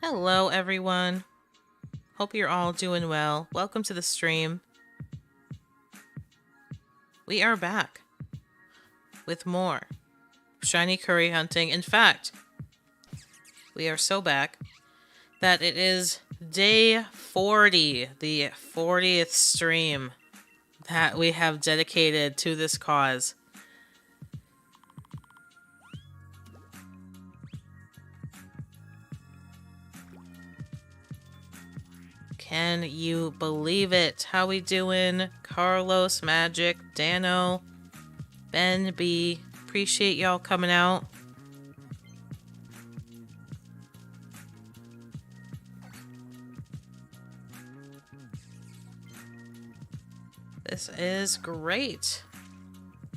Hello, everyone. Hope you're all doing well. Welcome to the stream. We are back with more shiny curry hunting. In fact, we are so back that it is day 40, the 40th stream that we have dedicated to this cause. Can you believe it? How we doing? Carlos, Magic, Dano, Ben B. Appreciate y'all coming out. This is great.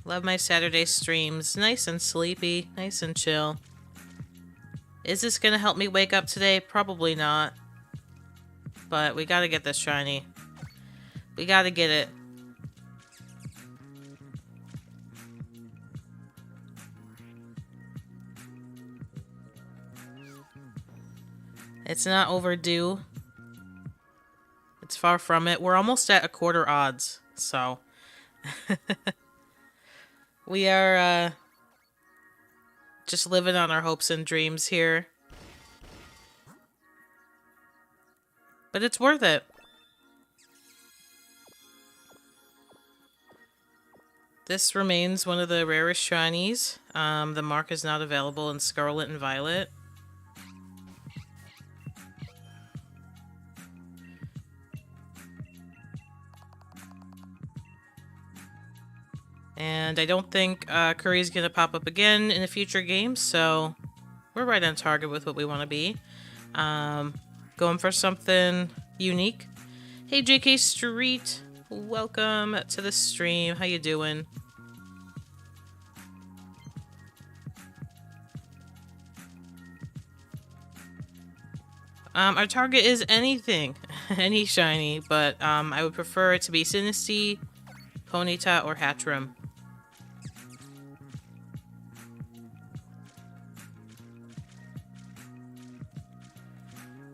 Love my Saturday streams. Nice and sleepy, nice and chill. Is this gonna help me wake up today? Probably not. But we gotta get this shiny. We gotta get it. It's not overdue. It's far from it. We're almost at a quarter odds, so... we are, just living on our hopes and dreams here. But it's worth it. This remains one of the rarest shinies. The mark is not available in Scarlet and Violet. And I don't think Curry's gonna pop up again in a future game, so we're right on target with what we want to be. Going for something unique. Hey JK Street, welcome to the stream. How you doing? Our target is anything, any shiny, but I would prefer it to be Sinistea, Ponyta, or Hatchrim.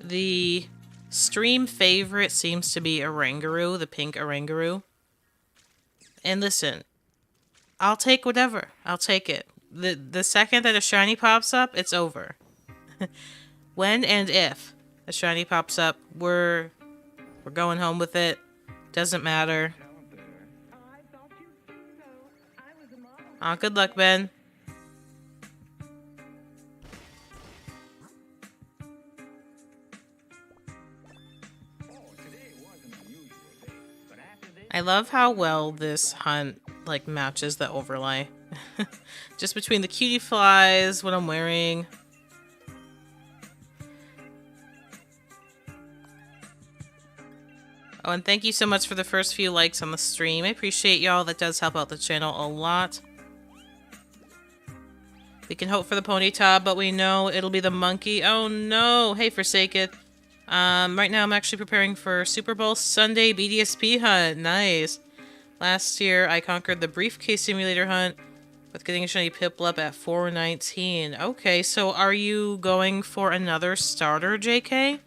The stream favorite seems to be Oranguru, the pink Oranguru. And listen, I'll take whatever. I'll take it. The second that a shiny pops up, it's over. When and if a shiny pops up, we're going home with it. Doesn't matter. Aw, good luck, Ben. I love how well this hunt, like, matches the overlay. Just between the cutie flies, what I'm wearing. Oh, and thank you so much for the first few likes on the stream. I appreciate y'all. That does help out the channel a lot. We can hope for the Ponyta, but we know it'll be the monkey. Oh no! Hey, Forsaken. Right now I'm actually preparing for Super Bowl Sunday BDSP hunt. Nice. Last year I conquered the briefcase simulator hunt with getting a shiny Piplup at 419. Okay, so are you going for another starter, JK?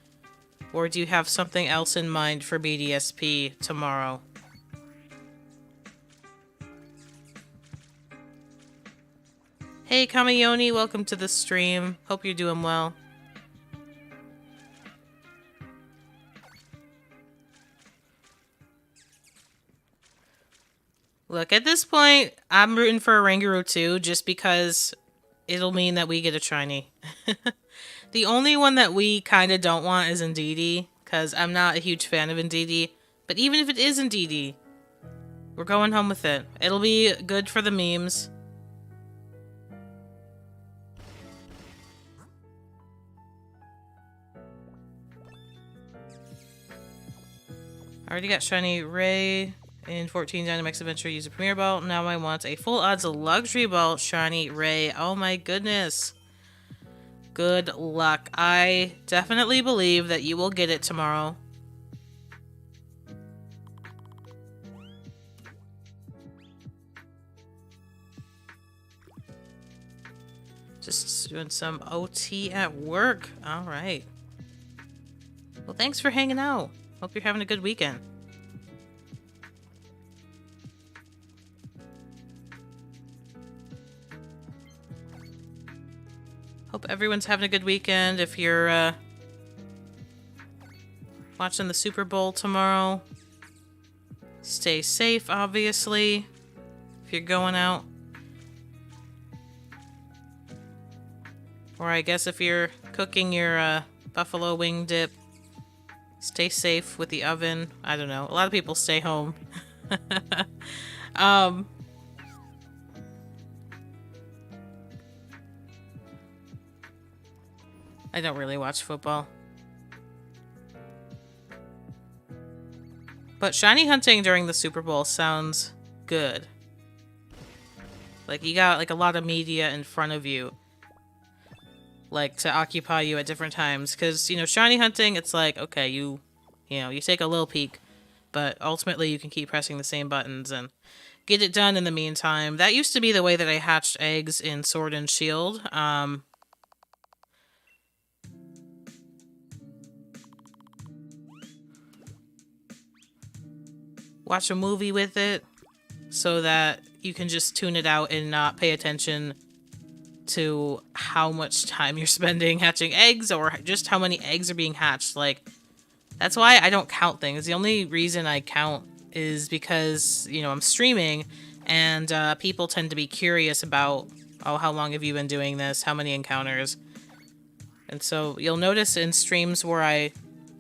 Or do you have something else in mind for BDSP tomorrow? Hey, Kamayoni, welcome to the stream. Hope you're doing well. Look, at this point, I'm rooting for Oranguru too, just because it'll mean that we get a shiny. The only one that we kind of don't want is Indeedee, because I'm not a huge fan of Indeedee. But even if it is Indeedee, we're going home with it. It'll be good for the memes. I already got shiny Ray in 14 Dynamax Adventure. Use a Premier Belt. Now I want a full odds Luxury Belt shiny Ray. Oh my goodness. Good luck. I definitely believe that you will get it tomorrow. Just doing some OT at work. All right. Well, thanks for hanging out. Hope you're having a good weekend. Hope everyone's having a good weekend. If you're watching the Super Bowl tomorrow, stay safe, obviously, if you're going out. Or I guess if you're cooking your buffalo wing dip, stay safe with the oven. I don't know. A lot of people stay home. I don't really watch football. But shiny hunting during the Super Bowl sounds good. Like, you got, like, a lot of media in front of you. Like, to occupy you at different times. Because, you know, shiny hunting, it's like, okay, you take a little peek. But ultimately, you can keep pressing the same buttons and get it done in the meantime. That used to be the way that I hatched eggs in Sword and Shield. Watch a movie with it so that you can just tune it out and not pay attention to how much time you're spending hatching eggs or just how many eggs are being hatched. Like, that's why I don't count things. The only reason I count is because, you know, I'm streaming and people tend to be curious about, oh, how long have you been doing this? How many encounters? And so you'll notice in streams where I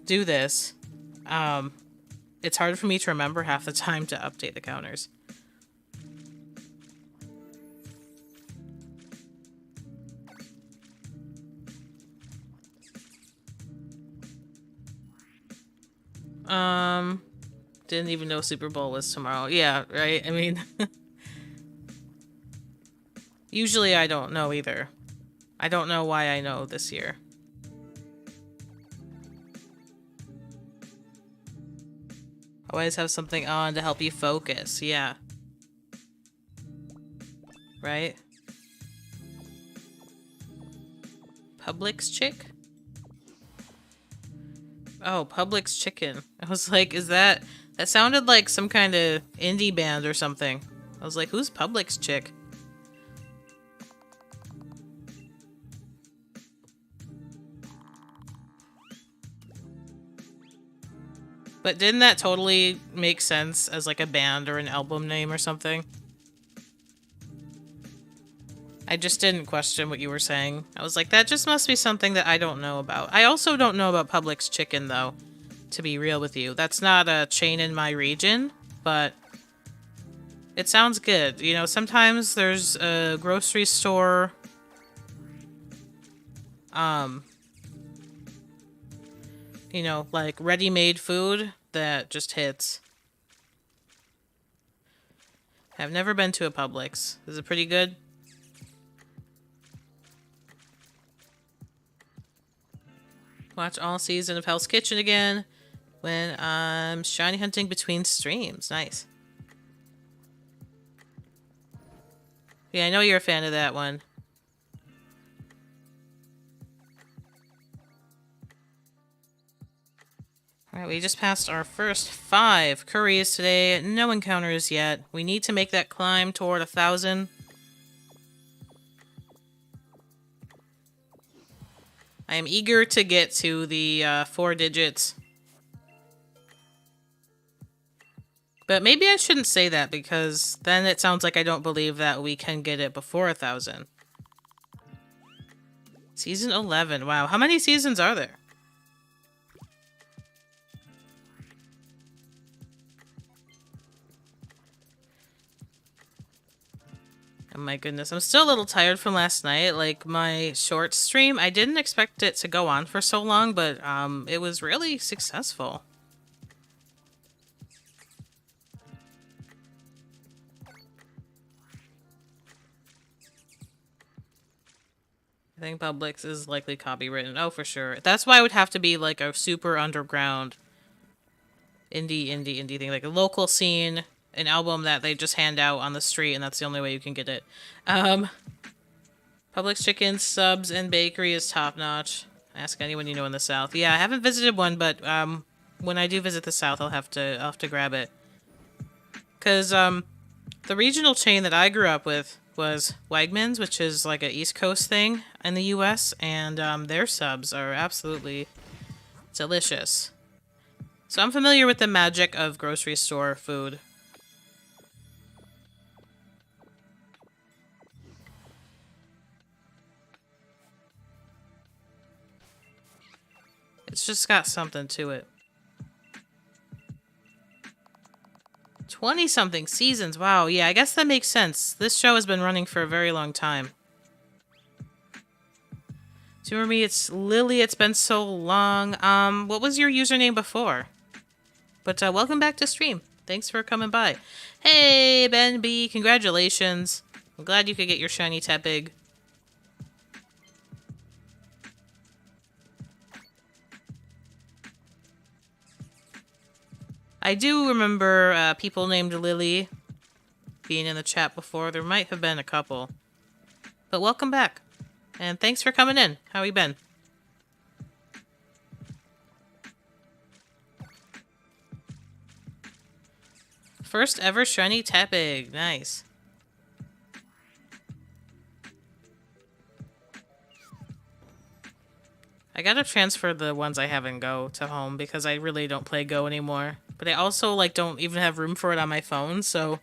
do this, it's hard for me to remember half the time to update the counters. Didn't even know Super Bowl was tomorrow. Yeah, right? I mean, usually I don't know either. I don't know why I know this year. Always have something on to help you focus, yeah. Right? Publix chick? Oh, Publix chicken. I was like, is that... That sounded like some kind of indie band or something. I was like, who's Publix chick? But didn't that totally make sense as like a band or an album name or something? I just didn't question what you were saying. I was like, that just must be something that I don't know about. I also don't know about Publix chicken, though, to be real with you. That's not a chain in my region, but it sounds good. You know, sometimes there's a grocery store, you know, like ready-made food that just hits. I've never been to a Publix. Is it pretty good? Watch all season of Hell's Kitchen again when I'm shiny hunting between streams. Nice. Yeah, I know you're a fan of that one. Alright, we just passed our first 5 curries today. No encounters yet. We need to make that climb toward 1,000. I am eager to get to the 4 digits. But maybe I shouldn't say that because then it sounds like I don't believe that we can get it before 1,000. Season 11. Wow, how many seasons are there? Oh my goodness, I'm still a little tired from last night. Like, my short stream, I didn't expect it to go on for so long, but it was really successful. I think Publix is likely copywritten. Oh, for sure. That's why it would have to be like a super underground indie thing. Like a local scene, an album that they just hand out on the street, and that's the only way you can get it. Publix chicken, subs, and bakery is top-notch. Ask anyone you know in the South. Yeah, I haven't visited one, but when I do visit the South, I'll have to grab it. Cause the regional chain that I grew up with was Wegmans, which is like a East Coast thing in the U.S., and their subs are absolutely delicious. So I'm familiar with the magic of grocery store food. It's just got something to it. 20-something seasons. Wow, yeah, I guess that makes sense. This show has been running for a very long time. Do you remember me? It's Lily. It's been so long. What was your username before? But welcome back to stream. Thanks for coming by. Hey, Ben B. Congratulations. I'm glad you could get your shiny Tepig. I do remember people named Lily being in the chat before. There might have been a couple. But welcome back. And thanks for coming in. How you been? First ever shiny Tepig. Nice. I gotta transfer the ones I have in Go to home because I really don't play Go anymore. But I also like don't even have room for it on my phone, so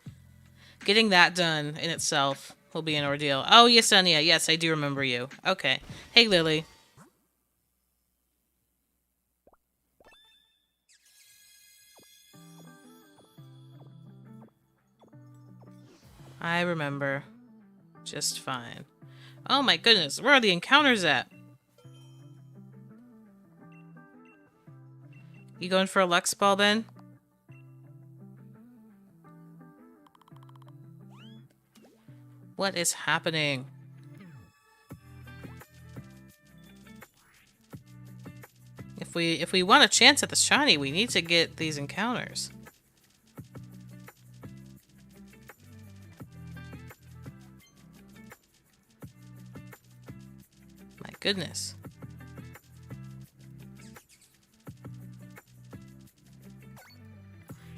getting that done in itself will be an ordeal. Oh, Yesenia. Yes, I do remember you. Okay. Hey, Lily. I remember. Just fine. Oh my goodness, where are the encounters at? You going for a Lux Ball, Ben? What is happening? If we want a chance at the shiny, we need to get these encounters. My goodness.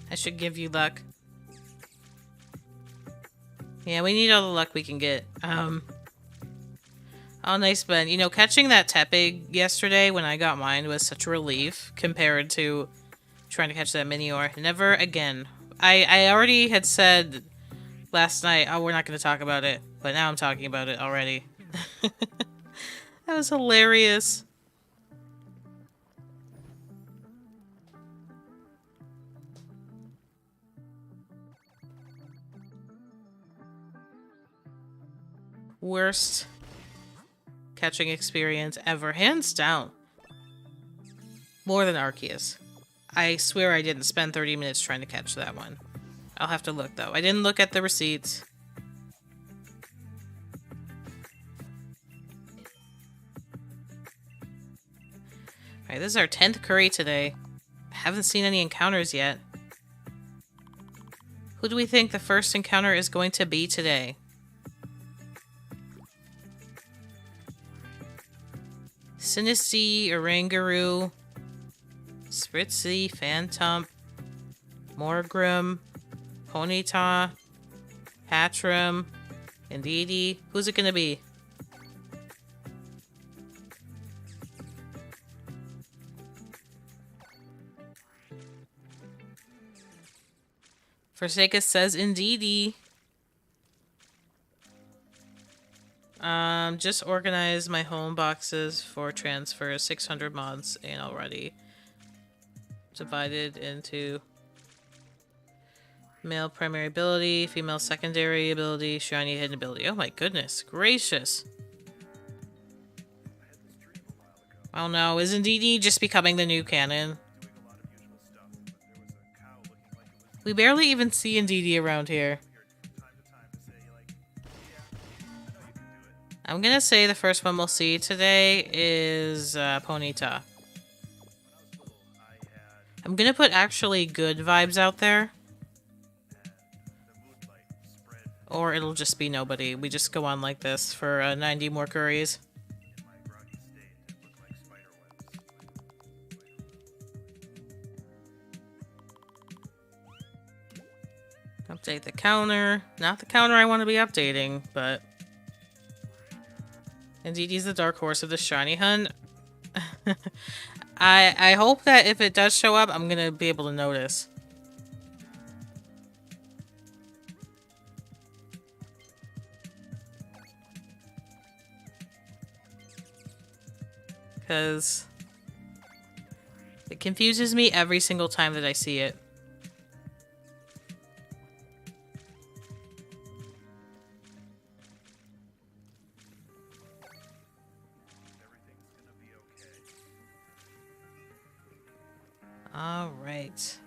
I should give you luck. Yeah, we need all the luck we can get. Oh, nice, Ben. You know, catching that Tepig yesterday when I got mine was such a relief compared to trying to catch that Minior. Never again. I already had said last night, oh, we're not going to talk about it. But now I'm talking about it already. That was hilarious. Worst catching experience ever. Hands down. More than Arceus. I swear I didn't spend 30 minutes trying to catch that one. I'll have to look, though. I didn't look at the receipts. Alright, this is our 10th curry today. Haven't seen any encounters yet. Who do we think the first encounter is going to be today? Sinistea, Oranguru, Spritzy, Phantump, Morgrim, Ponyta, Hatchrim, Indeedee. Who's it gonna be? Forsaka says Indeedee. Just organize my home boxes for transfer. 600 mods and already divided into male primary ability, female secondary ability, shiny hidden ability. Oh my goodness gracious. Oh no, is Indeedee just becoming the new canon? We barely even see Indeedee around here. I'm gonna say the first one we'll see today is Ponyta. I'm gonna put actually good vibes out there. Or it'll just be nobody. We just go on like this for 90 more curries. Update the counter. Not the counter I want to be updating, but... Indeed, he's the dark horse of the shiny hunt. I hope that if it does show up, I'm gonna be able to notice. Because it confuses me every single time that I see it. All right.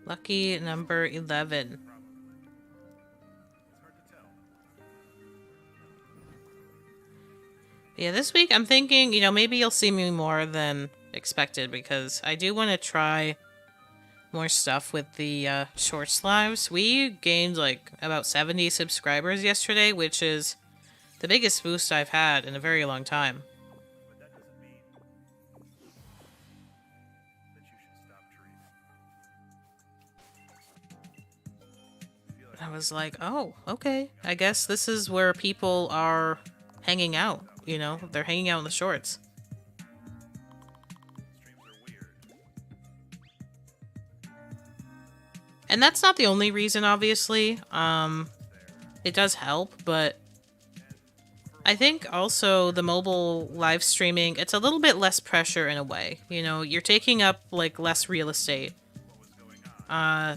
Lucky number 11. Yeah, this week I'm thinking, you know, maybe you'll see me more than expected because I do want to try more stuff with the shorts lives. We gained like about 70 subscribers yesterday, which is the biggest boost I've had in a very long time. I was like, oh, okay. I guess this is where people are hanging out, you know? They're hanging out in the shorts. And that's not the only reason, obviously. It does help, but I think also the mobile live streaming, it's a little bit less pressure in a way. You know, you're taking up, like, less real estate.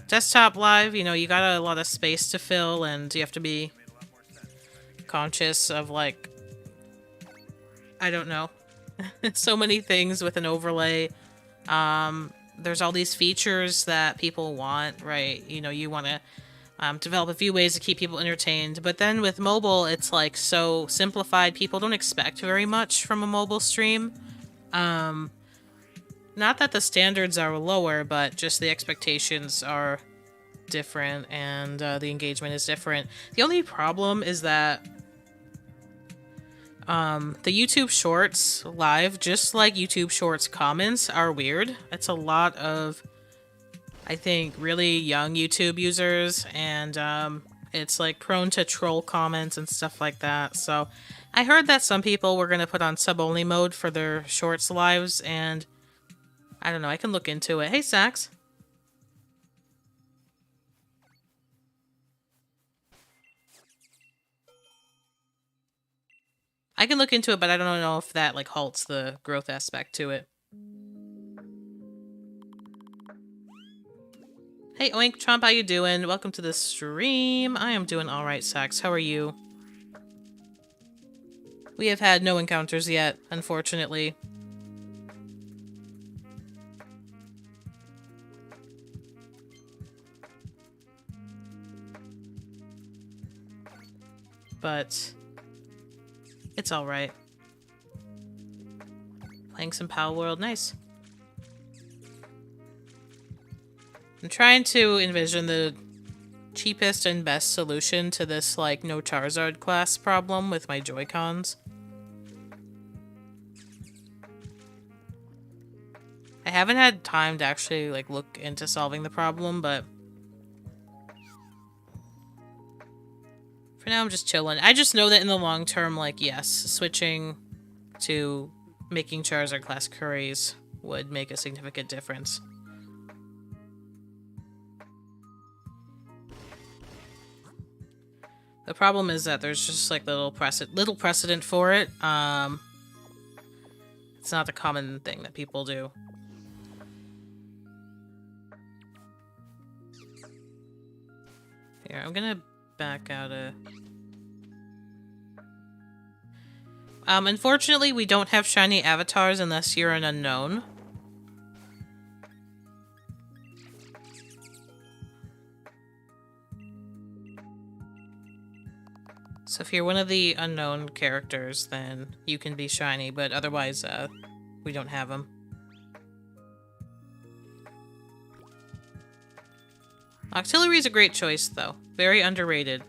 Desktop live, you know, you got a lot of space to fill, and you have to be conscious of, like, I don't know, so many things with an overlay. There's all these features that people want, right? You know, you want to develop a few ways to keep people entertained, but then with mobile, it's, like, so simplified. People don't expect very much from a mobile stream. Not that the standards are lower, but just the expectations are different and the engagement is different. The only problem is that the YouTube Shorts live, just like YouTube Shorts comments, are weird. It's a lot of, I think, really young YouTube users, and it's like prone to troll comments and stuff like that. So I heard that some people were going to put on sub-only mode for their Shorts lives, and I don't know, I can look into it. Hey, Sax. I can look into it, but I don't know if that, like, halts the growth aspect to it. Hey, Oink Chomp, how you doing? Welcome to the stream. I am doing alright, Sax. How are you? We have had no encounters yet, unfortunately. But it's alright. Playing some Pal World, nice. I'm trying to envision the cheapest and best solution to this, like, no Charizard class problem with my Joy-Cons. I haven't had time to actually, like, look into solving the problem, but for now, I'm just chilling. I just know that in the long term, like, yes, switching to making Charizard class curries would make a significant difference. The problem is that there's just, like, little precedent for it. It's not the common thing that people do. Here, I'm gonna back out a... unfortunately, we don't have shiny avatars unless you're an unknown. So if you're one of the unknown characters, then you can be shiny, but otherwise, we don't have them. Octillery is a great choice, though. Very underrated.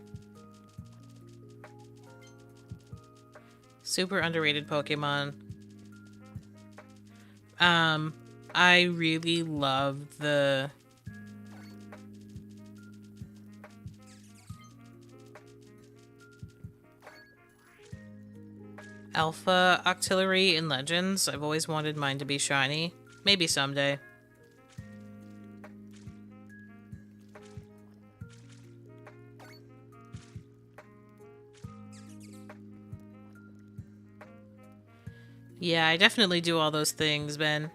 Super underrated Pokemon. I really love the Alpha Octillery in Legends. I've always wanted mine to be shiny. Maybe someday. Yeah, I definitely do all those things, Ben.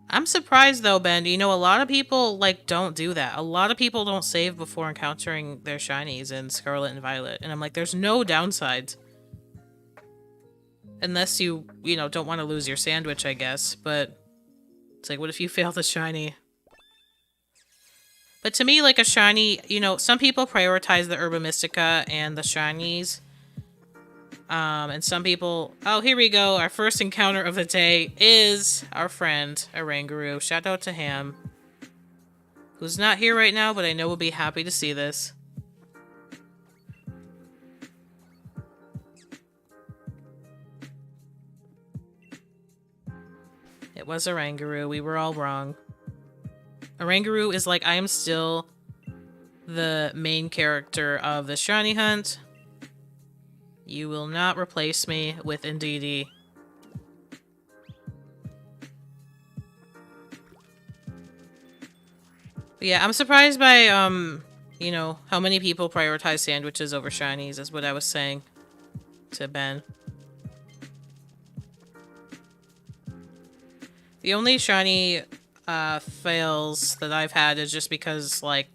I'm surprised though, Ben. You know, a lot of people like don't do that. A lot of people don't save before encountering their shinies in Scarlet and Violet. And I'm like, there's no downsides. Unless you know, don't want to lose your sandwich, I guess. But it's like, what if you fail the shiny? But to me, like a shiny, you know, some people prioritize the Herba Mystica and the shinies. And some people... Oh, here we go. Our first encounter of the day is our friend, Oranguru. Shout out to him. Who's not here right now, but I know will be happy to see this. It was Oranguru. We were all wrong. Oranguru is like, I am still the main character of the shiny hunt. You will not replace me with Indeedee. But yeah, I'm surprised by, you know, how many people prioritize sandwiches over shinies, is what I was saying to Ben. The only shiny fails that I've had is just because, like,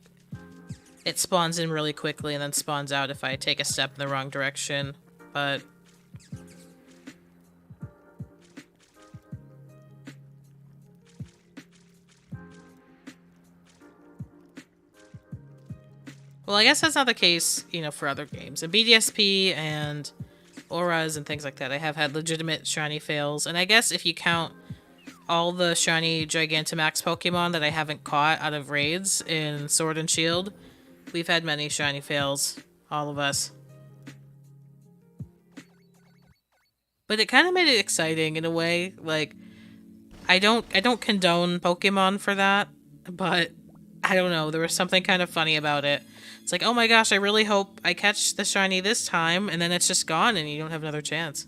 it spawns in really quickly and then spawns out if I take a step in the wrong direction. But well, I guess that's not the case, you know, for other games. In BDSP and auras and things like that, I have had legitimate shiny fails. And I guess if you count all the shiny Gigantamax Pokemon that I haven't caught out of raids in Sword and Shield, we've had many shiny fails. All of us. But it kind of made it exciting in a way. Like, I don't condone Pokemon for that, but I don't know. There was something kind of funny about it. It's like, oh my gosh, I really hope I catch the shiny this time, and then it's just gone and you don't have another chance.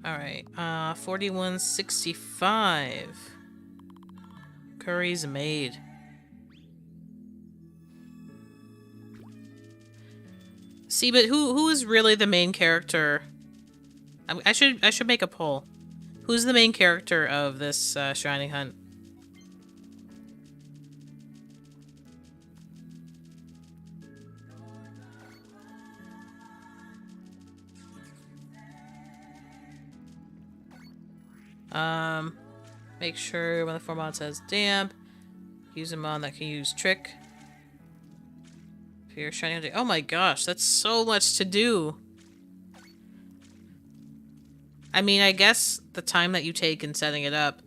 Alright, 4165. Curry's made. See, but who is really the main character? I should make a poll. Who's the main character of this shiny hunt? Make sure when the form mod says damp, use a mod that can use trick. For your shiny hunting. Oh my gosh, that's so much to do. I mean, I guess the time that you take in setting it up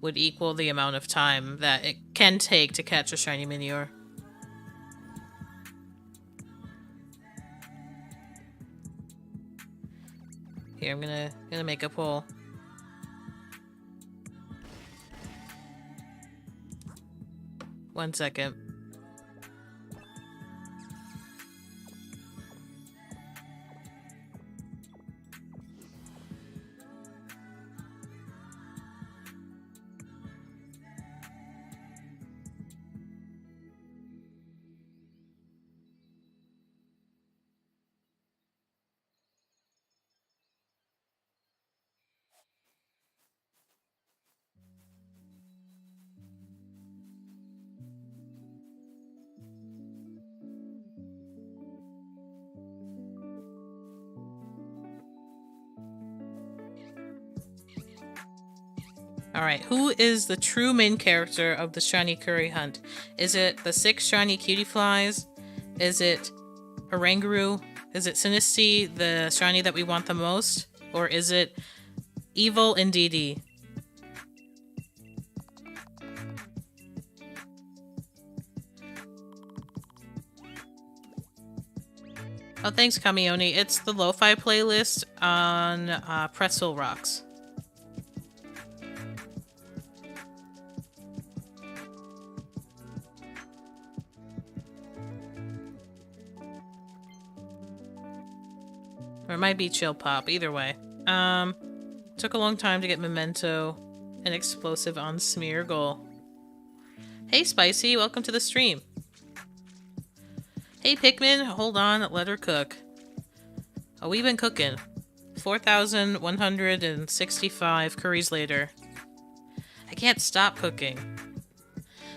would equal the amount of time that it can take to catch a shiny Minior. Here, I'm gonna make a poll. One second. Alright, who is the true main character of the shiny curry hunt? Is it the 6 shiny cutie flies? Is it Oranguru? Is it Sinistea, the shiny that we want the most? Or is it evil Indeedee? Oh, thanks, Kamioni. It's the lo-fi playlist on Pretzel Rocks. Or it might be Chill Pop, either way. Took a long time to get Memento and Explosive on Smeargle. Hey, Spicy, welcome to the stream. Hey, Pikmin, hold on, let her cook. Oh, we've been cooking. 4,165 curries later. I can't stop cooking.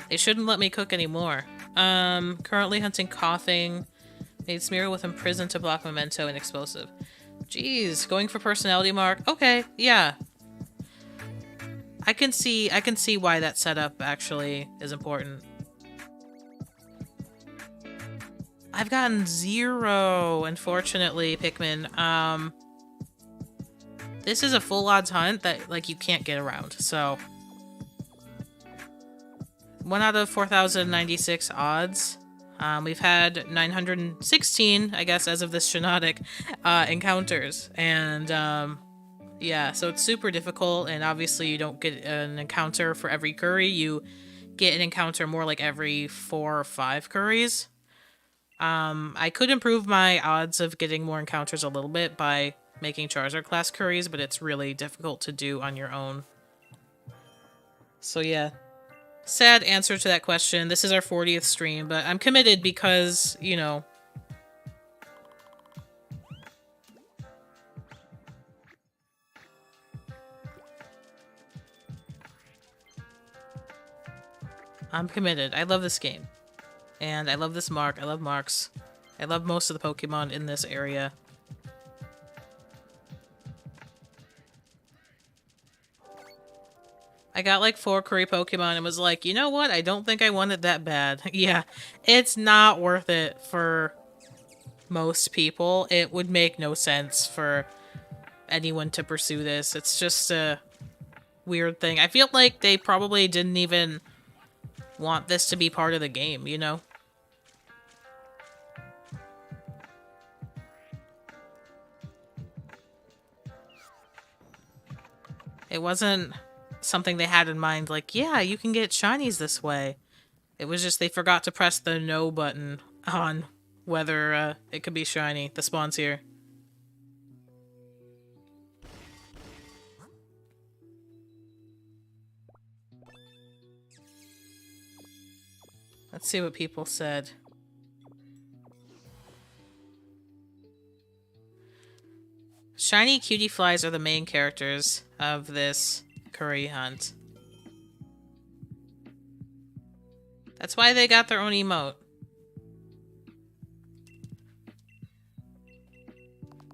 They shouldn't let me cook anymore. Currently hunting Coughing. Made Smeargle with Imprisoned to block Memento and Explosive. Jeez, going for personality mark. Okay, yeah. I can see why that setup actually is important. I've gotten 0, unfortunately, Pikmin. This is a full odds hunt that, like, you can't get around, so... 1 out of 4,096 odds. We've had 916, I guess, as of this Shinotic, encounters. And, yeah, so it's super difficult, and obviously you don't get an encounter for every curry. You get an encounter more like every 4 or 5 curries. I could improve my odds of getting more encounters a little bit by making Charizard class curries, but it's really difficult to do on your own. So yeah, sad answer to that question. This is our 40th stream, but I'm committed because, you know... I'm committed. I love this game. And I love this Mark. I love Marks. I love most of the Pokemon in this area. I got like 4 curry Pokemon and was like, you know what? I don't think I want it that bad. Yeah, it's not worth it for most people. It would make no sense for anyone to pursue this. It's just a weird thing. I feel like they probably didn't even want this to be part of the game, you know? It wasn't something they had in mind, like, yeah, you can get shinies this way. It was just they forgot to press the no button on whether it could be shiny. The spawn's here. Let's see what people said. Shiny cutie flies are the main characters of this curry hunt. That's why they got their own emote.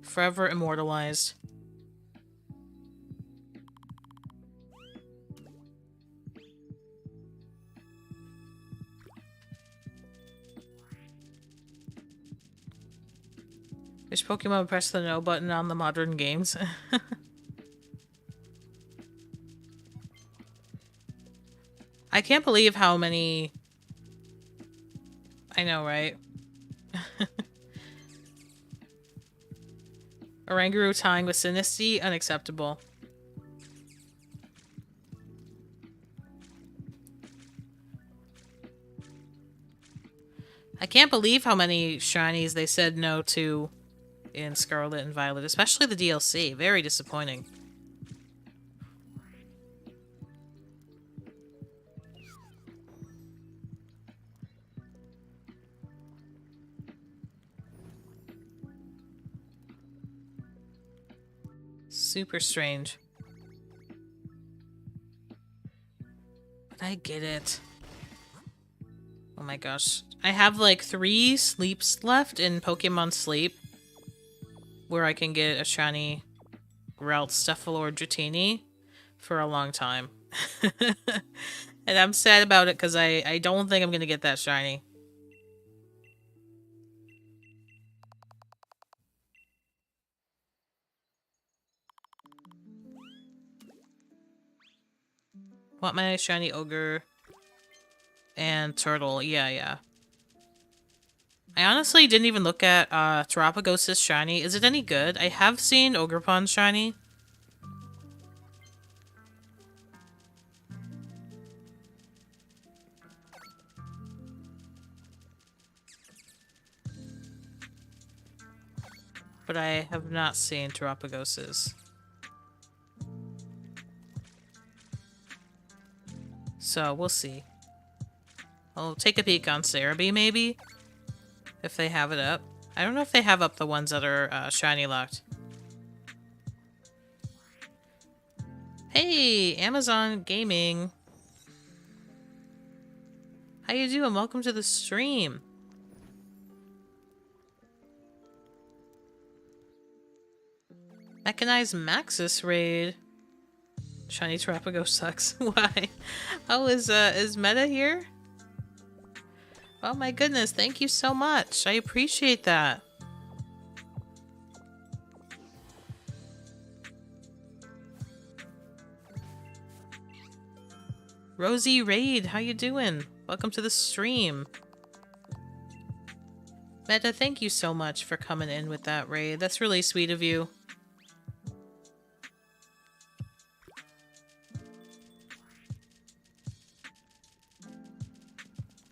Forever immortalized. Which Pokemon press the no button on the modern games? I can't believe how many... I know, right? Oranguru tying with Sinistea? Unacceptable. I can't believe how many shinies they said no to in Scarlet and Violet, especially the DLC. Very disappointing. Super strange. But I get it. Oh my gosh. I have like 3 sleeps left in Pokemon Sleep, where I can get a shiny Ralts, Stuffle, or Dratini for a long time. And I'm sad about it because I don't think I'm going to get that shiny. Want my shiny Ogre and Turtle. Yeah, yeah. I honestly didn't even look at Terapagos' shiny. Is it any good? I have seen Ogrepon shiny. But I have not seen Terapagos'. So, we'll see. I'll take a peek on Cerebi, maybe? If they have it up. I don't know if they have up the ones that are shiny locked. Hey, Amazon Gaming. How you doing? Welcome to the stream. Mechanized Maxis raid. Shiny Tropico sucks. Why? Oh, is Meta here? Oh my goodness, thank you so much. I appreciate that. Rosie Raid, how you doing? Welcome to the stream. Meta, thank you so much for coming in with that raid. That's really sweet of you.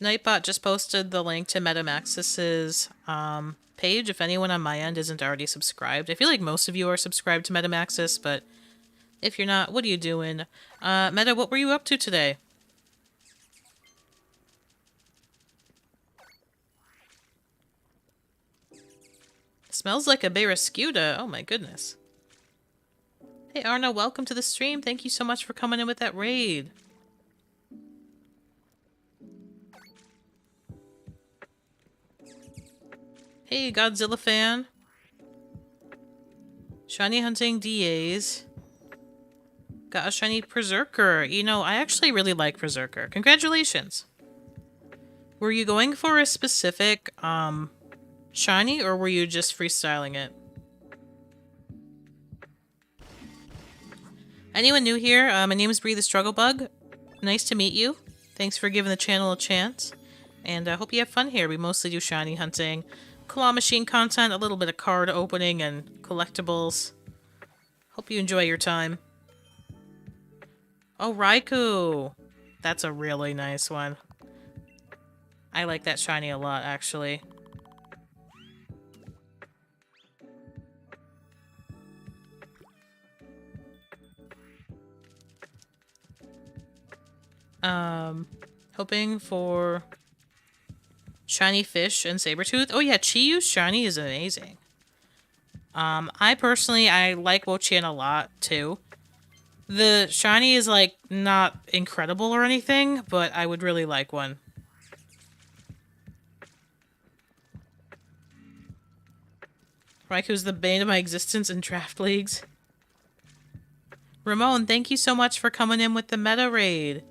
Nightbot just posted the link to Metamaxis's page if anyone on my end isn't already subscribed. I feel like most of you are subscribed to Metamaxis, but if you're not, what are you doing? Meta, what were you up to today? Smells like a Barraskewda. Oh my goodness. Hey Arna, welcome to the stream. Thank you so much for coming in with that raid. Hey, Godzilla fan. Shiny hunting DAs. Got a shiny Berserker. You know, I actually really like Berserker. Congratulations. Were you going for a specific, shiny, or were you just freestyling it? Anyone new here? My name is Bree the Struggle Bug. Nice to meet you. Thanks for giving the channel a chance. And I hope you have fun here. We mostly do shiny hunting. Claw machine content, a little bit of card opening and collectibles. Hope you enjoy your time. Oh, Raikou! That's a really nice one. I like that shiny a lot, actually. Hoping for shiny fish and Sabertooth. Oh yeah, Chiyu's shiny is amazing. I personally, I like Wo-Chien a lot, too. The shiny is, like, not incredible or anything, but I would really like one. Raikou's the bane of my existence in draft leagues. Ramon, thank you so much for coming in with the meta raid.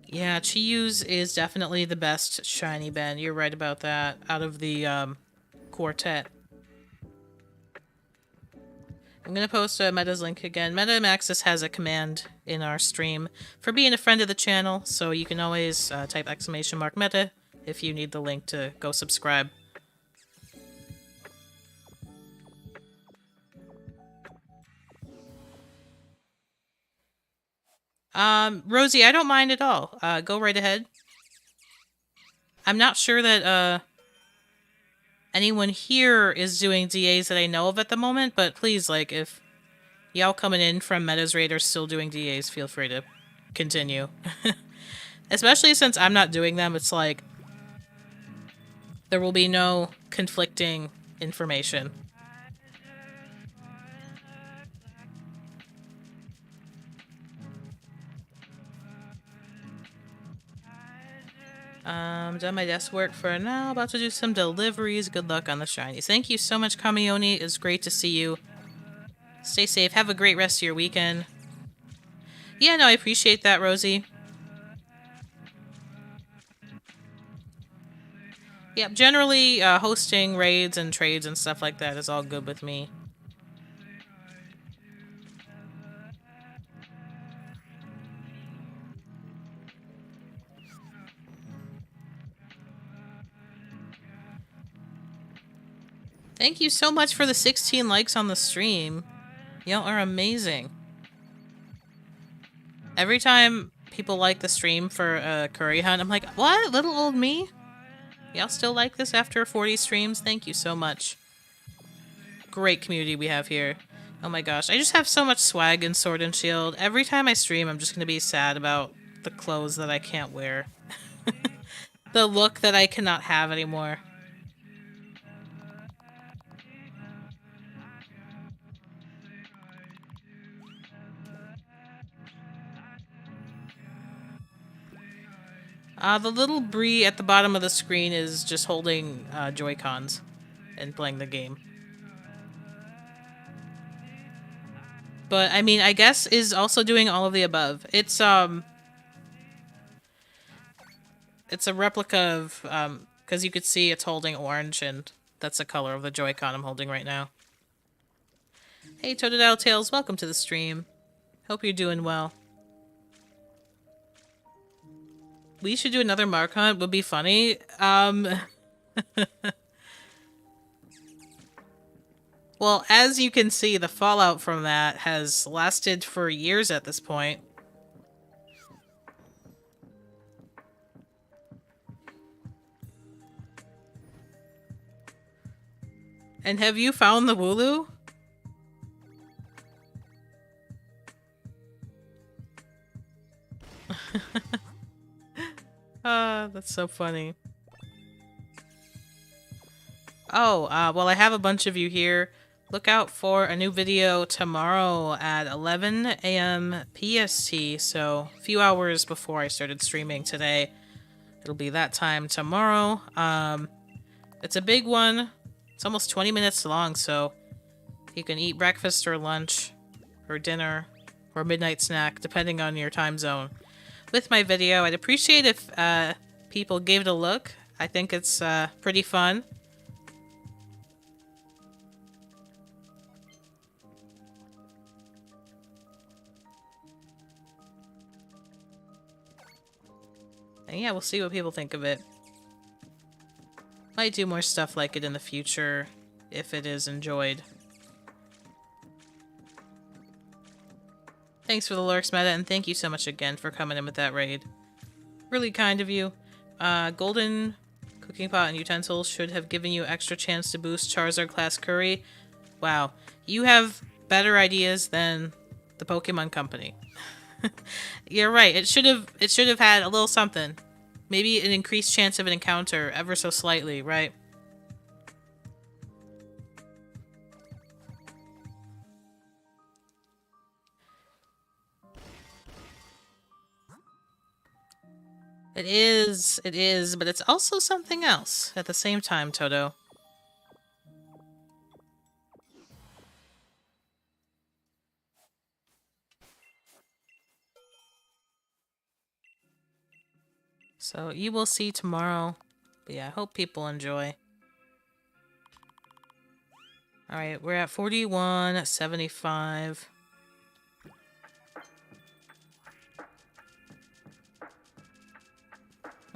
Yeah, Chiyu's is definitely the best shiny Ben. You're right about that. Out of the quartet. I'm going to post Meta's link again. MetaMaxis has a command in our stream for being a friend of the channel, so you can always type !Meta if you need the link to go subscribe. Rosie, I don't mind at all. Go right ahead. I'm not sure that, anyone here is doing DAs that I know of at the moment, but please, like, if y'all coming in from Meta's Raid are still doing DAs, feel free to continue. Especially since I'm not doing them, it's like, there will be no conflicting information. Done my desk work for now. About to do some deliveries. Good luck on the shinies. Thank you so much, Kamioni. It's great to see you. Stay safe. Have a great rest of your weekend. Yeah, no, I appreciate that, Rosie. Yeah, generally, hosting raids and trades and stuff like that is all good with me. Thank you so much for the 16 likes on the stream. Y'all are amazing. Every time people like the stream for a curry hunt, I'm like, what? Little old me? Y'all still like this after 40 streams? Thank you so much. Great community we have here. Oh my gosh, I just have so much swag in Sword and Shield. Every time I stream, I'm just gonna be sad about the clothes that I can't wear. The look that I cannot have anymore. The little Bree at the bottom of the screen is just holding Joy-Cons and playing the game. But, I mean, I guess is also doing all of the above. It's a replica of, because you could see it's holding orange, and that's the color of the Joy-Con I'm holding right now. Hey, Totodile Tales, welcome to the stream. Hope you're doing well. We should do another Mark Hunt, would be funny. Well, as you can see, the fallout from that has lasted for years at this point. And have you found the Wooloo? That's so funny. Oh, well, I have a bunch of you here. Look out for a new video tomorrow at 11 a.m. PST, so a few hours before I started streaming today. It'll be that time tomorrow. It's a big one. It's almost 20 minutes long, so you can eat breakfast or lunch or dinner or midnight snack, depending on your time zone. With my video, I'd appreciate if people gave it a look. I think it's pretty fun. And yeah, we'll see what people think of it. Might do more stuff like it in the future, if it is enjoyed. Thanks for the lurks, Meta, and thank you so much again for coming in with that raid. Really kind of you. Golden cooking pot and utensils should have given you extra chance to boost Charizard class curry. Wow, you have better ideas than the Pokemon Company. You're right. It should have had a little something. Maybe an increased chance of an encounter, ever so slightly, right? It is, but it's also something else at the same time, Toto. So you will see tomorrow. But yeah, I hope people enjoy. Alright, we're at 41.75.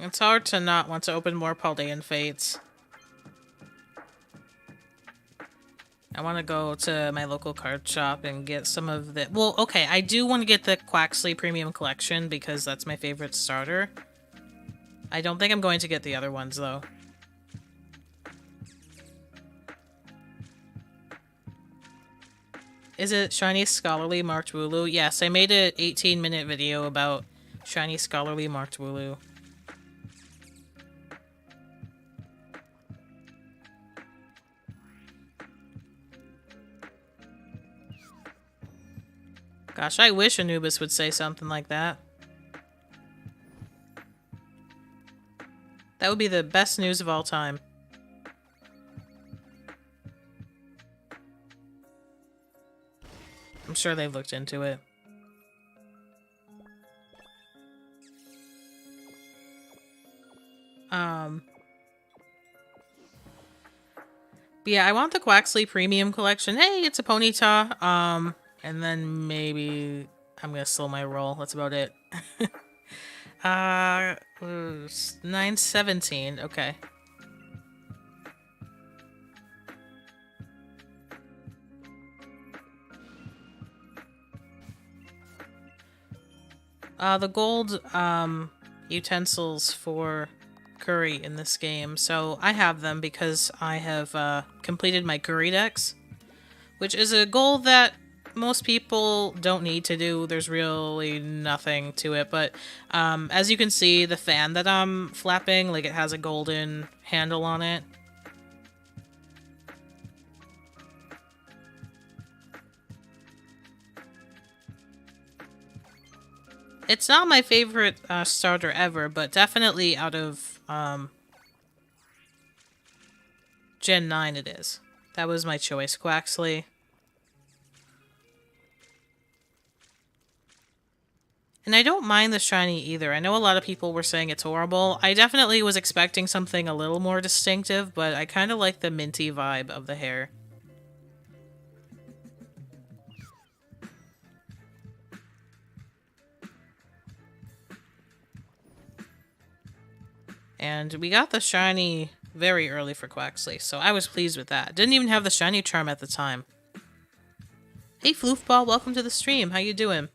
It's hard to not want to open more Paldean Fates. I want to go to my local card shop and get some of the... Well, okay, I do want to get the Quaxley Premium Collection because that's my favorite starter. I don't think I'm going to get the other ones, though. Is it Shiny Scholarly Marked Wooloo? Yes, I made an 18-minute video about Shiny Scholarly Marked Wooloo. Gosh, I wish Anubis would say something like that. That would be the best news of all time. I'm sure they've looked into it. But yeah, I want the Quaxley Premium Collection. Hey, it's a Ponyta. And then maybe I'm gonna slow my roll. That's about it. 9:17. Okay. The gold utensils for curry in this game. So I have them because I have completed my curry decks, which is a goal that most people don't need to do. There's really nothing to it, but as you can see, the fan that I'm flapping, like, it has a golden handle on it. It's not my favorite starter ever, but definitely out of Gen 9 it is. That was my choice, Quaxley. And I don't mind the shiny either. I know a lot of people were saying it's horrible. I definitely was expecting something a little more distinctive, but I kind of like the minty vibe of the hair. And we got the shiny very early for Quaxley, so I was pleased with that. Didn't even have the shiny charm at the time. Hey Floofball, welcome to the stream. How you doing?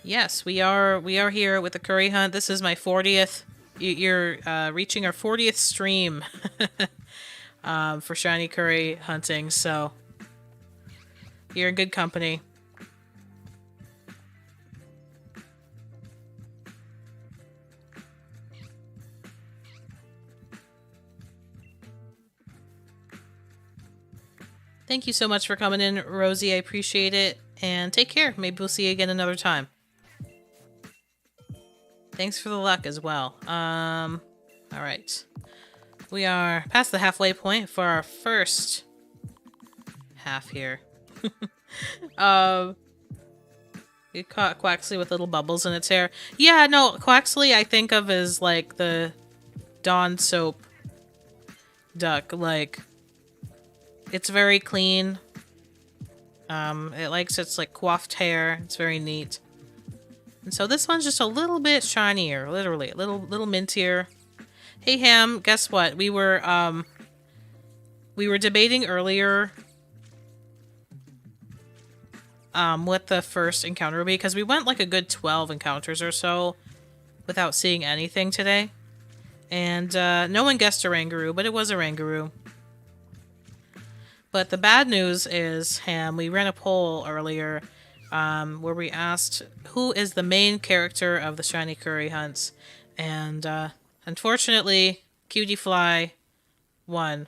Yes, we are here with the curry hunt. This is my 40th. You're reaching our 40th stream for shiny curry hunting, so you're in good company. Thank you so much for coming in, Rosie. I appreciate it. And take care. Maybe we'll see you again another time. Thanks for the luck as well. Alright. We are past the halfway point for our first half here. You caught Quaxley with little bubbles in its hair. Yeah, no, Quaxley I think of as like the Dawn soap duck. Like, it's very clean. It likes its like coiffed hair. It's very neat. And so this one's just a little bit shinier, literally, a little mintier. Hey Ham, guess what? We were debating earlier what the first encounter would be, because we went like a good 12 encounters or so without seeing anything today. And no one guessed Oranguru, but it was Oranguru. But the bad news is, Ham, we ran a poll earlier where we asked who is the main character of the Shiny Curry Hunts. And unfortunately, Cutie Fly won.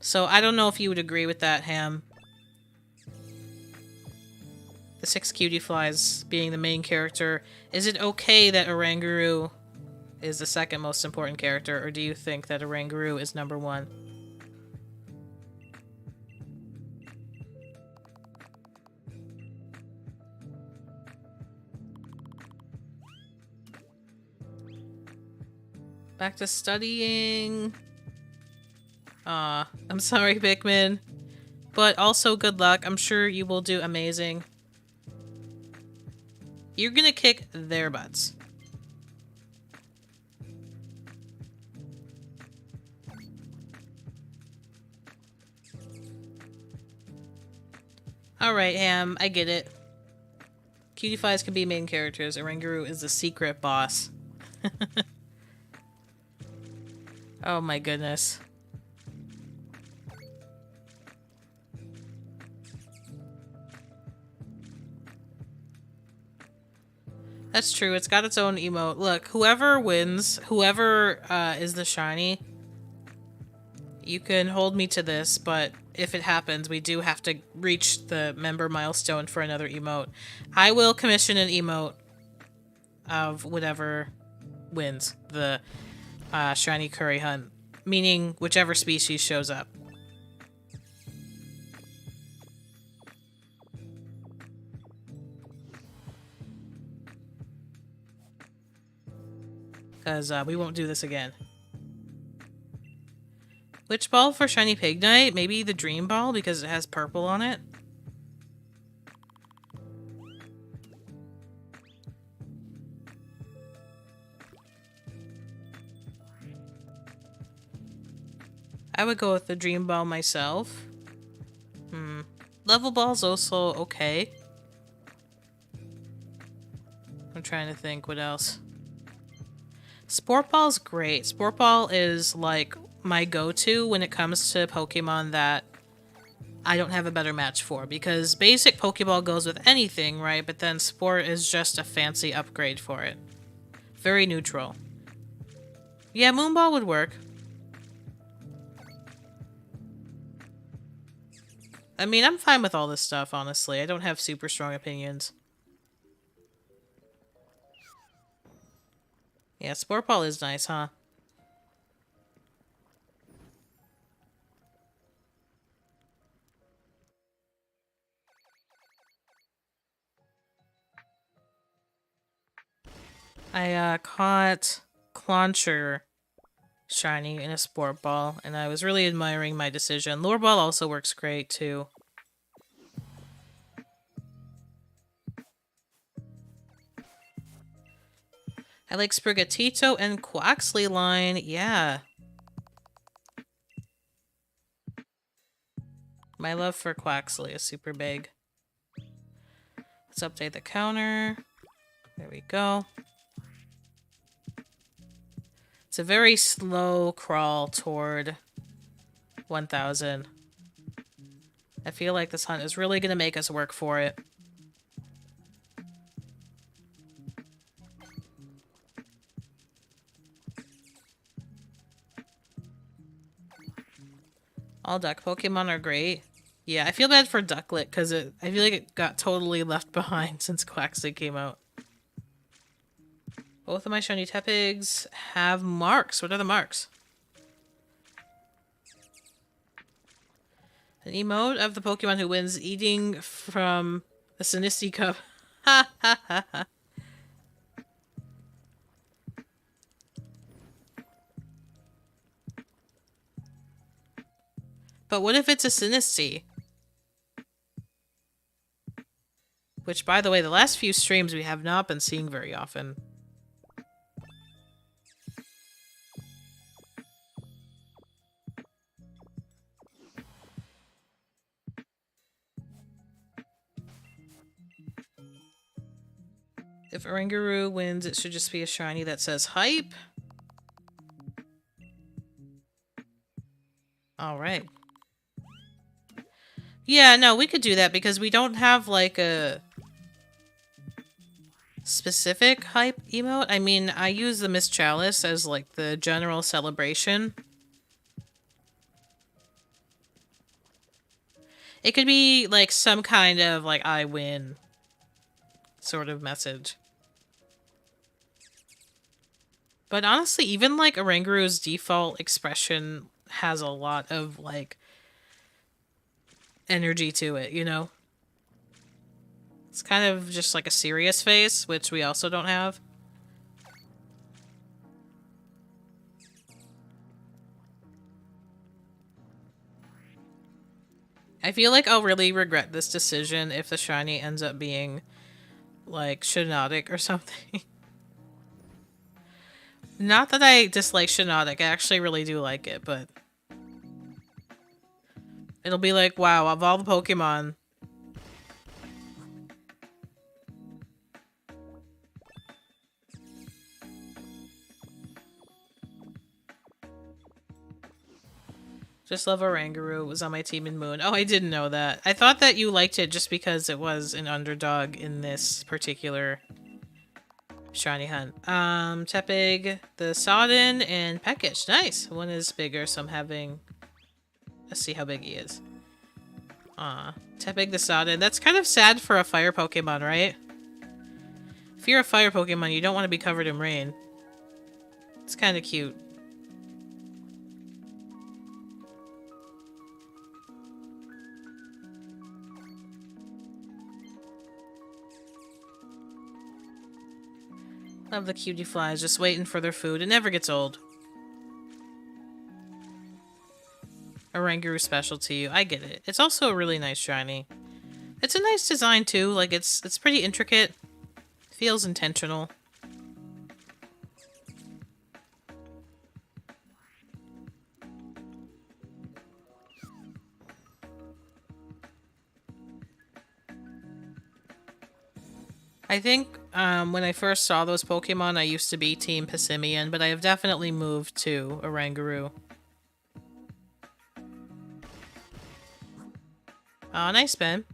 So I don't know if you would agree with that, Ham. The 6 Cutie Flies being the main character. Is it okay that Oranguru is the second most important character, or do you think that Oranguru is number 1? Back to studying. Aw, I'm sorry, Pikmin. But also good luck. I'm sure you will do amazing. You're gonna kick their butts. Alright, Ham, I get it. Cutie Flies can be main characters. Oranguru is the secret boss. Oh my goodness. That's true, it's got its own emote. Look, whoever wins, whoever is the shiny, you can hold me to this, but if it happens, we do have to reach the member milestone for another emote. I will commission an emote of whatever wins the Shiny Curry Hunt, meaning whichever species shows up. Because we won't do this again. Which ball for Shiny Pignite? Maybe the Dream Ball because it has purple on it? I would go with the Dream Ball myself. Level Ball's also okay. I'm trying to think what else. Sport Ball's great. Sport Ball is like my go-to when it comes to Pokemon that I don't have a better match for, because basic Pokeball goes with anything, right? But then Sport is just a fancy upgrade for it. Very neutral. Yeah, Moonball would work. I mean, I'm fine with all this stuff, honestly. I don't have super strong opinions. Yeah, Sport Ball is nice, huh? I caught Clauncher shiny in a Sport Ball, and I was really admiring my decision. Lure Ball also works great, too. I like Sprigatito and Quaxley line. Yeah. My love for Quaxley is super big. Let's update the counter. There we go. It's a very slow crawl toward 1,000. I feel like this hunt is really going to make us work for it. All duck Pokemon are great. Yeah, I feel bad for Ducklet because I feel like it got totally left behind since Quaxley came out. Both of my shiny Tepigs have marks. What are the marks? An emote of the Pokemon who wins eating from a Sinisty cup. Ha ha ha ha. But what if it's a Sinisty? Which, by the way, the last few streams we have not been seeing very often. If Oranguru wins, it should just be a shiny that says hype. Alright. Yeah, no, we could do that because we don't have, like, a specific hype emote. I mean, I use the Miss Chalice as, like, the general celebration. It could be, like, some kind of, like, I win sort of message. But honestly, even, like, Oranguru's default expression has a lot of, like, energy to it, you know? It's kind of just like a serious face, which we also don't have. I feel like I'll really regret this decision if the shiny ends up being, like, Shiinotic or something. Not that I dislike Shiinotic, I actually really do like it, but it'll be like, wow, of all the Pokemon, just love Oranguru was on my team in Moon. Oh, I didn't know that. I thought that you liked it just because it was an underdog in this particular shiny hunt. Tepig, the Sodden, and Peckish. Nice. One is bigger, so I'm having... Let's see how big he is. Tepig the Sodden. That's kind of sad for a fire Pokemon, right? If you're a fire Pokemon, you don't want to be covered in rain. It's kind of cute. Love the cutie flies, just waiting for their food. It never gets old. Oranguru special to you. I get it. It's also a really nice shiny. It's a nice design too. Like it's pretty intricate. Feels intentional. I think when I first saw those Pokemon, I used to be Team Passimian, but I have definitely moved to Oranguru. Oh, nice, Ben.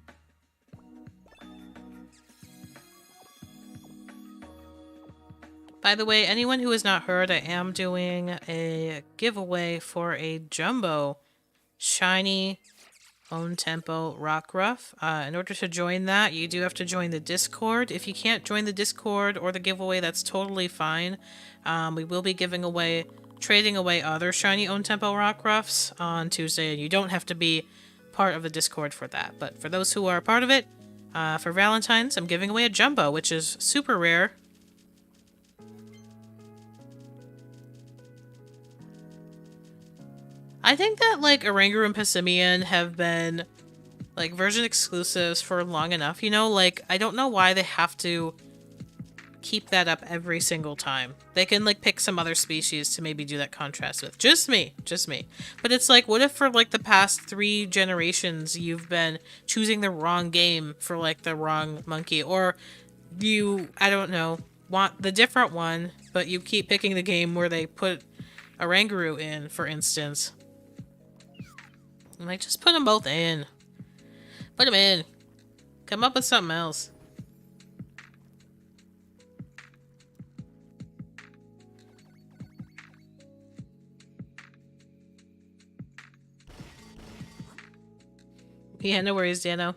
By the way, anyone who has not heard, I am doing a giveaway for a Jumbo Shiny Own Tempo Rockruff. In order to join that, you do have to join the Discord. If you can't join the Discord or the giveaway, that's totally fine. We will be trading away other shiny Own Tempo Rockruffs on Tuesday, and you don't have to be part of the Discord for that. But for those who are a part of it, for Valentine's, I'm giving away a Jumbo, which is super rare. I think that, like, Oranguru and Passimian have been, like, version exclusives for long enough, you know? Like, I don't know why they have to keep that up every single time. They can, like, pick some other species to maybe do that contrast with. Just me. Just me. But it's like, what if for, like, the past 3 generations you've been choosing the wrong game for, like, the wrong monkey? Or you, I don't know, want the different one, but you keep picking the game where they put Oranguru in, for instance. Like, just put them both in. Put them in. Come up with something else. Yeah, no worries, Dano.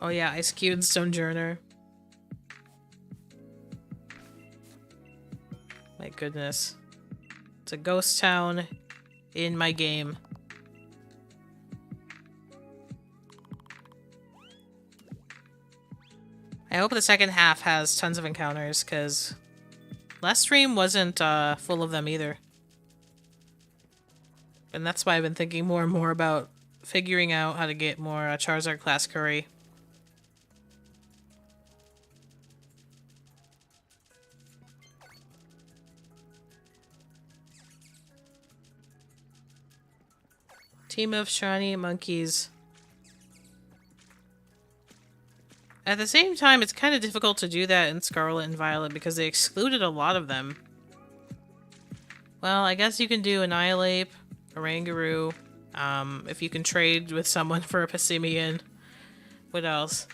Oh yeah, Ice Cube and Stonejourner. My goodness. It's a ghost town in my game. I hope the second half has tons of encounters, because last stream wasn't full of them either. And that's why I've been thinking more and more about figuring out how to get more Charizard class curry. Team of shiny monkeys. At the same time, it's kind of difficult to do that in Scarlet and Violet because they excluded a lot of them. Well, I guess you can do Annihilate, Oranguru, if you can trade with someone for a Passimian. What else?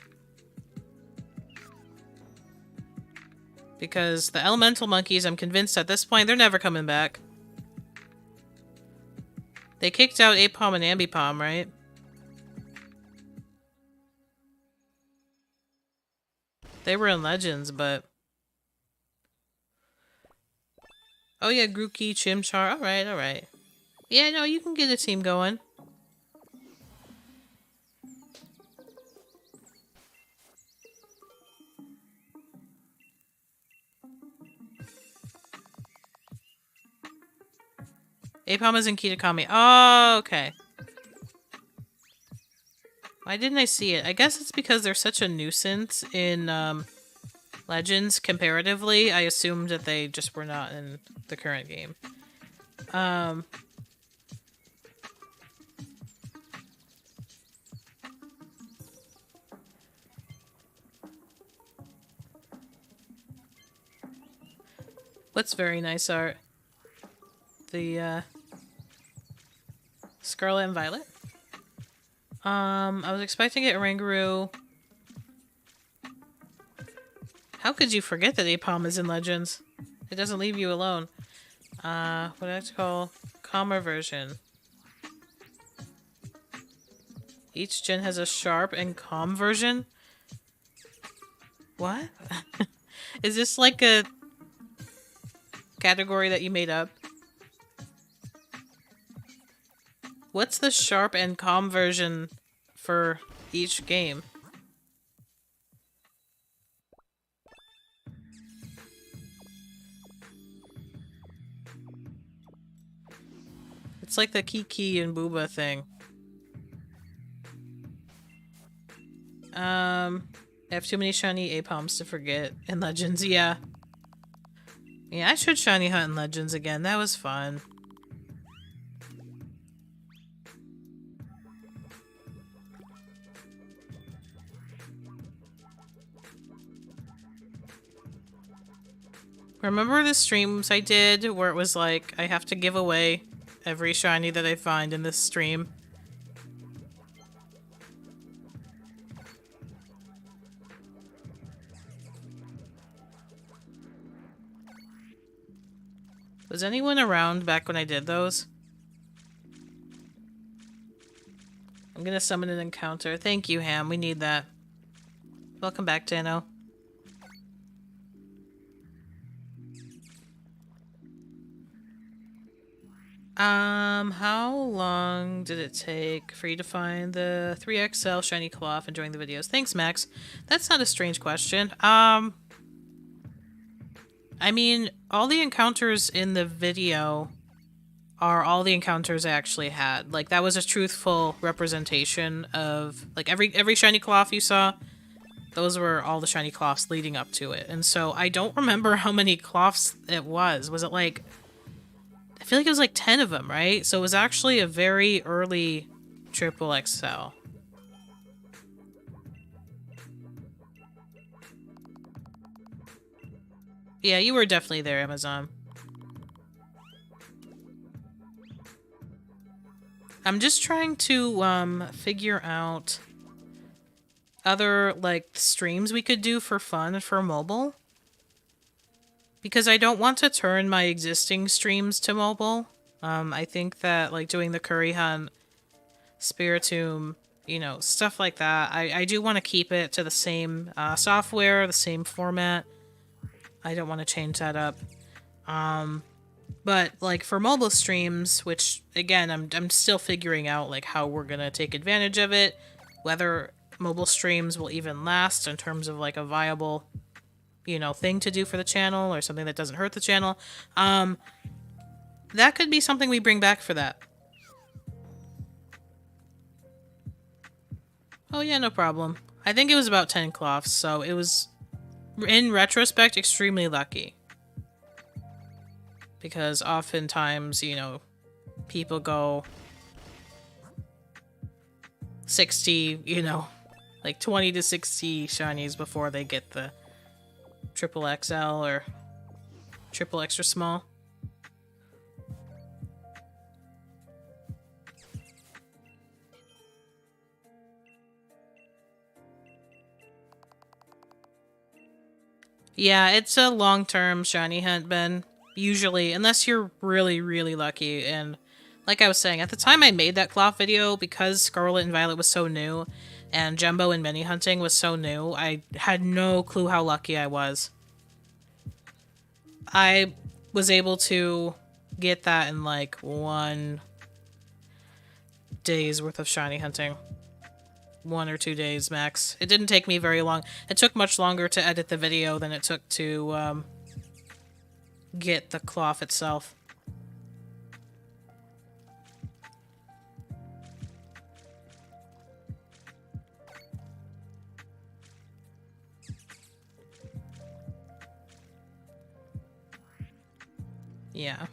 Because the elemental monkeys, I'm convinced at this point, they're never coming back. They kicked out Apom and Ambipom, right? They were in Legends, but... Oh yeah, Grookey, Chimchar. Alright, alright. Yeah, no, you can get a team going. Apom is in Kitakami. Oh, okay. Why didn't I see it? I guess it's because they're such a nuisance in Legends comparatively. I assumed that they just were not in the current game. What's very nice art? The Scarlet and Violet. I was expecting it Oranguru. How could you forget that Apom is in Legends? It doesn't leave you alone. What do I have to call? Calmer version. Each gen has a sharp and calm version? What? Is this like a category that you made up? What's the sharp and calm version for each game? It's like the Kiki and Booba thing. I have too many shiny Apoms to forget in Legends, yeah. Yeah, I should shiny hunt in Legends again. That was fun. Remember the streams I did where it was like, I have to give away every shiny that I find in this stream? Was anyone around back when I did those? I'm gonna summon an encounter. Thank you, Ham. We need that. Welcome back, Dano. How long did it take for you to find the 3XL shiny cloth and join the videos? Thanks, Max. That's not a strange question. I mean, all the encounters in the video are all the encounters I actually had. Like, that was a truthful representation of, like, every shiny cloth you saw, those were all the shiny cloths leading up to it. And so I don't remember how many cloths it was. Was it like... I feel like it was like 10 of them, right? So it was actually a very early triple XL. Yeah, you were definitely there, Amazon. I'm just trying to figure out other like streams we could do for fun for mobile. Because I don't want to turn my existing streams to mobile. I think that like doing the Curry Hunt, Spiritomb, you know, stuff like that. I do want to keep it to the same software, the same format. I don't want to change that up. But like for mobile streams, which again, I'm still figuring out like how we're gonna take advantage of it, whether mobile streams will even last in terms of like a viable, you know, thing to do for the channel or something that doesn't hurt the channel. That could be something we bring back for that. Oh yeah, no problem. I think it was about 10 cloths, so it was, in retrospect, extremely lucky. Because oftentimes, you know, people go 60, you know, like 20 to 60 shinies before they get the triple XL or triple extra small. Yeah, it's a long-term shiny hunt, Ben. Usually, unless you're really, really lucky. And like I was saying, at the time I made that cloth video, because Scarlet and Violet was so new, and Jumbo and Mini Hunting was so new, I had no clue how lucky I was. I was able to get that in like 1 day's worth of shiny hunting. 1 or 2 days max. It didn't take me very long. It took much longer to edit the video than it took to get the cloth itself. Yeah.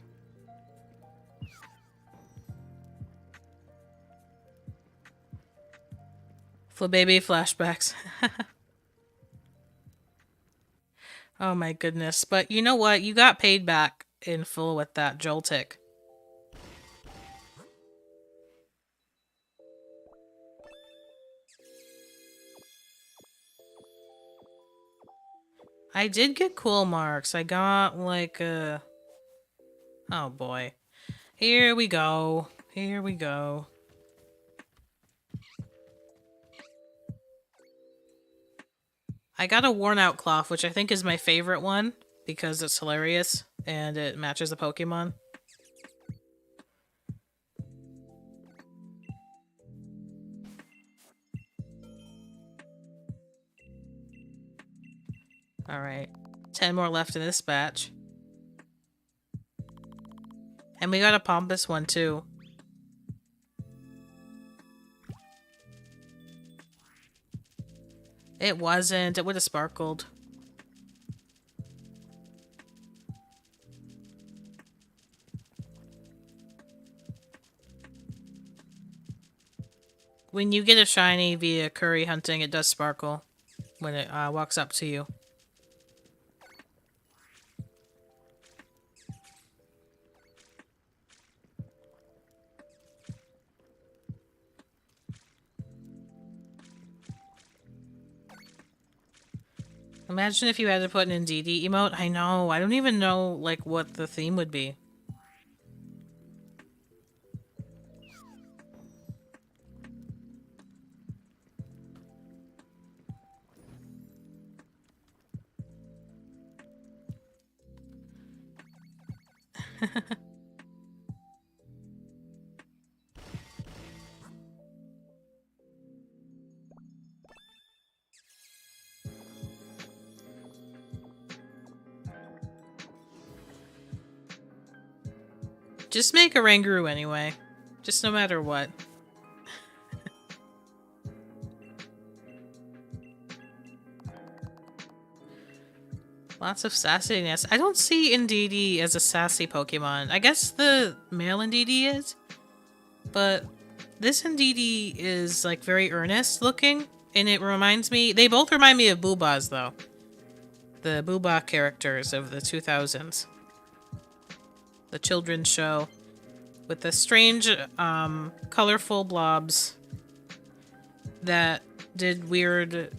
Baby flashbacks. Oh my goodness. But you know what? You got paid back in full with that Joltik. I did get cool marks. I got like a... Oh boy. Here we go. Here we go. I got a worn out cloth, which I think is my favorite one because it's hilarious and it matches the Pokemon. Alright. 10 more left in this batch. And we got a pompous one too. It wasn't. It would have sparkled. When you get a shiny via curry hunting, it does sparkle when it walks up to you. Imagine if you had to put an DD emote. I know. I don't even know, like, what the theme would be. Just make a Ranguru anyway. Just no matter what. Lots of sassiness. I don't see Indeedee as a sassy Pokemon. I guess the male Indeedee is. But this Indeedee is, like, very earnest looking. And it reminds me... They both remind me of Boobas, though. The Booba characters of the 2000s. The children's show. With the strange, colorful blobs that did weird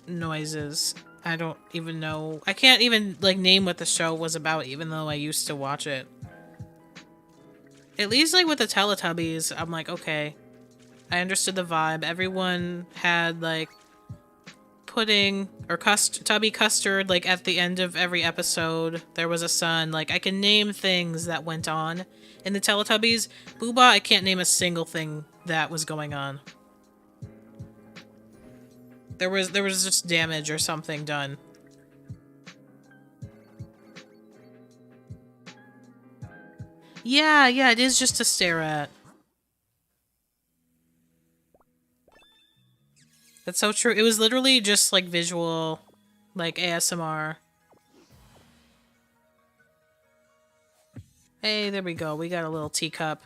noises. I don't even know. I can't even, like, name what the show was about, even though I used to watch it. At least, like, with the Teletubbies, I'm like, okay. I understood the vibe. Everyone had, like, pudding or tubby custard, like, at the end of every episode. There was a sun. Like, I can name things that went on in the Teletubbies. Booba, I can't name a single thing that was going on. There was just damage or something done. Yeah, it is just to stare at. That's so true. It was literally just, like, visual, like, ASMR. Hey, there we go. We got a little teacup.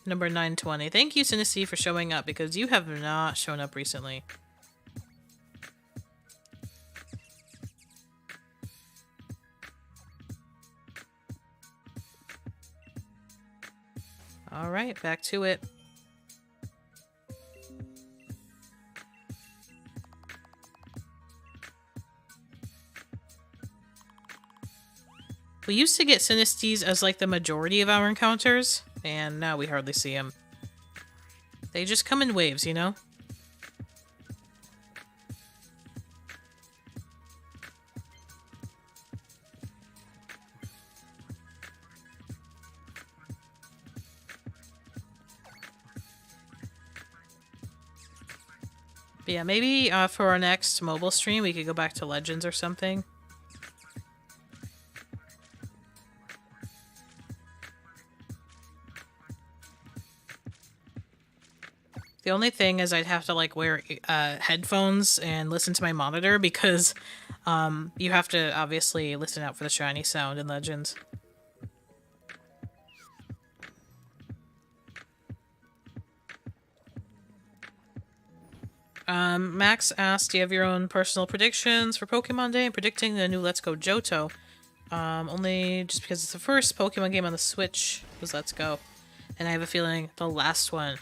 Number 920. Thank you, Synesty, for showing up, because you have not shown up recently. Alright, back to it. We used to get Synesties as, like, the majority of our encounters, and now we hardly see them. They just come in waves, you know? But yeah, maybe for our next mobile stream, we could go back to Legends or something. The only thing is I'd have to, like, wear headphones and listen to my monitor because you have to obviously listen out for the shiny sound in Legends. Max asked, do you have your own personal predictions for Pokemon Day and predicting the new Let's Go Johto? Only just because it's the first Pokemon game on the Switch was Let's Go. And I have a feeling the last one.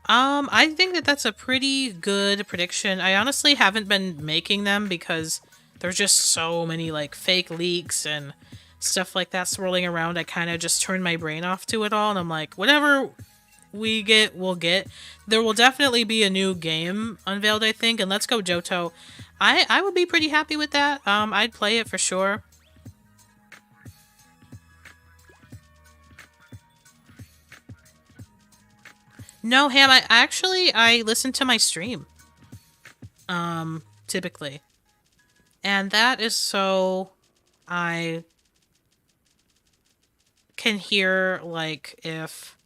I think that that's a pretty good prediction. I honestly haven't been making them because there's just so many, like, fake leaks and stuff like that swirling around. I kind of just turned my brain off to it all, and I'm like, whatever we get, we'll get. There will definitely be a new game unveiled, I think, and Let's Go Johto. I would be pretty happy with that. I'd play it for sure. No, Ham, I listen to my stream. Typically. And that is so I can hear, like, if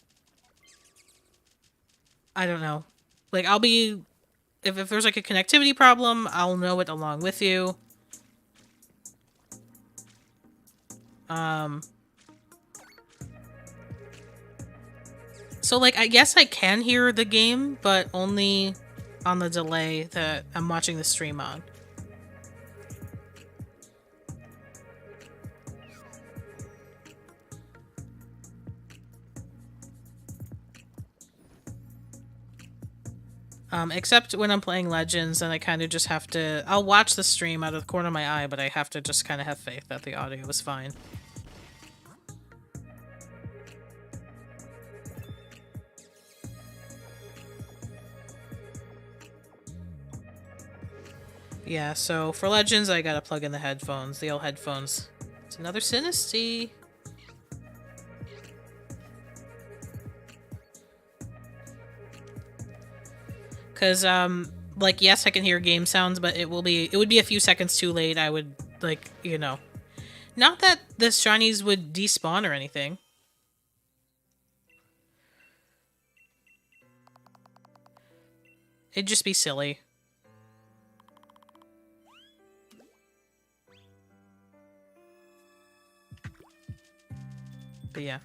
I don't know. Like, I'll be if there's, like, a connectivity problem, I'll know it along with you. So, like, I guess I can hear the game, but only on the delay that I'm watching the stream on. Except when I'm playing Legends, and I kind of just have to... I'll watch the stream out of the corner of my eye, but I have to just kind of have faith that the audio is fine. Yeah, so for Legends, I gotta plug in the headphones, the old headphones. It's another Synesty. Because, like, yes, I can hear game sounds, but it would be a few seconds too late. I would, like, you know. Not that the shinies would despawn or anything. It'd just be silly. But yeah.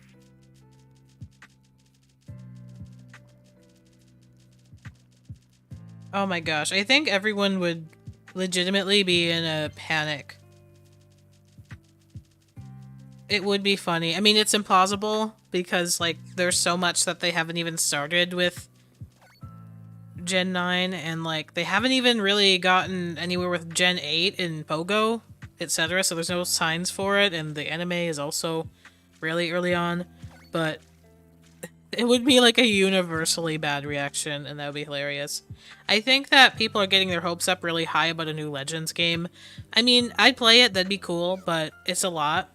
Oh my gosh, I think everyone would legitimately be in a panic. It would be funny. I mean, it's implausible because, like, there's so much that they haven't even started with Gen 9, and, like, they haven't even really gotten anywhere with Gen 8 in Pogo, etc., so there's no signs for it, and the anime is also really early on, but it would be like a universally bad reaction, and that would be hilarious. I think that people are getting their hopes up really high about a new Legends game. I mean, I'd play it, that'd be cool, but it's a lot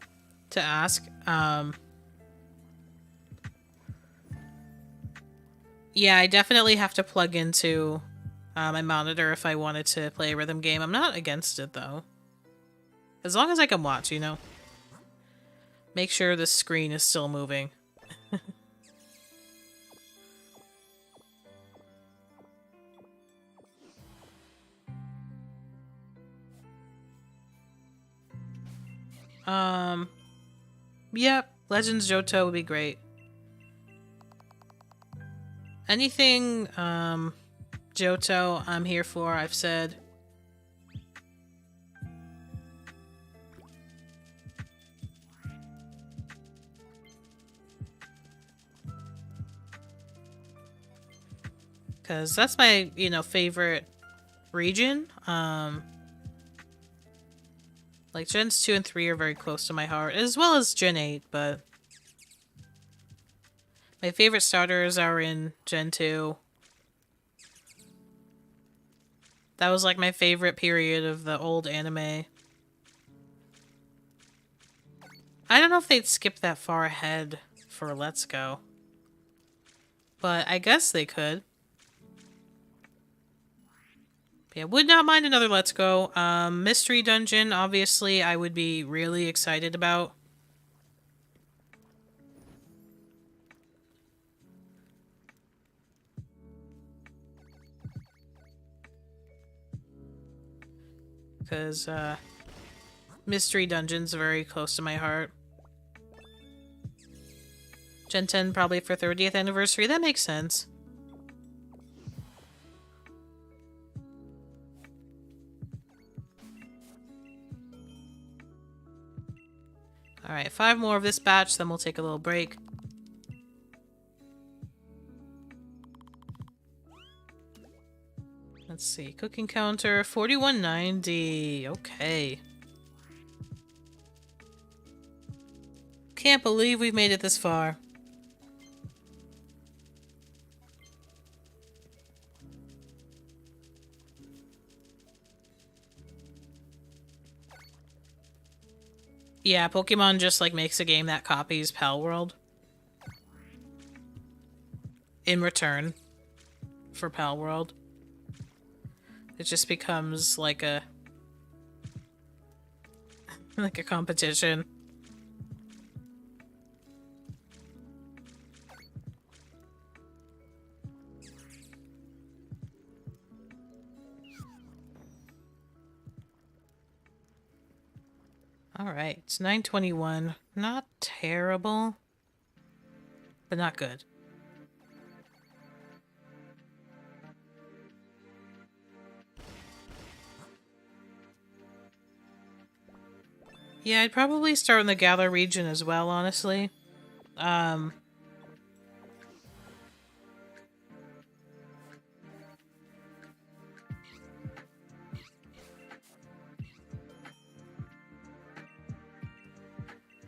to ask. Yeah, I definitely have to plug into my monitor if I wanted to play a rhythm game. I'm not against it, though. As long as I can watch, you know? Make sure the screen is still moving. Yep, Legends Johto would be great. Anything, Johto, I'm here for, I've said. Because that's my, you know, favorite region. Like, Gens 2 and 3 are very close to my heart, as well as Gen 8, but... My favorite starters are in Gen 2. That was, like, my favorite period of the old anime. I don't know if they'd skip that far ahead for Let's Go. But I guess they could. Yeah, would not mind another Let's Go. Mystery Dungeon, obviously, I would be really excited about. Because, Mystery Dungeon's very close to my heart. Gen 10 probably for 30th anniversary, that makes sense. Alright, 5 more of this batch, then we'll take a little break. Let's see, cooking counter, 4190. Okay. Can't believe we've made it this far. Yeah, Pokemon just, like, makes a game that copies Pal World. In return for Pal World. It just becomes, like a... like a competition. Alright, it's 9:21. Not terrible, but not good. Yeah, I'd probably start in the Galar region as well, honestly.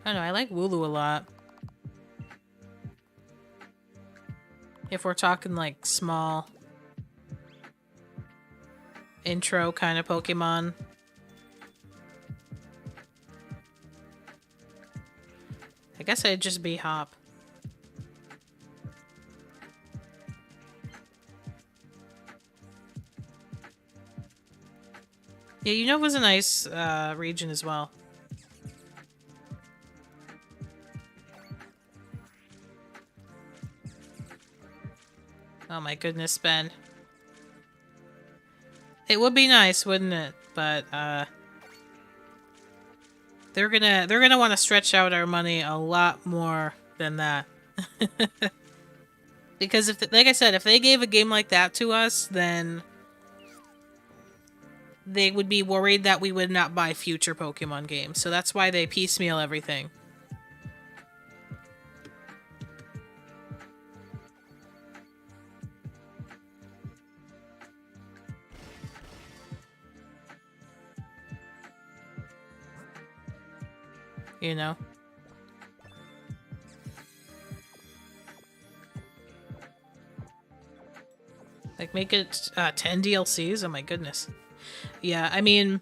I don't know, I like Wooloo a lot. If we're talking like small intro kind of Pokemon. I guess I'd just be Hop. Yeah, you know it was a nice region as well. Oh my goodness, Ben. It would be nice, wouldn't it? But they're gonna want to stretch out our money a lot more than that. Because if, like I said, if they gave a game like that to us, then they would be worried that we would not buy future Pokemon games. So that's why they piecemeal everything. You know? Like, make it 10 DLCs? Oh my goodness. Yeah, I mean,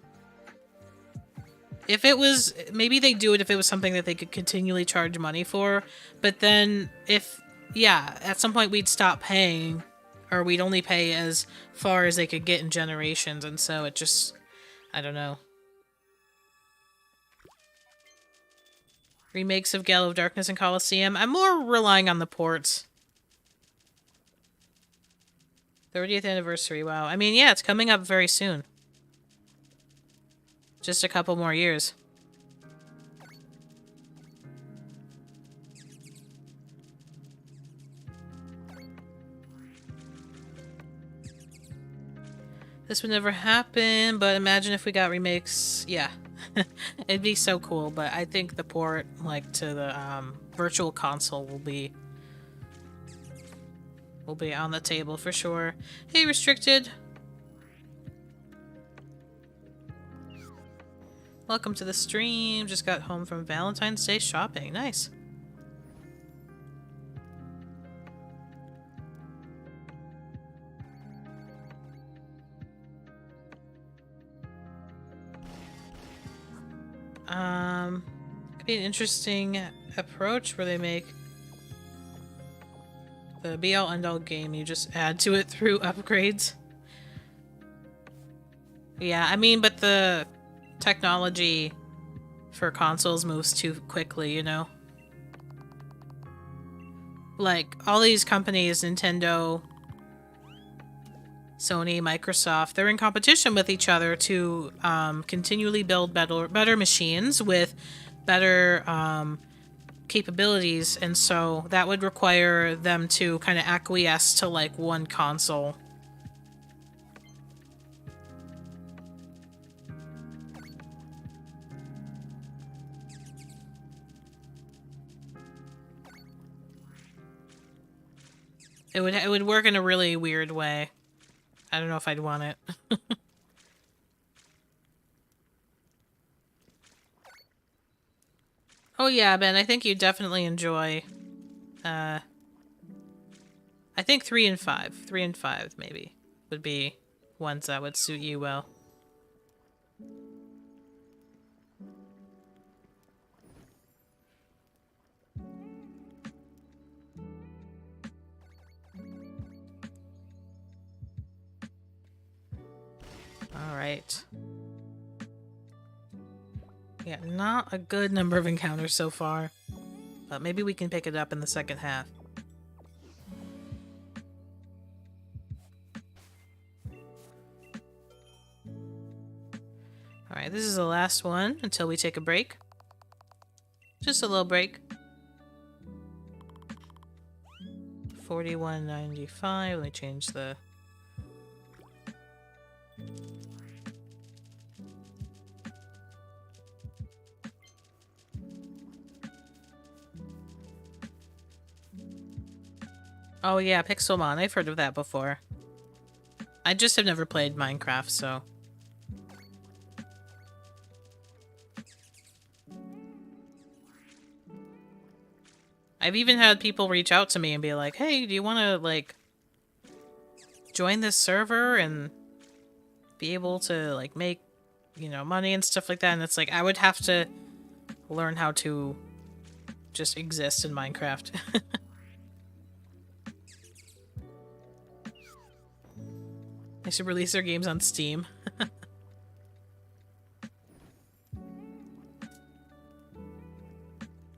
if it was, maybe they do it if it was something that they could continually charge money for, but then if, yeah, at some point we'd stop paying, or we'd only pay as far as they could get in generations, and so it just, I don't know. Remakes of Gale of Darkness and Coliseum. I'm more relying on the ports. 30th anniversary, wow. I mean, yeah, it's coming up very soon. Just a couple more years. This would never happen, but imagine if we got remakes. Yeah. It'd be so cool, but I think the port, like, to the virtual console will be on the table for sure. Hey, Restricted. Welcome to the stream. Just got home from Valentine's Day shopping. Nice. Could be an interesting approach where they make the be-all end-all game, you just add to it through upgrades. Yeah, I mean, but the technology for consoles moves too quickly, you know? Like, all these companies, Nintendo, Sony, Microsoft, they're in competition with each other to continually build better machines with better capabilities, and so that would require them to kind of acquiesce to, like, one console. It would work in a really weird way. I don't know if I'd want it. Oh yeah, Ben, I think you definitely enjoy I think 3 and 5. 3 and 5 maybe would be ones that would suit you well. Alright. Yeah, not a good number of encounters so far. But maybe we can pick it up in the second half. Alright, this is the last one until we take a break. Just a little break. 41.95. Let me change the... Oh yeah, Pixelmon. I've heard of that before. I just have never played Minecraft, so... I've even had people reach out to me and be like, hey, do you want to, like, join this server and be able to, like, make, you know, money and stuff like that? And it's like, I would have to learn how to just exist in Minecraft. They should release their games on Steam.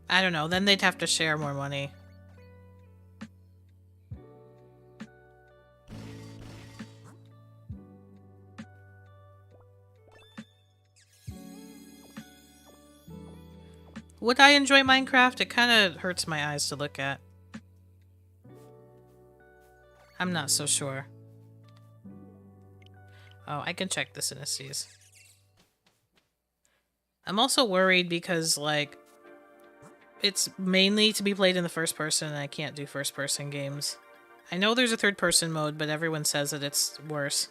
I don't know, then they'd have to share more money. Would I enjoy Minecraft? It kind of hurts my eyes to look at. I'm not so sure. Oh, I can check this in a seize. I'm also worried because, like, it's mainly to be played in the first person, and I can't do first person games. I know there's a third person mode, but everyone says that it's worse.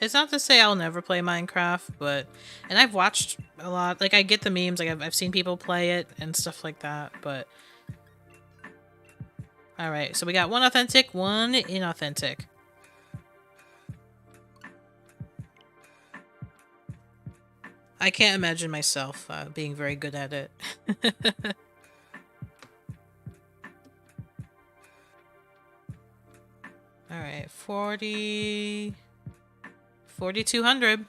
It's not to say I'll never play Minecraft, but... And I've watched a lot. Like, I get the memes. Like, I've seen people play it and stuff like that, but... Alright, so we got one authentic, one inauthentic. I can't imagine myself being very good at it. Alright, 4,200.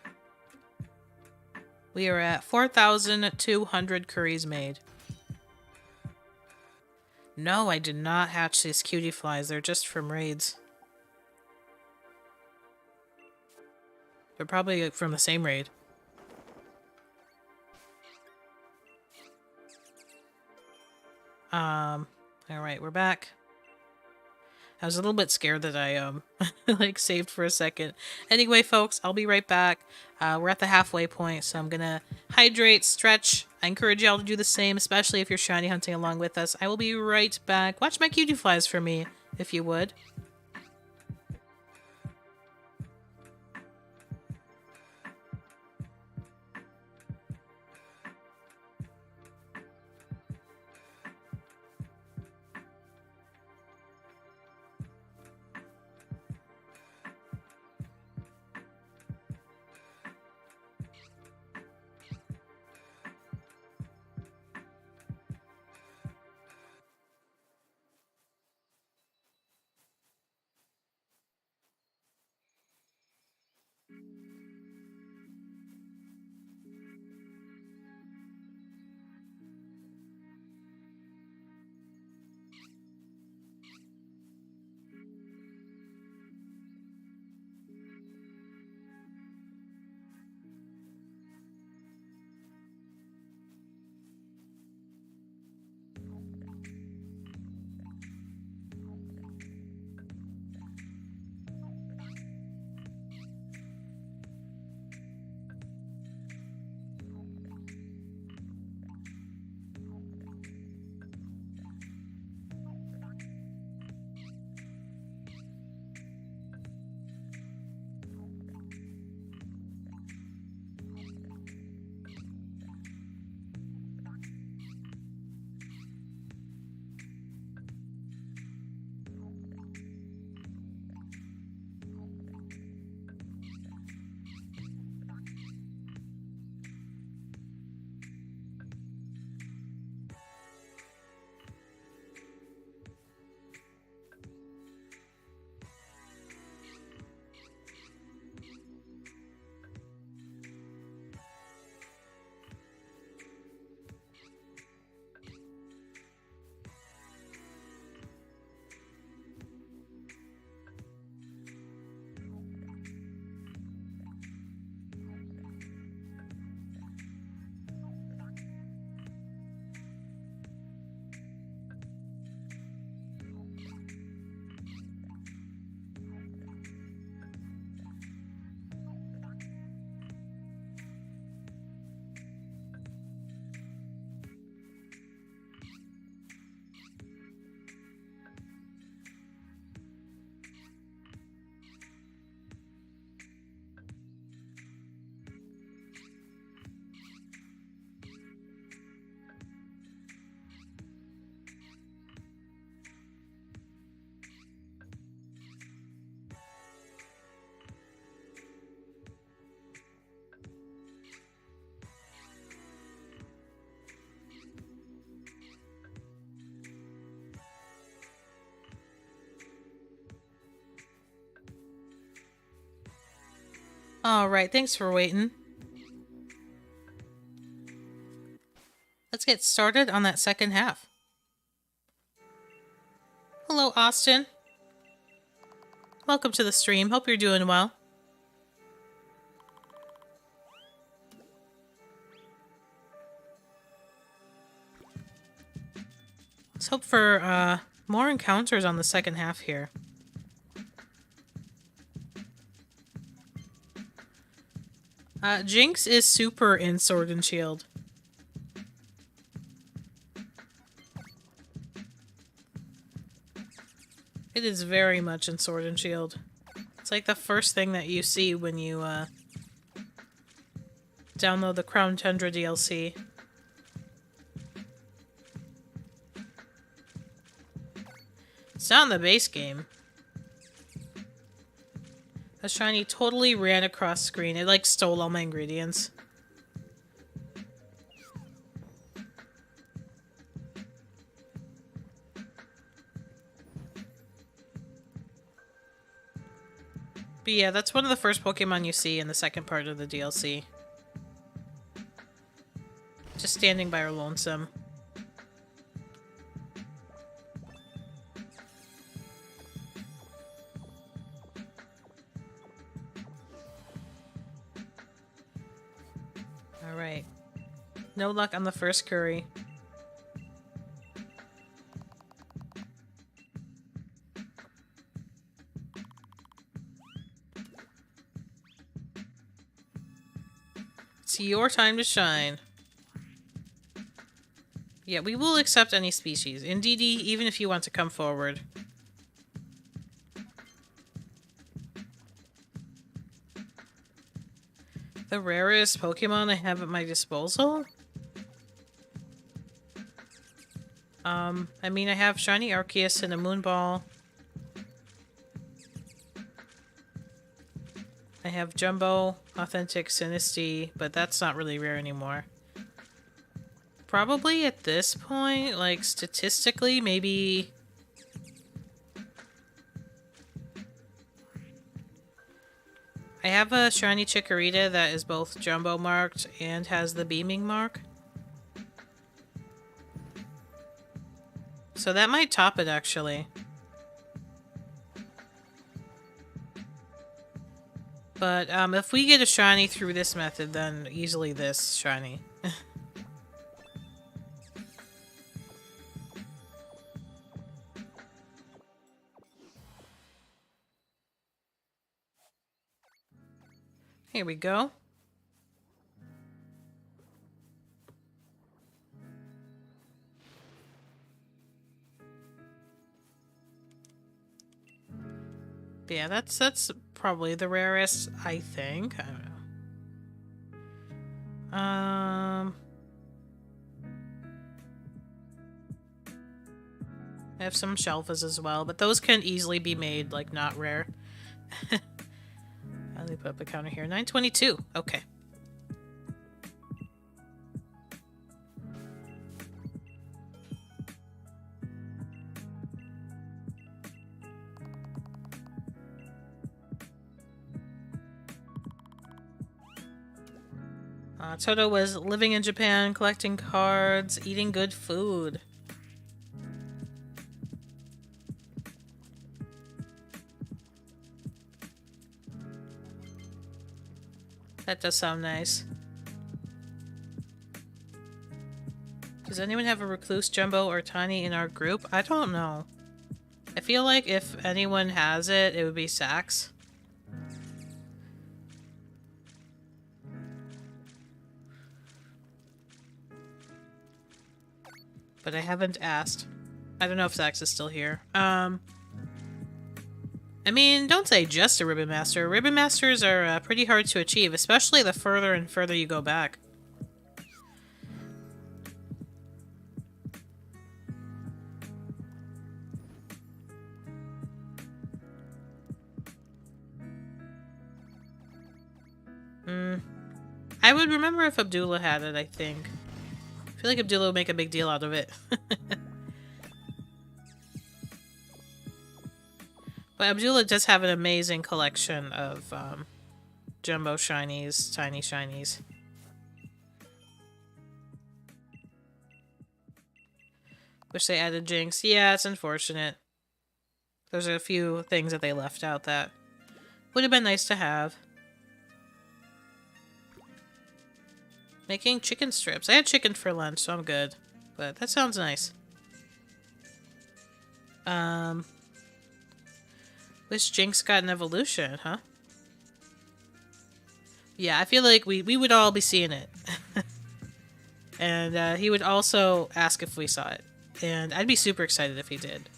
We are at 4,200 curries made. No, I did not hatch these cutie flies. They're just from raids. They're probably from the same raid. Alright, we're back. I was a little bit scared that I, like, saved for a second. Anyway, folks, I'll be right back. We're at the halfway point, so I'm gonna hydrate, stretch. I encourage y'all to do the same, especially if you're shiny hunting along with us. I will be right back. Watch my cutie flies for me, if you would. Alright, thanks for waiting. Let's get started on that second half. Hello, Austin. Welcome to the stream. Hope you're doing well. Let's hope for more encounters on the second half here. Jinx is super in Sword and Shield. It is very much in Sword and Shield. It's like the first thing that you see when you download the Crown Tundra DLC. It's not in the base game. A shiny totally ran across screen. It like stole all my ingredients. But yeah, that's one of the first Pokemon you see in the second part of the DLC. Just standing by her lonesome. Alright. No luck on the first curry. It's your time to shine. Yeah, we will accept any species. Indeed, even if you want to come forward. The rarest Pokemon I have at my disposal? I mean, I have Shiny Arceus and a Moonball. I have Jumbo, Authentic Sinistea, but that's not really rare anymore. Probably at this point, like, statistically, maybe... I have a Shiny Chikorita that is both Jumbo marked and has the Beaming mark. So that might top it, actually. But if we get a Shiny through this method, then easily this Shiny. Here we go. Yeah, that's probably the rarest, I think. I don't know. I have some Shelfas as well, but those can easily be made, like, not rare. Let me put up a counter here. 922. Okay. Toto was living in Japan, collecting cards, eating good food. That does sound nice. Does anyone have a Recluse, Jumbo, or Tiny in our group? I don't know. I feel like if anyone has it, it would be Sax. But I haven't asked. I don't know if Sax is still here. I mean, don't say just a Ribbon Master. Ribbon Masters are pretty hard to achieve, especially the further and further you go back. I would remember if Abdullah had it, I think. I feel like Abdullah would make a big deal out of it. But Abdullah does have an amazing collection of jumbo shinies, tiny shinies. Wish they added Jinx. Yeah, it's unfortunate. There's a few things that they left out that would have been nice to have. Making chicken strips. I had chicken for lunch, so I'm good. But that sounds nice. Wish Jinx got an evolution, huh? Yeah, I feel like we would all be seeing it. And he would also ask if we saw it. And I'd be super excited if he did.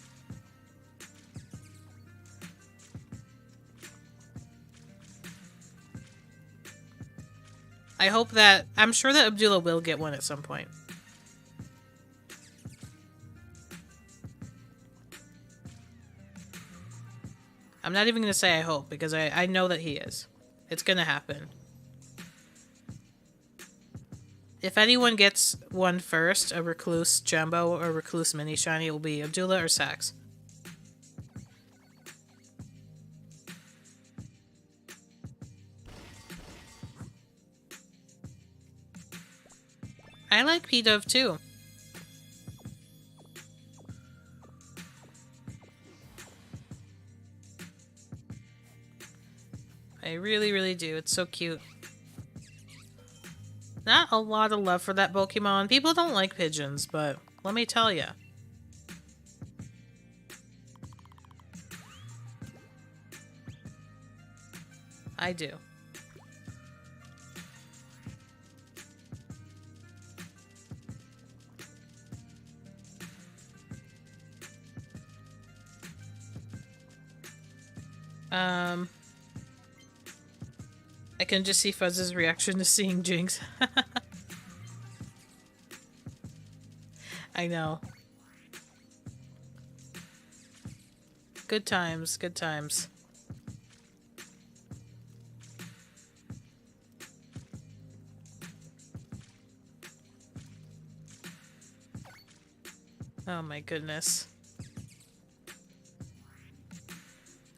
I hope that... I'm sure that Abdullah will get one at some point. I'm not even going to say I hope, because I know that he is. It's going to happen. If anyone gets one first, a Recluse Jumbo or Recluse Mini Shiny, it will be Abdullah or Sax. I like P-Dove too. I really, really do. It's so cute. Not a lot of love for that Pokemon. People don't like pigeons, but let me tell ya. I do. I can just see Fuzz's reaction to seeing Jinx. I know. Good times, good times. Oh my goodness.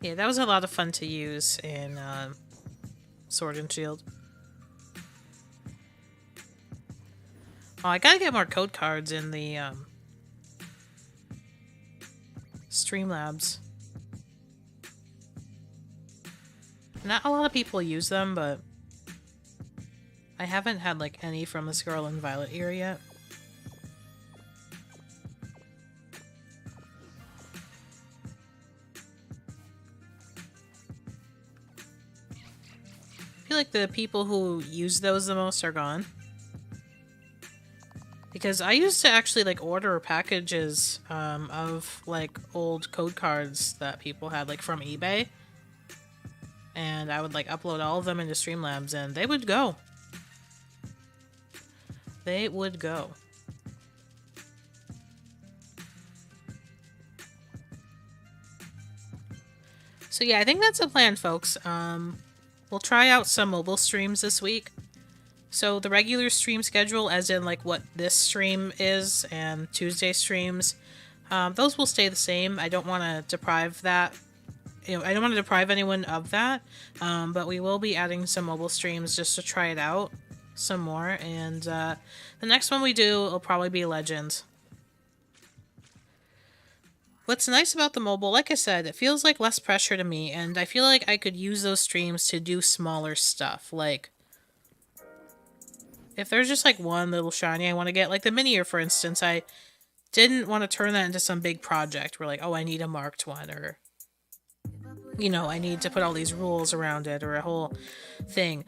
Yeah, that was a lot of fun to use in Sword and Shield. Oh, I gotta get more code cards in the Streamlabs. Not a lot of people use them, but I haven't had like any from the Scarlet and Violet era yet. I feel like the people who use those the most are gone. Because I used to actually like order packages of like old code cards that people had like from eBay. And I would like upload all of them into Streamlabs and they would go. They would go. So yeah, I think that's the plan, folks. We'll try out some mobile streams this week. So the regular stream schedule, as in like what this stream is and Tuesday streams, those will stay the same. I don't want to deprive that. You know, I don't want to deprive anyone of that. But we will be adding some mobile streams just to try it out some more. And the next one we do will probably be Legends. What's nice about the mobile, like I said, it feels like less pressure to me, and I feel like I could use those streams to do smaller stuff. Like, if there's just like one little shiny I want to get, like the Minior, for instance, I didn't want to turn that into some big project where like, oh, I need a marked one, or, you know, I need to put all these rules around it, or a whole thing.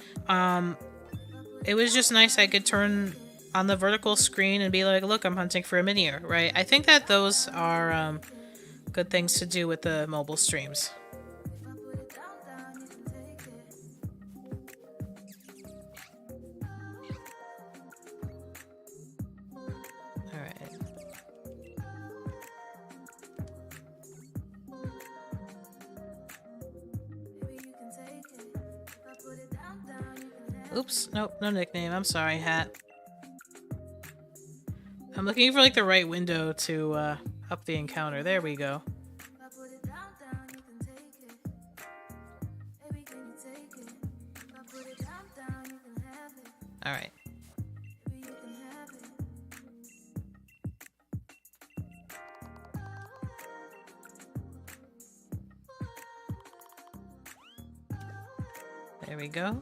It was just nice I could turn on the vertical screen and be like, look, I'm hunting for a Minior, right? I think that those are good things to do with the mobile streams. Alright. Oops, nope, no nickname. I'm sorry, Hat. I'm looking for like the right window to up the encounter. There we go. Alright. There we go.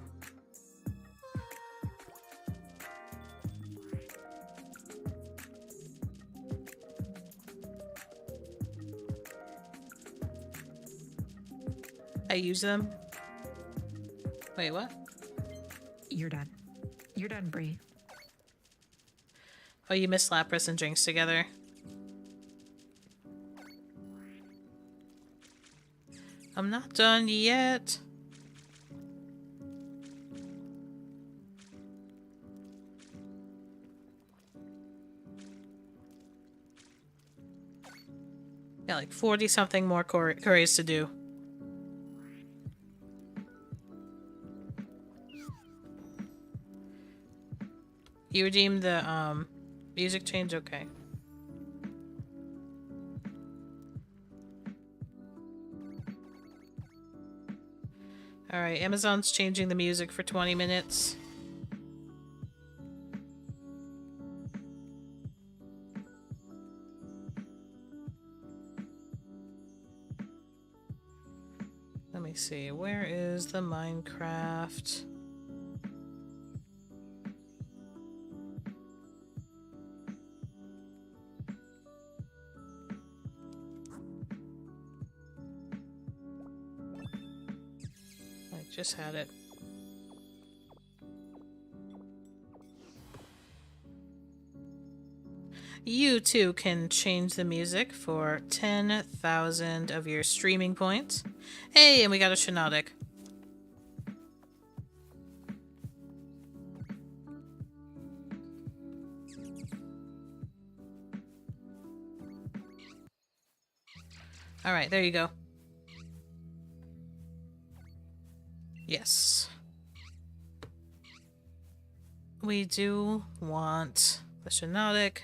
I use them. Wait, what? You're done. You're done, Bree. Oh, you missed Lapras and Jinx together. I'm not done yet. Got like 40 something more queries to do. You redeemed the music change? Okay. Alright, Amazon's changing the music for 20 minutes. Let me see, where is the Minecraft? I just had it. You too can change the music for 10,000 of your streaming points. Hey, and we got a Shinotic. Alright, there you go. Yes. We do want the Shinotic.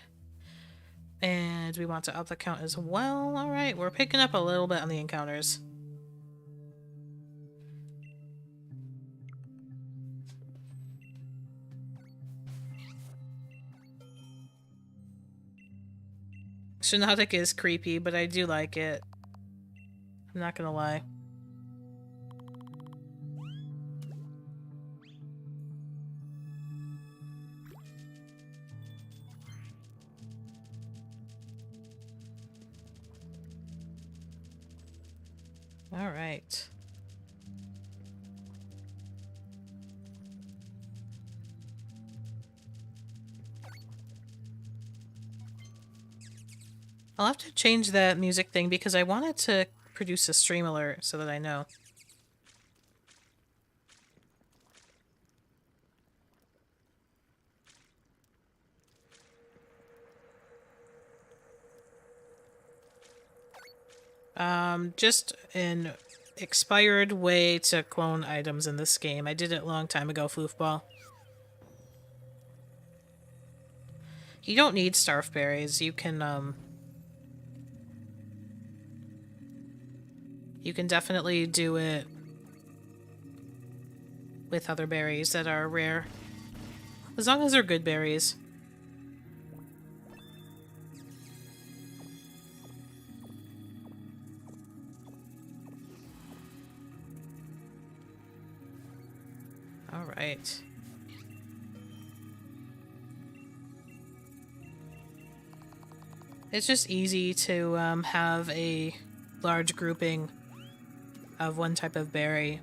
And we want to up the count as well. Alright, we're picking up a little bit on the encounters. Shinotic is creepy, but I do like it. I'm not gonna lie. All right. I'll have to change that music thing because I wanted to produce a stream alert so that I know. Just an expired way to clone items in this game. I did it a long time ago, Floofball. You don't need starf berries. You can definitely do it with other berries that are rare. As long as they're good berries. Alright. It's just easy to have a large grouping of one type of berry.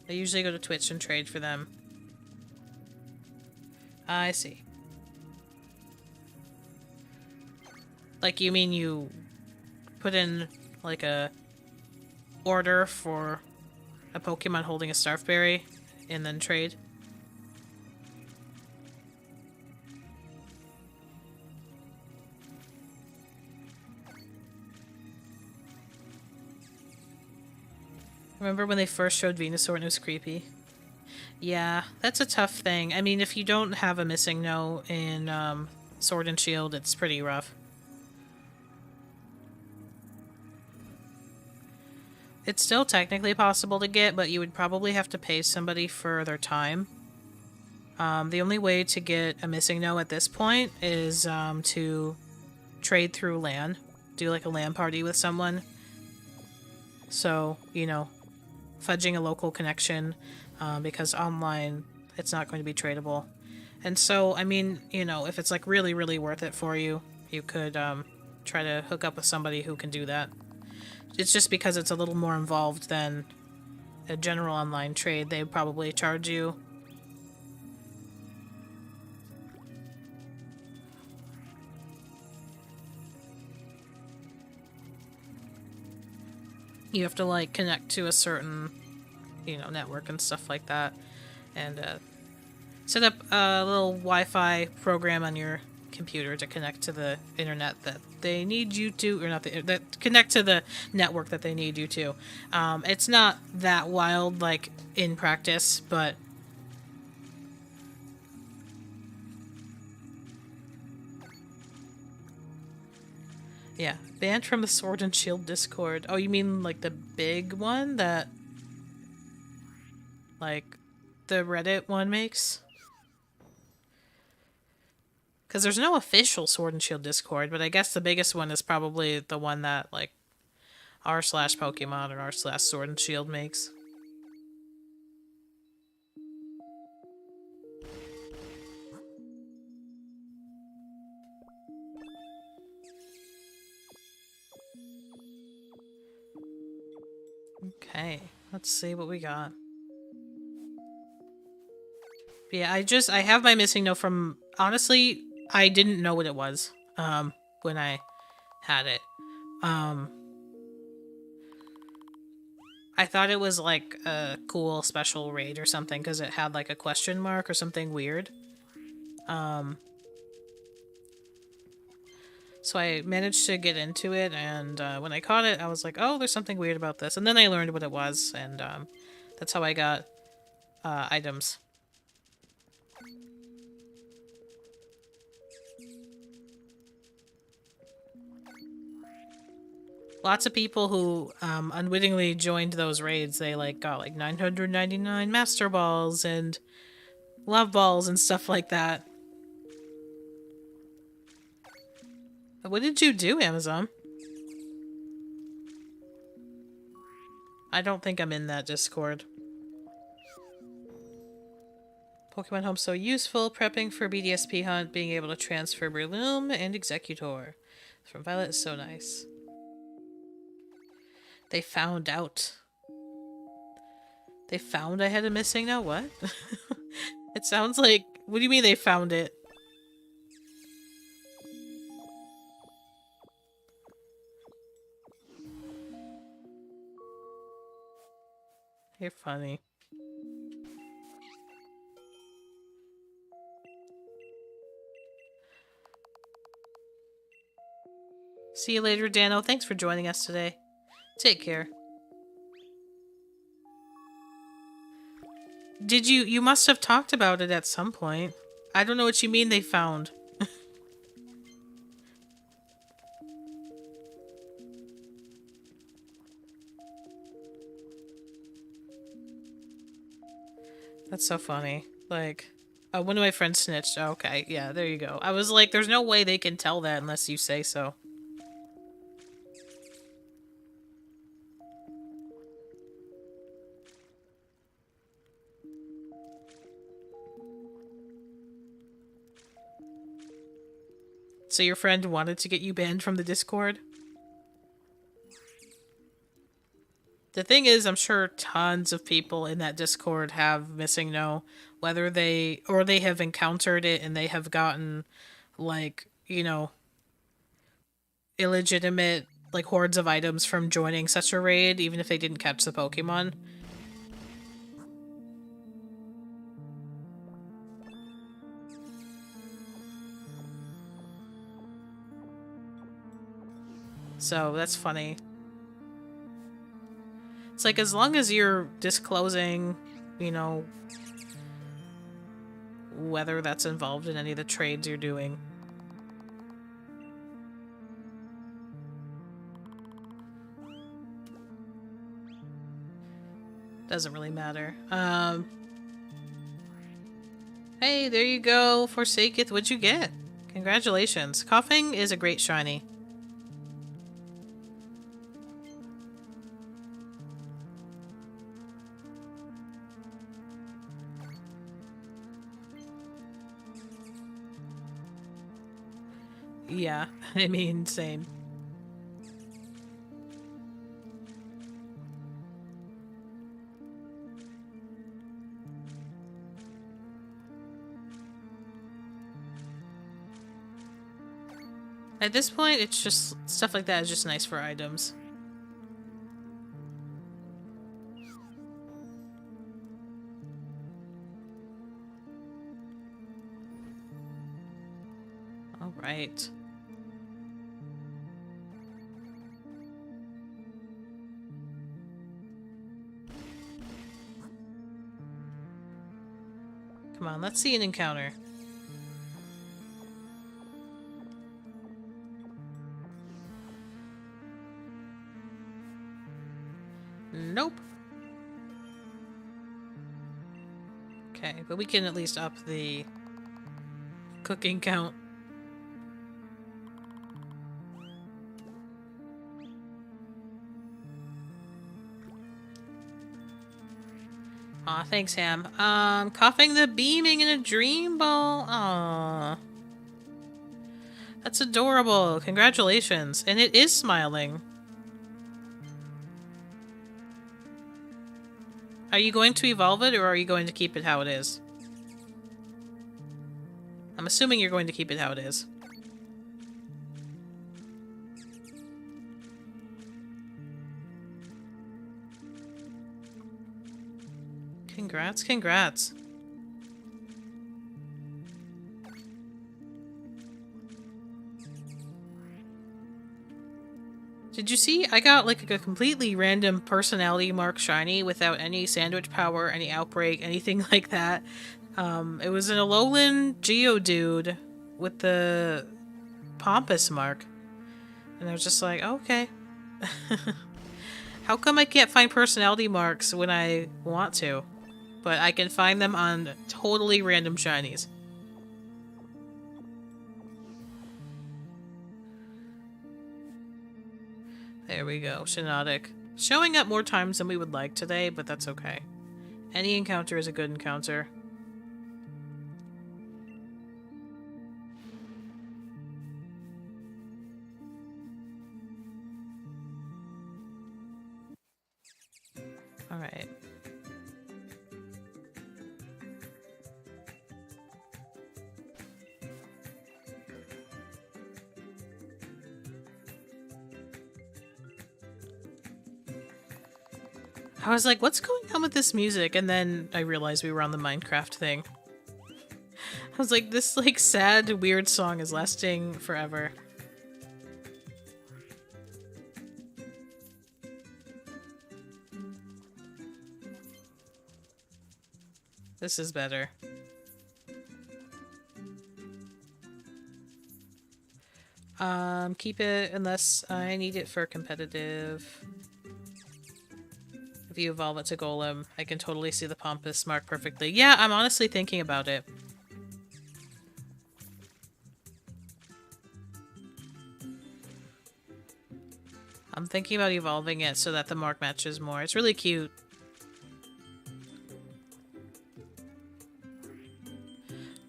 I usually go to Twitch and trade for them. I see. Like, you mean you put in, like, a order for a Pokemon holding a Starfberry and then trade? Remember when they first showed Venusaur and it was creepy? Yeah, that's a tough thing. I mean, if you don't have a missing no in Sword and Shield, it's pretty rough. It's still technically possible to get, but you would probably have to pay somebody for their time. The only way to get a missing no at this point is to trade through LAN. Do like a LAN party with someone. So, you know, fudging a local connection, because online it's not going to be tradable. And so, I mean, you know, if it's like really, really worth it for you, you could try to hook up with somebody who can do that. It's just because it's a little more involved than a general online trade. They probably charge you. You have to like connect to a certain, you know, network and stuff like that, and set up a little Wi-Fi program on your computer to connect to the internet that they need you to, or not that connect to the network that they need you to. It's not that wild, like in practice, but yeah, banned from the Sword and Shield Discord. Oh, you mean like the big one that, like, the Reddit one makes? Because there's no official Sword and Shield Discord, but I guess the biggest one is probably the one that, like, r/Pokemon or r/Sword and Shield makes. Okay, let's see what we got. But yeah, I have my missing note from, honestly, I didn't know what it was, when I had it. I thought it was like a cool special raid or something because it had like a question mark or something weird. So I managed to get into it, and when I caught it, I was like, oh, there's something weird about this. And then I learned what it was, and that's how I got items. Lots of people who unwittingly joined those raids, they like got like 999 Master Balls and Love Balls and stuff like that. What did you do, Amazon? I don't think I'm in that Discord. Pokemon Home so useful, prepping for BDSP hunt, being able to transfer Breloom and Executor. From Violet is so nice. They found out. They found I had a missing now? What? It sounds like... What do you mean they found it? You're funny. See you later, Dano. Thanks for joining us today. Take care. Did you... You must have talked about it at some point. I don't know what you mean they found. That's so funny. Like... one of my friends snitched. Oh, okay, yeah, there you go. I was like, there's no way they can tell that unless you say so. So your friend wanted to get you banned from the Discord? The thing is, I'm sure tons of people in that Discord have missing no, whether they have encountered it and they have gotten, like, you know, illegitimate, like, hordes of items from joining such a raid, even if they didn't catch the Pokemon. So that's funny. It's like, as long as you're disclosing, you know, whether that's involved in any of the trades you're doing. Doesn't really matter. Hey, there you go, Forsaketh. What'd you get? Congratulations. Coughing is a great shiny. Yeah, I mean, same. At this point, it's just stuff like that is just nice for items. All right. Come on, let's see an encounter. Nope. Okay, but we can at least up the cooking count. Aw, thanks, Ham. Coughing the beaming in a dream ball. Aw. That's adorable. Congratulations. And it is smiling. Are you going to evolve it, or are you going to keep it how it is? I'm assuming you're going to keep it how it is. Congrats, congrats. Did you see? I got like a completely random personality mark shiny without any sandwich power, any outbreak, anything like that. It was an Alolan Geodude with the pompous mark. And I was just like, okay. How come I can't find personality marks when I want to? But I can find them on totally random shinies. There we go, Shiinotic. Showing up more times than we would like today, but that's okay. Any encounter is a good encounter. Alright. I was like, what's going on with this music? And then I realized we were on the Minecraft thing. I was like, this like sad, weird song is lasting forever. This is better. Keep it unless I need it for competitive. If you evolve it to Golem, I can totally see the pompous mark perfectly. Yeah, I'm honestly thinking about it. I'm thinking about evolving it so that the mark matches more. It's really cute.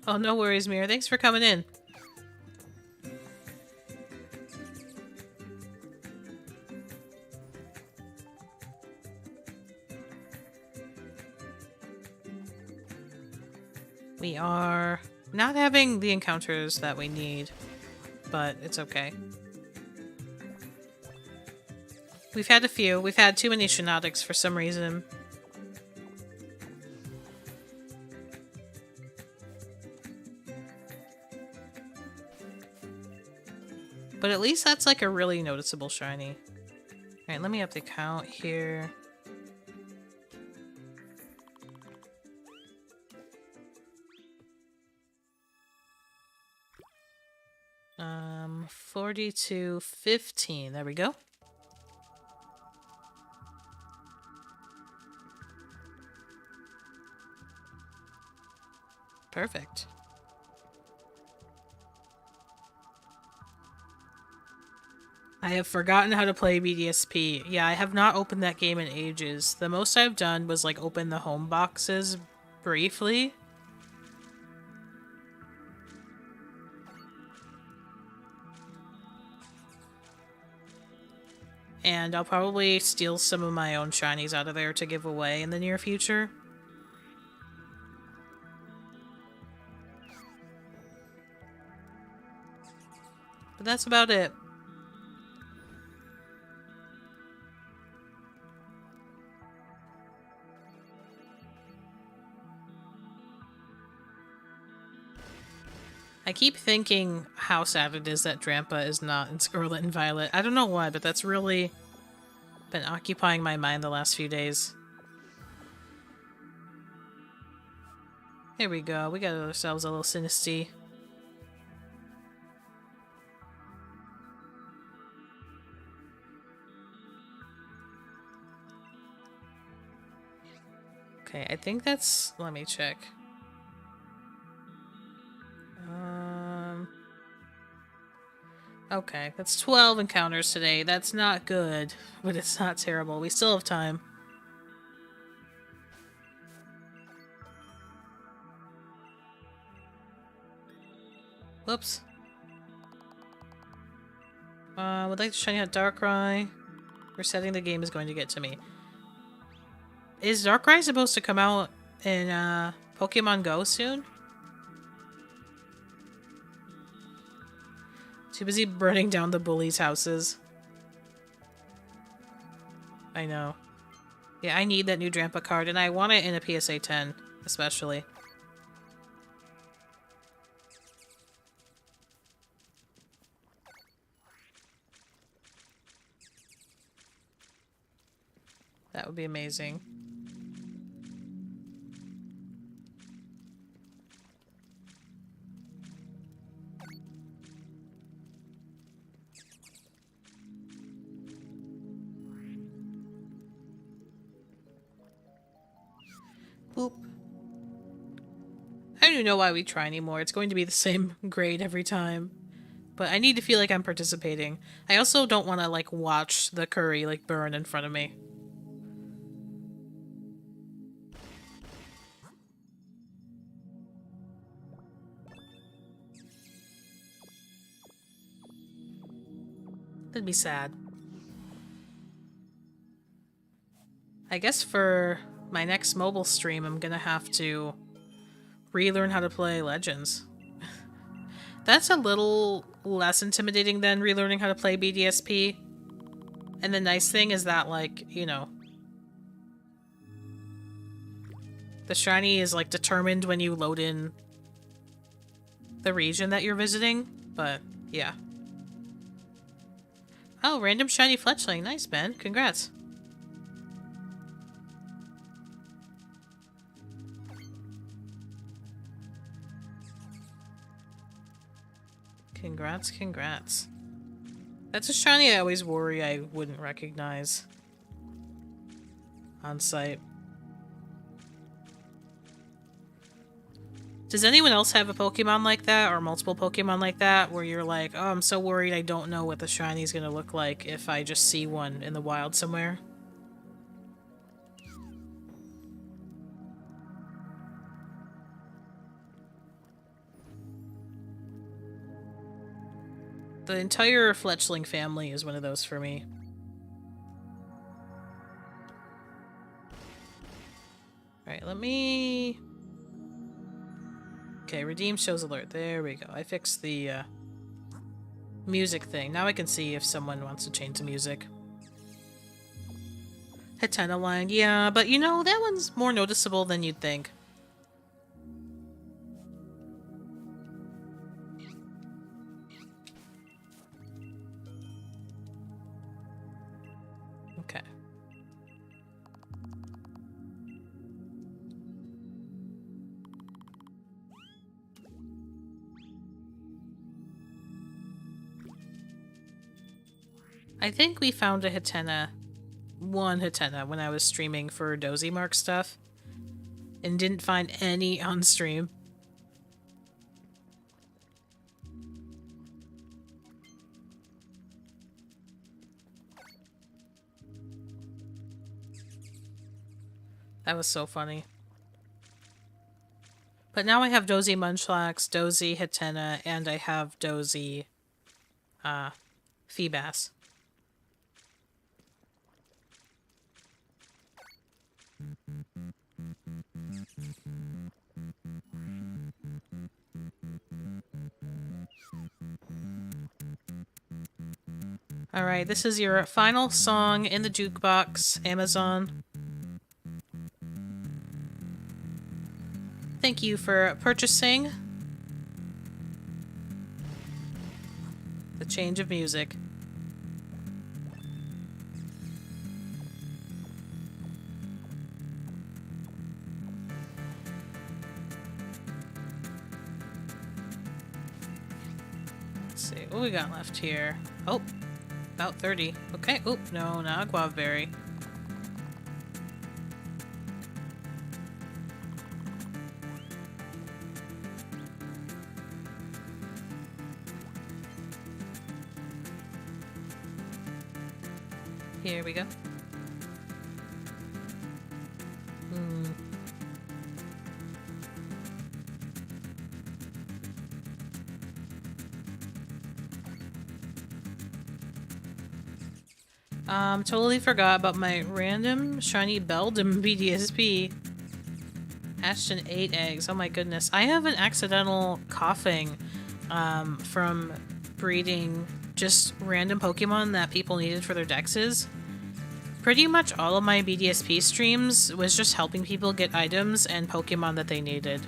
Oh, no worries, Mira. Thanks for coming in. We are not having the encounters that we need, but it's okay. We've had a few. We've had too many Shiinotics for some reason. But at least that's like a really noticeable shiny. Alright, let me up the count here. 4215. There we go. Perfect. I have forgotten how to play BDSP. Yeah, I have not opened that game in ages. The most I've done was like open the home boxes briefly. And I'll probably steal some of my own shinies out of there to give away in the near future. But that's about it. I keep thinking how sad it is that Drampa is not in Scarlet and Violet. I don't know why, but that's really been occupying my mind the last few days. Here we go. We got ourselves a little Sinisty. Okay, I think that's... Let me check. Okay, that's 12 encounters today. That's not good, but it's not terrible. We still have time. Whoops. Would like to shiny out Darkrai. Resetting the game is going to get to me. Is Darkrai supposed to come out in Pokemon Go soon? Too busy burning down the bullies' houses. I know. Yeah, I need that new Drampa card, and I want it in a PSA 10, especially. That would be amazing. Boop. I don't even know why we try anymore. It's going to be the same grade every time. But I need to feel like I'm participating. I also don't want to, like, watch the curry, like, burn in front of me. That'd be sad. I guess for my next mobile stream, I'm gonna have to relearn how to play Legends. That's a little less intimidating than relearning how to play BDSP. And the nice thing is that, like, you know, the shiny is, like, determined when you load in the region that you're visiting. But, yeah. Oh, random shiny fletchling. Nice, Ben. Congrats. Congrats, congrats. That's a shiny I always worry I wouldn't recognize on site. Does anyone else have a Pokemon like that, or multiple Pokemon like that, where you're like, oh, I'm so worried I don't know what the shiny's gonna look like if I just see one in the wild somewhere? The entire Fletchling family is one of those for me. Alright, let me... Okay, redeem shows alert. There we go. I fixed the music thing. Now I can see if someone wants to change the music. Hatena line. Yeah, but you know, that one's more noticeable than you'd think. Okay. I think we found a Hatena, one Hatena, when I was streaming for Dozy Mark stuff, and didn't find any on stream. That was so funny. But now I have Dozy Munchlax, Dozy Hatena, and I have Dozy Feebas. Alright, this is your final song in the jukebox, Amazon. Thank you for purchasing the change of music. Let's see, what we got left here? Oh, about 30. Okay, oh, no, not a Guavaberry. Here we go. Totally forgot about my random shiny Beldum BDSP. Hatched in 8 eggs. Oh my goodness. I have an accidental coughing from breeding just random Pokemon that people needed for their dexes. Pretty much all of my BDSP streams was just helping people get items and Pokemon that they needed.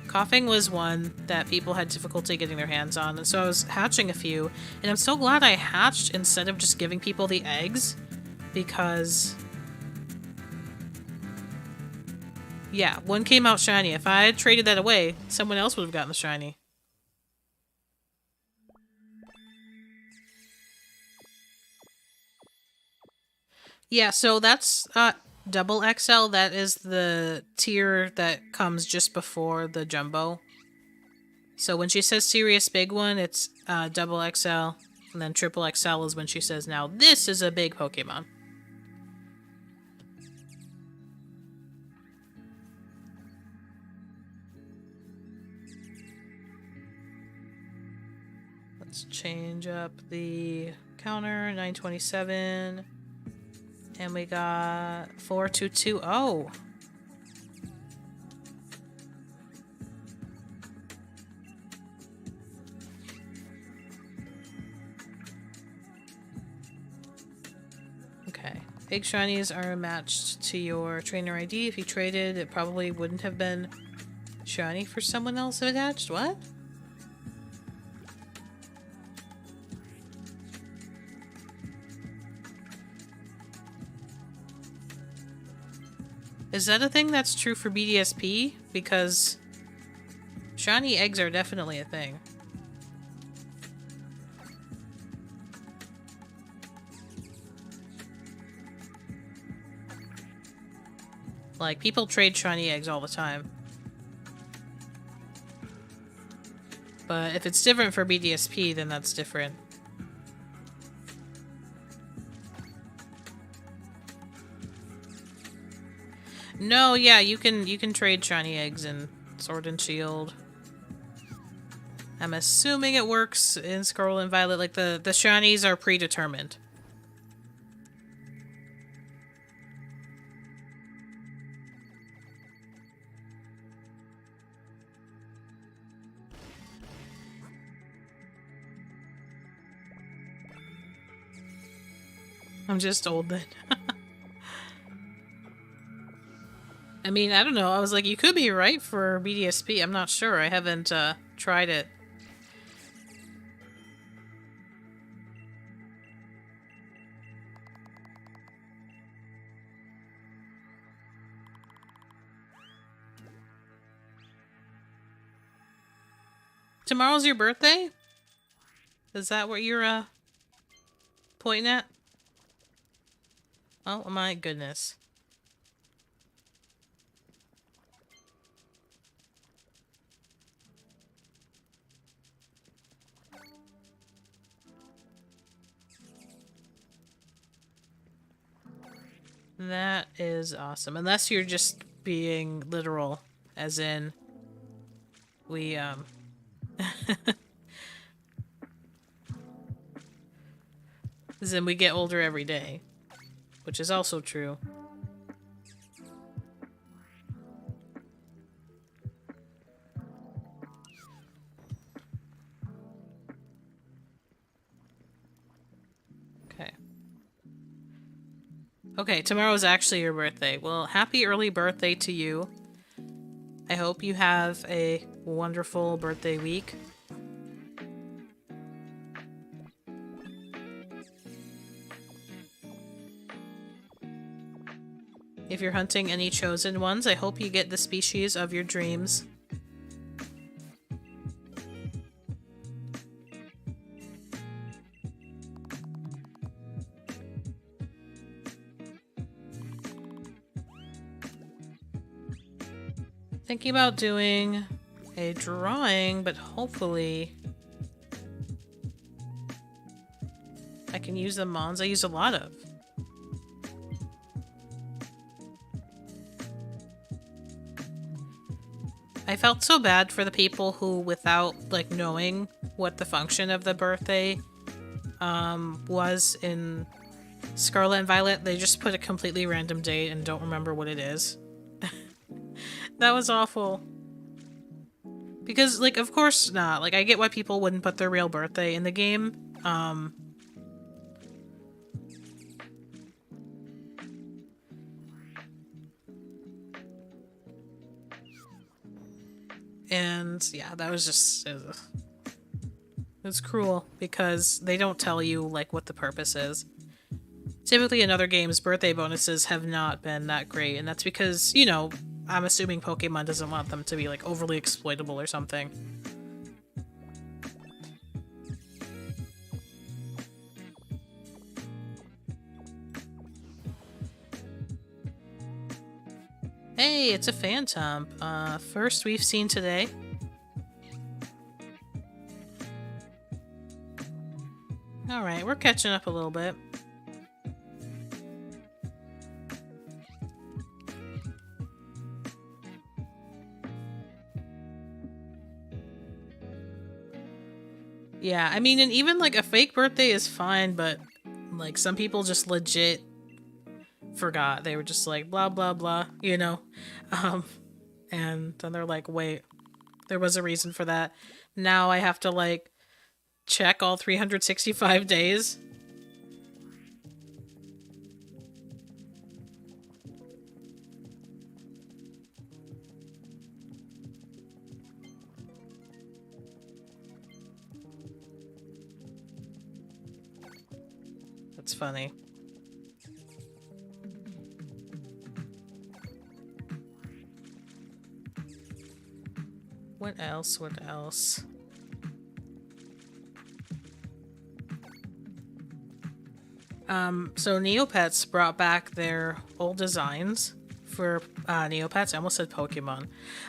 Coughing was one that people had difficulty getting their hands on, and so I was hatching a few, and I'm so glad I hatched instead of just giving people the eggs, because... yeah, one came out shiny. If I had traded that away, someone else would have gotten the shiny. Yeah, so that's double XL. That is the tier that comes just before the jumbo. So when she says serious big one, it's double XL. And then triple XL is when she says, now this is a big Pokemon. Let's change up the counter, 927. And we got 4220. Okay. Big shinies are matched to your trainer ID. If you traded, it probably wouldn't have been shiny for someone else if it hatched. What? Is that a thing that's true for BDSP? Because shiny eggs are definitely a thing. Like, people trade shiny eggs all the time. But if it's different for BDSP, then that's different. No, yeah, you can trade shiny eggs in Sword and Shield. I'm assuming it works in Scarlet and Violet. Like, the shinies are predetermined. I'm just old then. I mean, I don't know. I was like, you could be right for BDSP. I'm not sure. I haven't tried it. Tomorrow's your birthday? Is that what you're pointing at? Oh my goodness. That is awesome. Unless you're just being literal, as in we as in we get older every day, which is also true. Okay. Okay, tomorrow is actually your birthday. Well, happy early birthday to you. I hope you have a wonderful birthday week. If you're hunting any chosen ones, I hope you get the species of your dreams. Thinking about doing a drawing, but hopefully I can use the mons I use a lot of. I felt so bad for the people who, without like knowing what the function of the birthday was in Scarlet and Violet, they just put a completely random date and don't remember what it is. That was awful. Because, like, of course not. Like, I get why people wouldn't put their real birthday in the game. And, yeah, that was just... It's cruel, because they don't tell you, like, what the purpose is. Typically in other games, birthday bonuses have not been that great, and that's because, you know, I'm assuming Pokemon doesn't want them to be, like, overly exploitable or something. Hey, it's a Phantom. First we've seen today. Alright, we're catching up a little bit. Yeah, I mean, and even, like, a fake birthday is fine, but, like, some people just legit forgot. They were just like, blah, blah, blah, you know? And then they're like, wait, there was a reason for that. Now I have to, like, check all 365 days? That's funny. What else? What else? So Neopets brought back their old designs for Neopets. I almost said Pokemon.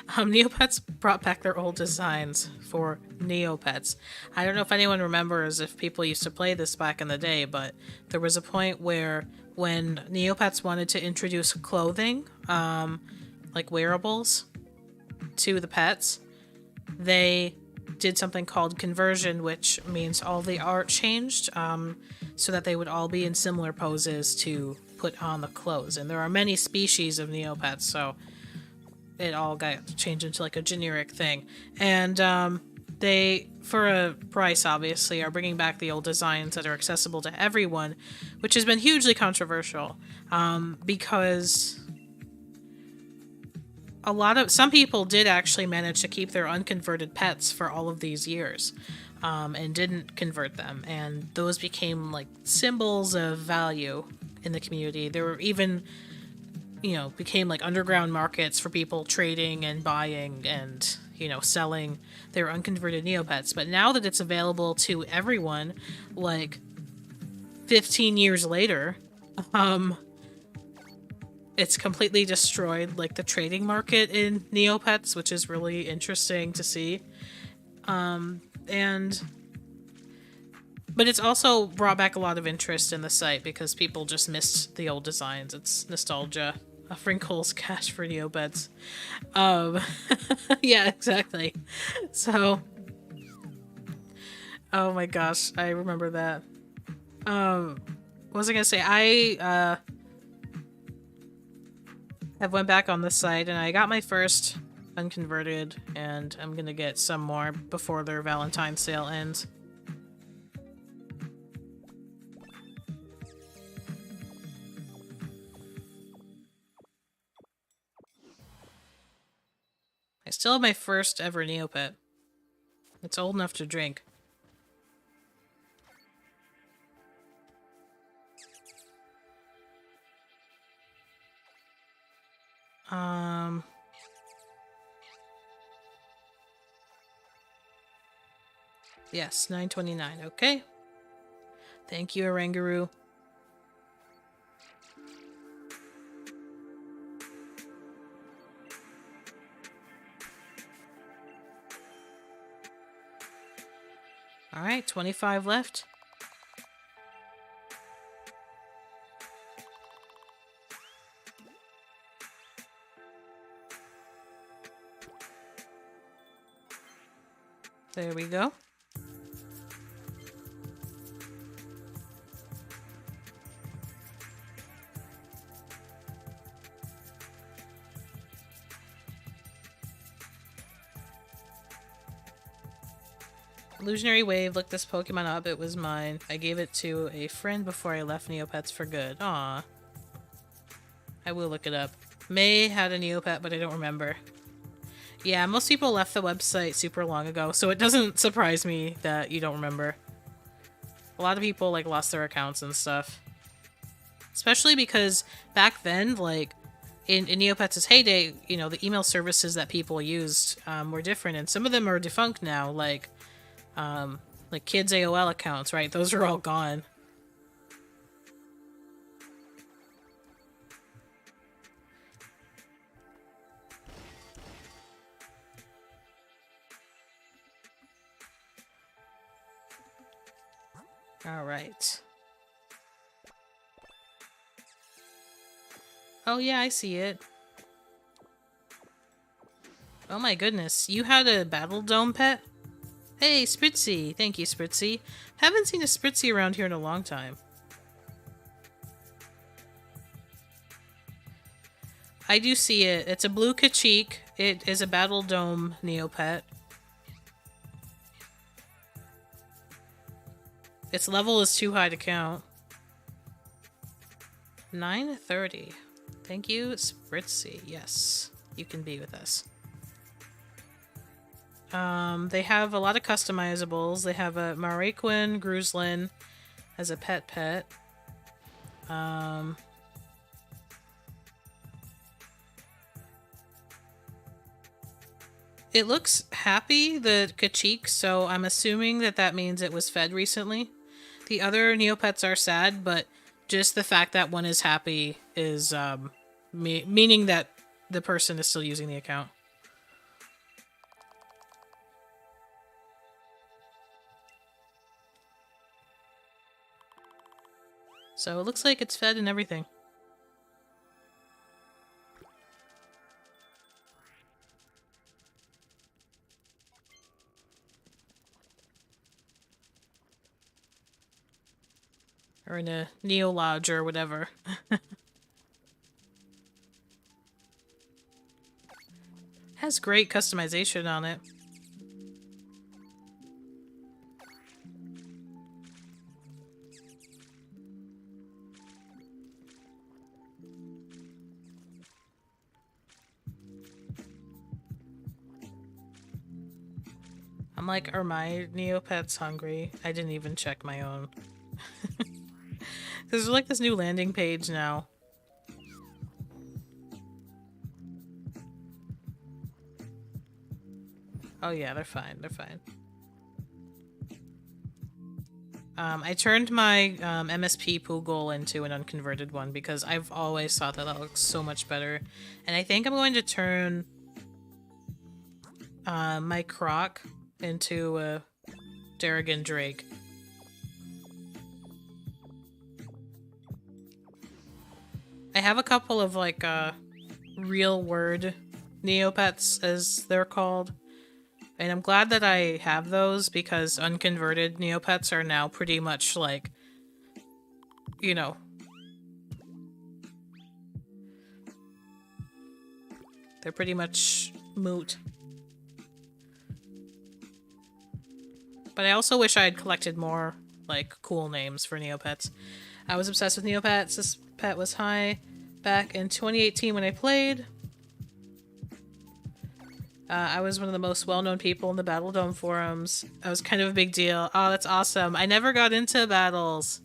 Neopets brought back their old designs for Neopets. I don't know if anyone remembers if people used to play this back in the day, but there was a point where when Neopets wanted to introduce clothing, like wearables, to the pets, they did something called conversion, which means all the art changed so that they would all be in similar poses to put on the clothes. And there are many species of Neopets, so it all got changed into like a generic thing. And they, for a price obviously, are bringing back the old designs that are accessible to everyone, which has been hugely controversial because some people did actually manage to keep their unconverted pets for all of these years and didn't convert them, and those became like symbols of value in the community. There were even, you know, became like underground markets for people trading and buying and, you know, selling their unconverted Neopets. But now that it's available to everyone, like 15 years later, it's completely destroyed like the trading market in Neopets, which is really interesting to see. And But it's also brought back a lot of interest in the site because people just missed the old designs. It's nostalgia. Wrinkles cash for Neopets. Um, yeah, exactly. So, oh my gosh, I remember that. What was I gonna say? I have went back on this site and I got my first unconverted, and I'm gonna get some more before their Valentine's sale ends. I still have my first ever Neopet. It's old enough to drink. Yes, 929. Okay. Thank you, Oranguru. Alright, 25 left. There we go. Illusionary Wave, look this Pokemon up. It was mine. I gave it to a friend before I left Neopets for good. Aw. I will look it up. May had a Neopet, but I don't remember. Yeah, most people left the website super long ago, so it doesn't surprise me that you don't remember. A lot of people, like, lost their accounts and stuff. Especially because back then, like, in Neopets' heyday, you know, the email services that people used were different, and some of them are defunct now, like kids' AOL accounts, right? Those are all gone. All right. Oh yeah, I see it. Oh my goodness, you had a Battle Dome pet? Hey, Spritzy! Thank you, Spritzy. Haven't seen a Spritzy around here in a long time. I do see it. It's a blue Kachik. It is a Battle Dome Neopet. Its level is too high to count. 930. Thank you, Spritzy. Yes, you can be with us. They have a lot of customizables. They have a Maraquin Gruslin as a pet. It looks happy, the Kachik, so I'm assuming that means it was fed recently. The other Neopets are sad, but just the fact that one is happy is meaning that the person is still using the account. So it looks like it's fed and everything. Or in a Neo Lodge or whatever. Has great customization on it. I'm like, are my Neopets hungry? I didn't even check my own. There's like this new landing page now. Oh yeah, they're fine. They're fine. I turned my MSP Poogle into an unconverted one because I've always thought that looks so much better. And I think I'm going to turn my Croc into a Darrigan Drake. I have a couple of like real word Neopets, as they're called. And I'm glad that I have those because unconverted Neopets are now pretty much like, you know, they're pretty much moot. But I also wish I had collected more, like, cool names for Neopets. I was obsessed with Neopets. This pet was high back in 2018 when I played. I was one of the most well-known people in the Battle Dome forums. I was kind of a big deal. Oh, that's awesome. I never got into battles,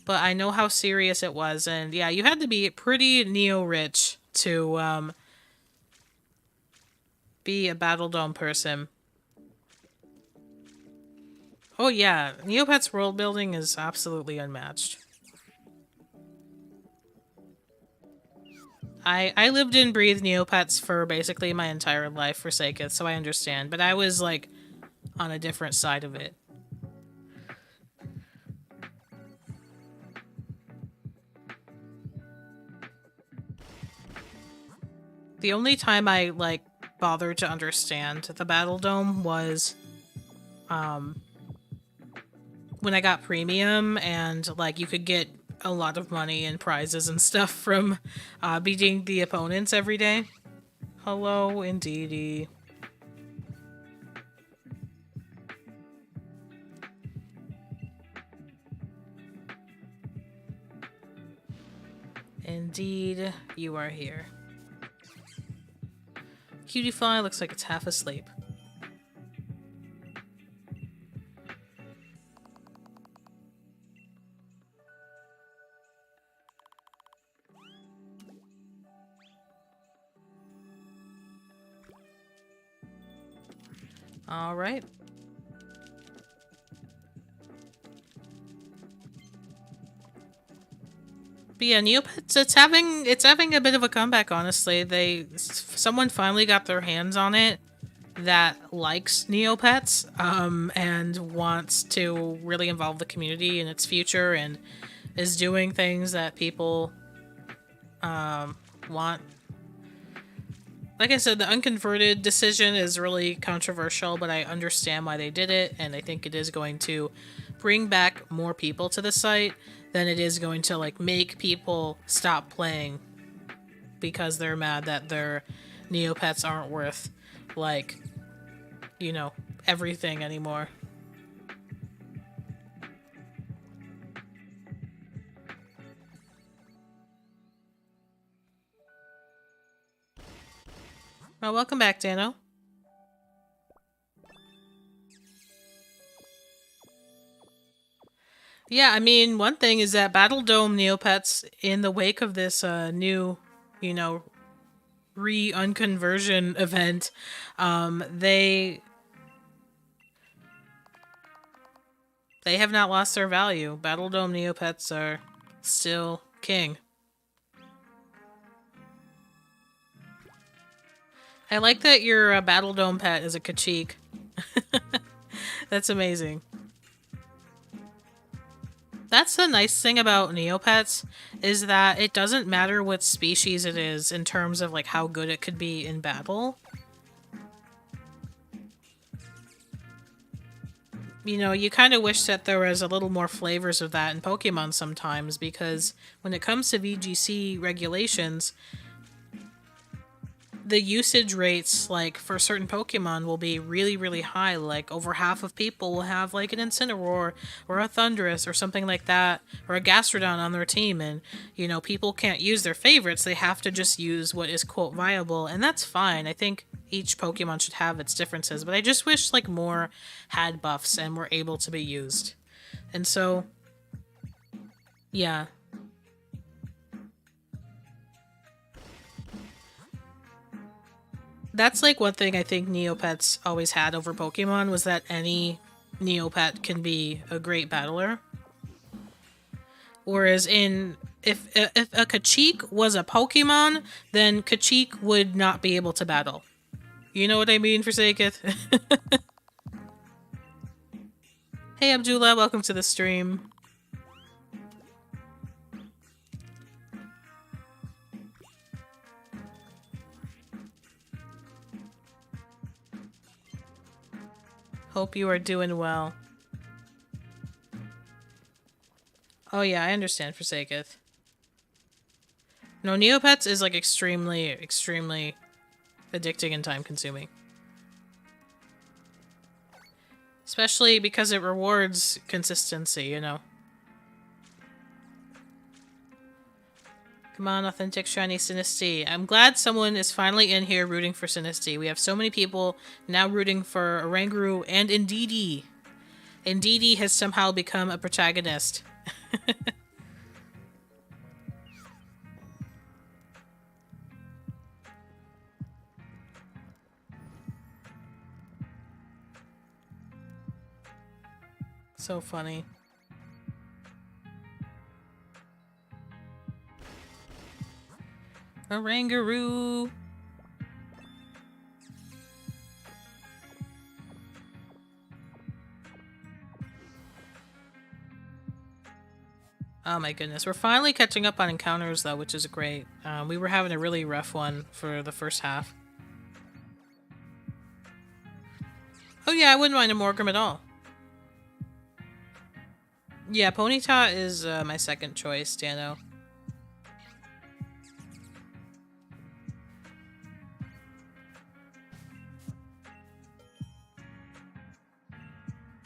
but I know how serious it was. And yeah, you had to be pretty Neo-rich to be a Battle Dome person. Oh yeah, Neopets world building is absolutely unmatched. I lived and breathed Neopets for basically my entire life for Saketh, so I understand. But I was, like, on a different side of it. The only time I, like, bothered to understand the Battle Dome was, when I got Premium and, like, you could get a lot of money and prizes and stuff from beating the opponents every day. Hello, indeedy. Indeed, you are here. Cutie Fly looks like it's half asleep. All right. But yeah, Neopets, it's having a bit of a comeback, honestly. Someone finally got their hands on it that likes Neopets, and wants to really involve the community in its future and is doing things that people want. Like I said, the unconverted decision is really controversial, but I understand why they did it, and I think it is going to bring back more people to the site than it is going to, like, make people stop playing because they're mad that their Neopets aren't worth, like, you know, everything anymore. Well, welcome back, Dano. Yeah, I mean, one thing is that Battle Dome Neopets, in the wake of this new, you know, re-unconversion event, they have not lost their value. Battle Dome Neopets are still king. I like that your Battle Dome pet is a Kachik. That's amazing. That's the nice thing about Neopets, is that it doesn't matter what species it is in terms of, like, how good it could be in battle. You know, you kind of wish that there was a little more flavors of that in Pokemon sometimes, because when it comes to VGC regulations, the usage rates, like, for certain Pokemon will be really, really high. Like, over half of people will have, like, an Incineroar or a Thundurus or something like that, or a Gastrodon on their team, and, you know, people can't use their favorites. They have to just use what is, quote, viable, and that's fine. I think each Pokemon should have its differences, but I just wish, like, more had buffs and were able to be used. And so, yeah. That's, like, one thing I think Neopets always had over Pokemon, was that any Neopet can be a great battler. Whereas if a Kachik was a Pokemon, then Kachik would not be able to battle. You know what I mean, Forsaketh? Hey Abdullah, welcome to the stream. Hope you are doing well. Oh yeah, I understand, Forsaketh. No, Neopets is like extremely, extremely addicting and time-consuming. Especially because it rewards consistency, you know. Come on, authentic, shiny Sinisty. I'm glad someone is finally in here rooting for Sinisty. We have so many people now rooting for Oranguru and Indeedee. Indeedee has somehow become a protagonist. So funny. Oranguru! Oh my goodness. We're finally catching up on encounters, though, which is great. We were having a really rough one for the first half. Oh yeah, I wouldn't mind a Morgrim at all. Yeah, Ponyta is my second choice, Dano.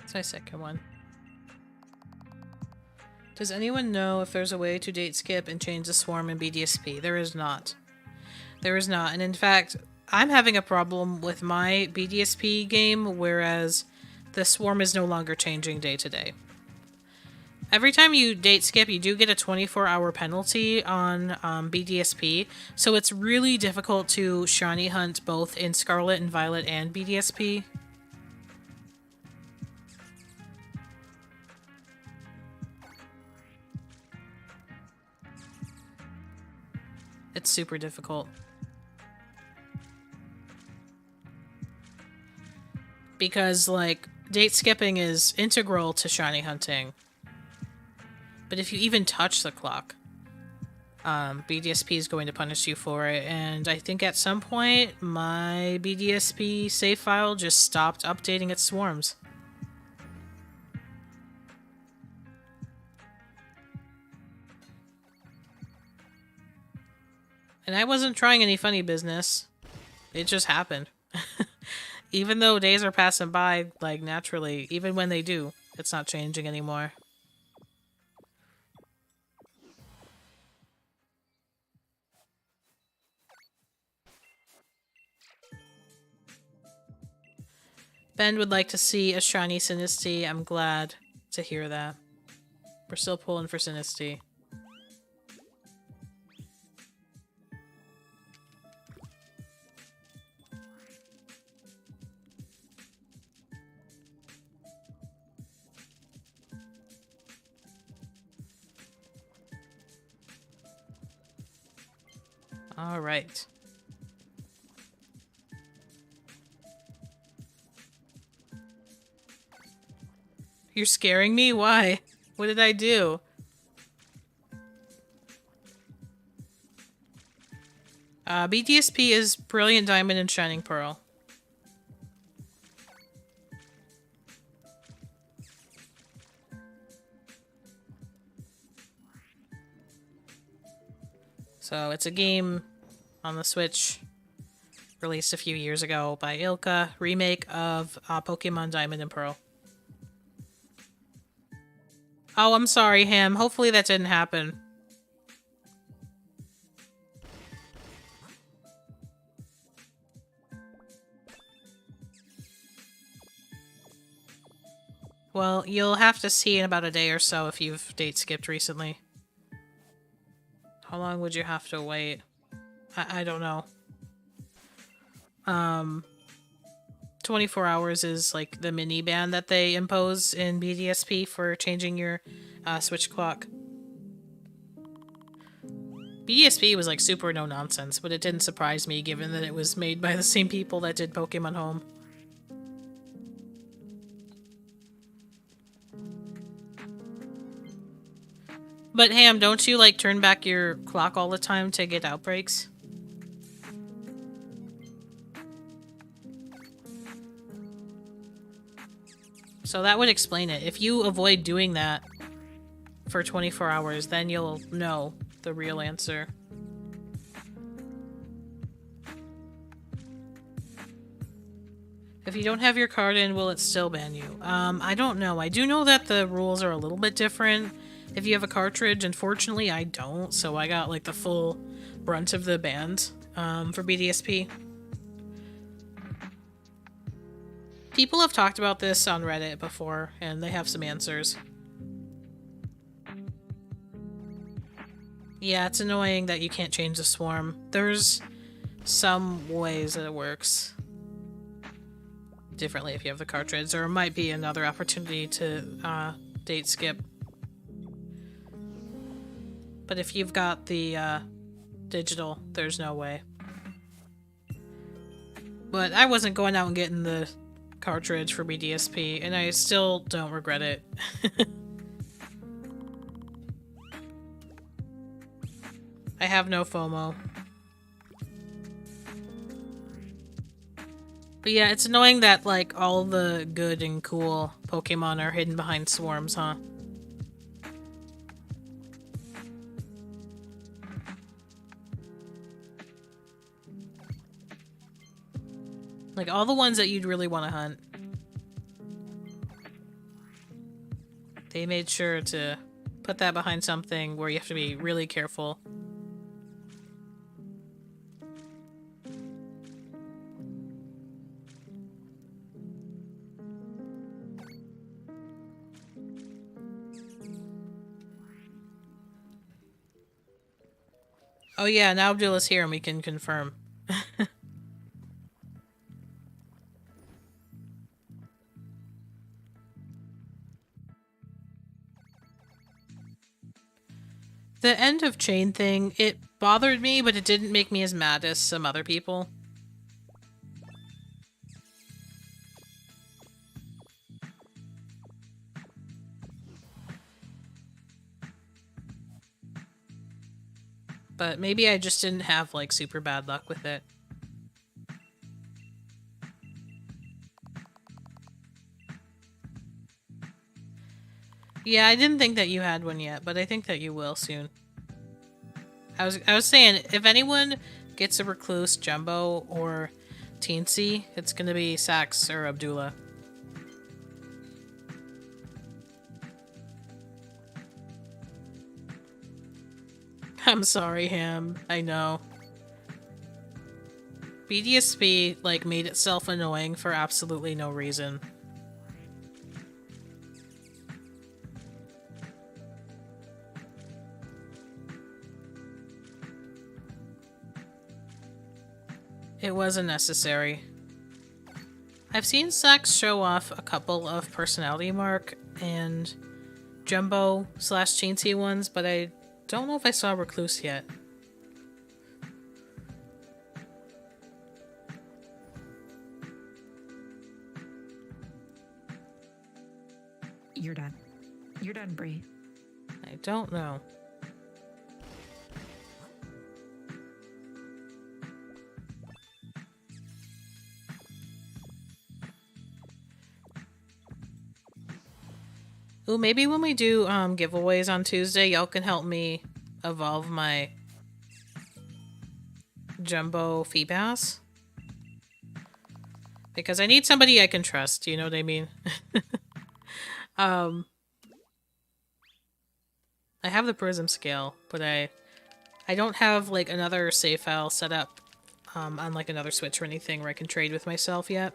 It's my second one. Does anyone know if there's a way to date skip and change the swarm in BDSP? There is not. There is not. And in fact, I'm having a problem with my BDSP game, whereas the swarm is no longer changing day to day. Every time you date skip, you do get a 24-hour penalty on BDSP, so it's really difficult to shiny hunt both in Scarlet and Violet and BDSP. It's super difficult. Because, like, date skipping is integral to shiny hunting. But if you even touch the clock, BDSP is going to punish you for it. And I think at some point, my BDSP save file just stopped updating its swarms. And I wasn't trying any funny business. It just happened. Even though days are passing by, like, naturally, even when they do, it's not changing anymore. Ben would like to see a shiny Sinisty. I'm glad to hear that. We're still pulling for Sinisty. All right. You're scaring me? Why? What did I do? BDSP is Brilliant Diamond and Shining Pearl. So it's a game on the Switch released a few years ago by Ilka, remake of Pokemon Diamond and Pearl. Oh, I'm sorry, Ham. Hopefully that didn't happen. Well, you'll have to see in about a day or so if you've date skipped recently. How long would you have to wait? I don't know. 24 hours is like the mini ban that they impose in BDSP for changing your Switch clock. BDSP was like super no nonsense, but it didn't surprise me given that it was made by the same people that did Pokemon Home. But Ham, don't you like turn back your clock all the time to get outbreaks? So that would explain it. If you avoid doing that for 24 hours, then you'll know the real answer. If you don't have your card in, will it still ban you? I don't know. I do know that the rules are a little bit different if you have a cartridge. Unfortunately, I don't, so I got like the full brunt of the bans for BDSP. People have talked about this on Reddit before, and they have some answers. Yeah, it's annoying that you can't change the swarm. There's some ways that it works differently if you have the cartridge, or it might be another opportunity to date skip. But if you've got the digital, there's no way. But I wasn't going out and getting the cartridge for BDSP, and I still don't regret it. I have no FOMO. But yeah, it's annoying that, like, all the good and cool Pokemon are hidden behind swarms, huh? Like, all the ones that you'd really want to hunt. They made sure to put that behind something where you have to be really careful. Oh yeah, now Abdullah's here and we can confirm. The end of chain thing, it bothered me, but it didn't make me as mad as some other people. But maybe I just didn't have, like, super bad luck with it. Yeah, I didn't think that you had one yet, but I think that you will soon. I was saying, if anyone gets a Recluse, Jumbo, or Teensy, it's gonna be Sax or Abdullah. I'm sorry, Ham. I know. BDSP, like, made itself annoying for absolutely no reason. It wasn't necessary. I've seen Sax show off a couple of personality mark and Jumbo/Teensy ones, but I don't know if I saw Recluse yet. You're done. You're done, Bree. I don't know. Ooh, maybe when we do giveaways on Tuesday, y'all can help me evolve my Jumbo Feebas. Because I need somebody I can trust, you know what I mean? I have the Prism scale, but I don't have, like, another save file set up on, like, another Switch or anything where I can trade with myself yet.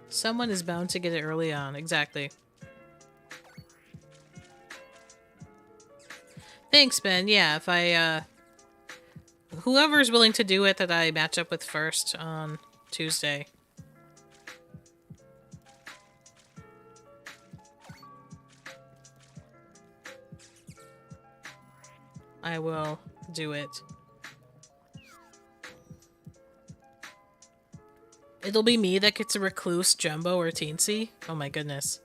Someone is bound to get it early on. Exactly. Thanks, Ben. Yeah, if I, whoever's willing to do it that I match up with first on Tuesday. I will do it. It'll be me that gets a Recluse, Jumbo, or Teensy? Oh my goodness.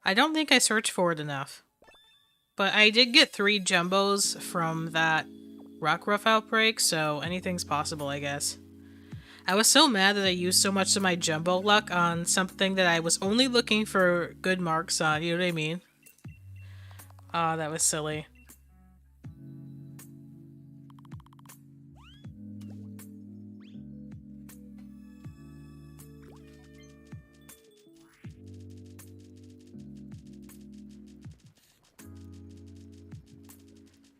I don't think I searched for it enough. But I did get 3 jumbos from that Rockruff outbreak, so anything's possible, I guess. I was so mad that I used so much of my jumbo luck on something that I was only looking for good marks on, you know what I mean? Oh, that was silly.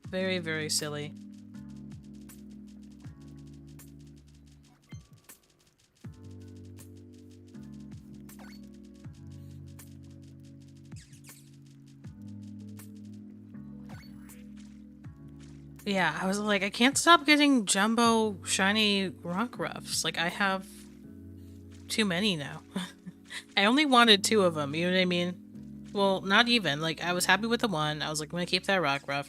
Very, very silly. Yeah, I was like, I can't stop getting jumbo shiny Rockruffs. Like, I have too many now. I only wanted 2 of them, you know what I mean? Well, not even. Like, I was happy with the one. I was like, I'm gonna keep that Rockruff.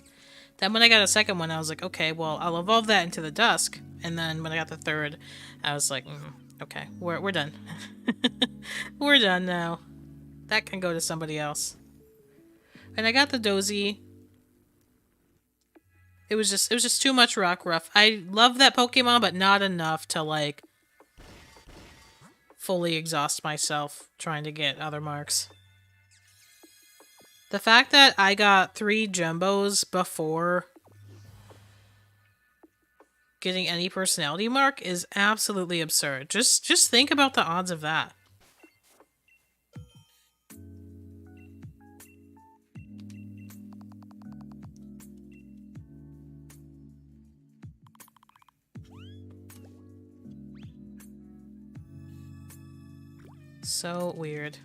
Then when I got a second one, I was like, okay, well, I'll evolve that into the Dusk. And then when I got the third, I was like, okay, we're done. We're done now. That can go to somebody else. And I got the Dozy. It was just too much Rockruff. I love that Pokemon, but not enough to like fully exhaust myself trying to get other marks. The fact that I got 3 Jumbos before getting any personality mark is absolutely absurd. Just think about the odds of that. So weird.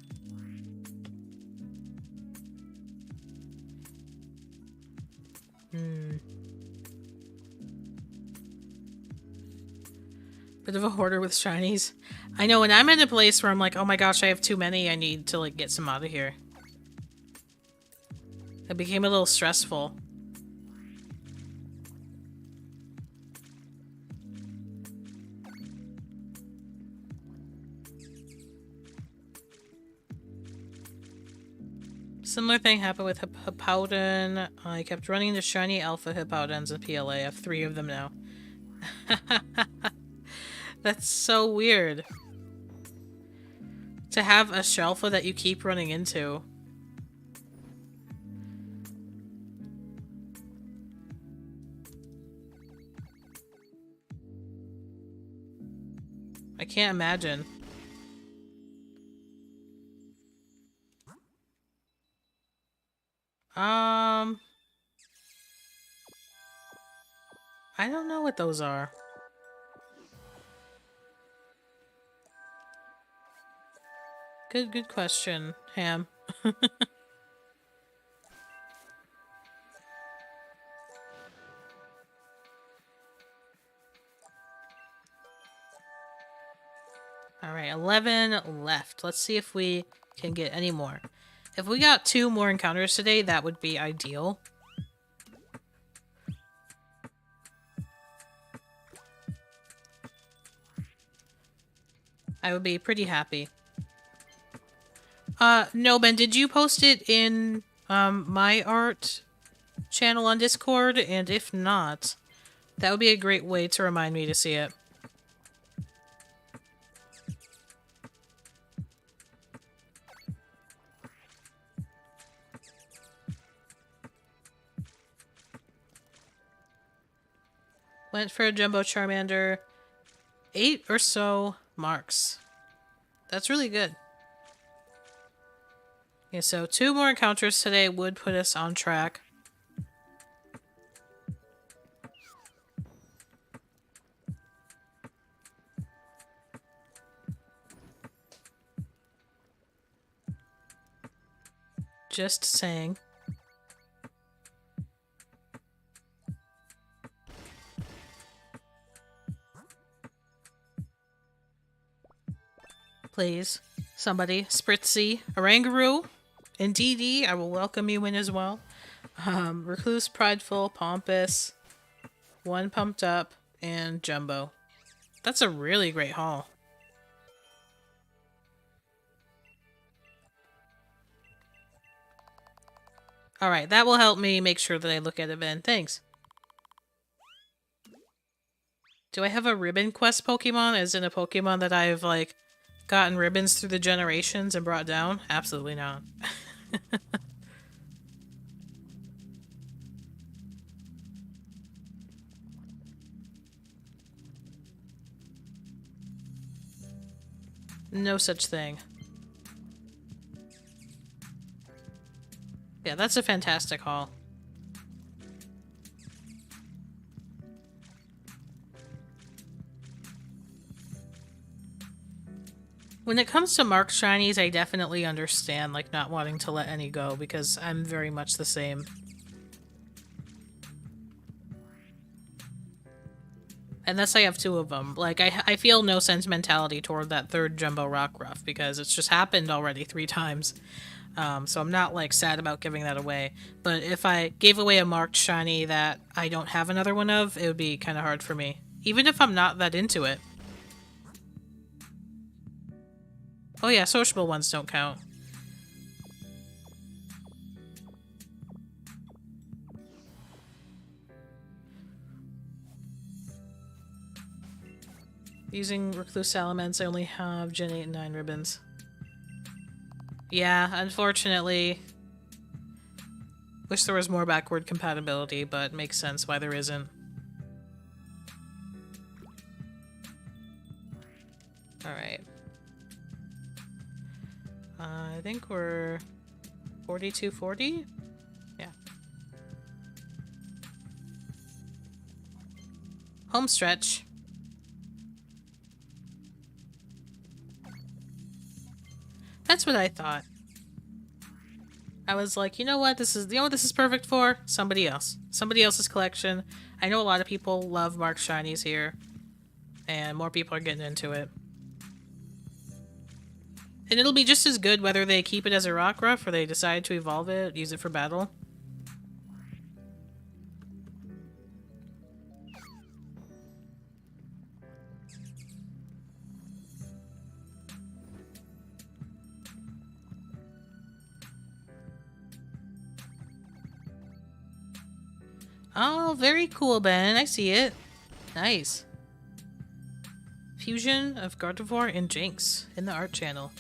Bit of a hoarder with shinies. I know when I'm in a place where I'm like, oh my gosh, I have too many, I need to like get some out of here. It became a little stressful. Similar thing happened with Hippowdon. I kept running into shiny alpha Hippowdons in PLA. I have 3 of them now. That's so weird. To have a Shelfa that you keep running into. I can't imagine. I don't know what those are. Good question, Ham. Alright, 11 left. Let's see if we can get any more. If we got 2 more encounters today, that would be ideal. I would be pretty happy. No, Ben, did you post it in, my art channel on Discord? And if not, that would be a great way to remind me to see it. Went for a Jumbo Charmander. 8 or so marks. That's really good. Okay, so 2 more encounters today would put us on track. Just saying. Please, somebody, Spritzy, Oranguru, and DD, I will welcome you in as well. Recluse, Prideful, Pompous, 1 Pumped Up, and Jumbo. That's a really great haul. Alright, that will help me make sure that I look at it then. Thanks. Do I have a ribbon quest Pokemon? As in a Pokemon that I've, like, gotten ribbons through the generations and brought down? Absolutely not. No such thing. Yeah, that's a fantastic haul. When it comes to marked shinies, I definitely understand, like, not wanting to let any go, because I'm very much the same. Unless I have two of them. Like, I feel no sentimentality toward that third Jumbo Rockruff, because it's just happened already 3 times. So I'm not, like, sad about giving that away. But if I gave away a marked shiny that I don't have another one of, it would be kind of hard for me. Even if I'm not that into it. Oh yeah, sociable ones don't count. Using Recluse Salamence, I only have Gen 8 and 9 ribbons. Yeah, unfortunately. Wish there was more backward compatibility, but makes sense why there isn't. Alright. I think we're 4240? Yeah. Home stretch. That's what I thought. I was like, you know what this is perfect for? Somebody else. Somebody else's collection. I know a lot of people love marked shinies here. And more people are getting into it. And it'll be just as good whether they keep it as a Rockruff or they decide to evolve it, use it for battle. Oh, very cool, Ben. I see it. Nice. Fusion of Gardevoir and Jinx in the art channel.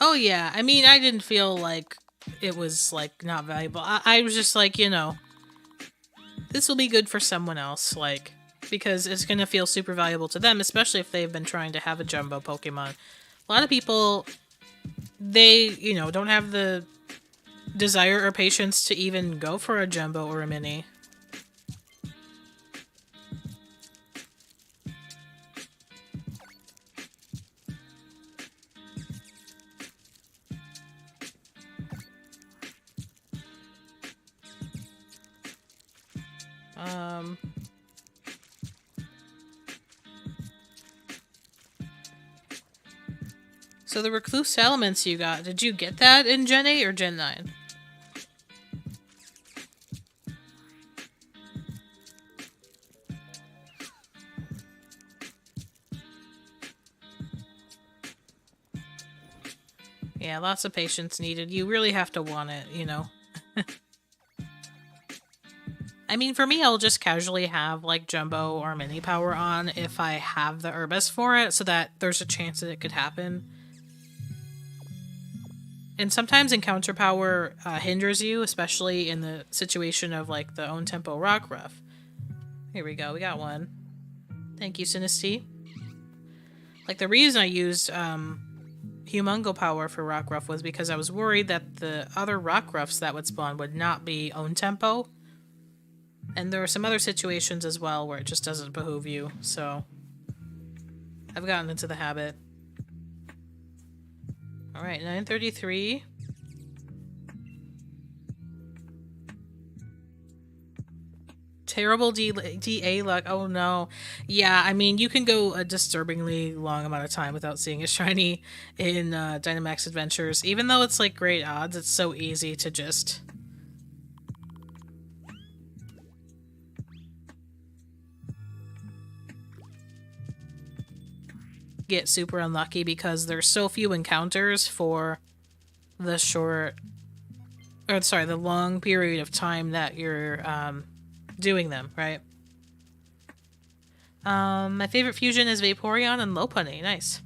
Oh yeah, I mean, I didn't feel like it was, like, not valuable. I was just like, you know, this will be good for someone else, like, because it's gonna feel super valuable to them, especially if they've been trying to have a Jumbo Pokemon. A lot of people, they, you know, don't have the desire or patience to even go for a Jumbo or a Mini. So the Recluse Salamence you got, did you get that in Gen 8 or Gen 9? Yeah, lots of patience needed. You really have to want it, you know? I mean, for me, I'll just casually have, like, Jumbo or Mini Power on if I have the Herbis for it, so that there's a chance that it could happen. And sometimes Encounter Power hinders you, especially in the situation of, like, the Own Tempo Rockruff. Here we go, we got one. Thank you, Sinisty. Like, the reason I used Humongo Power for Rockruff was because I was worried that the other Rockruffs that would spawn would not be Own Tempo. And there are some other situations as well where it just doesn't behoove you, so I've gotten into the habit. Alright, 933. Terrible DA luck. Oh no. Yeah, I mean, you can go a disturbingly long amount of time without seeing a shiny in Dynamax Adventures. Even though it's like great odds, it's so easy to just get super unlucky because there's so few encounters for the the long period of time that you're doing them, right? My favorite fusion is Vaporeon and Lopunny. Nice.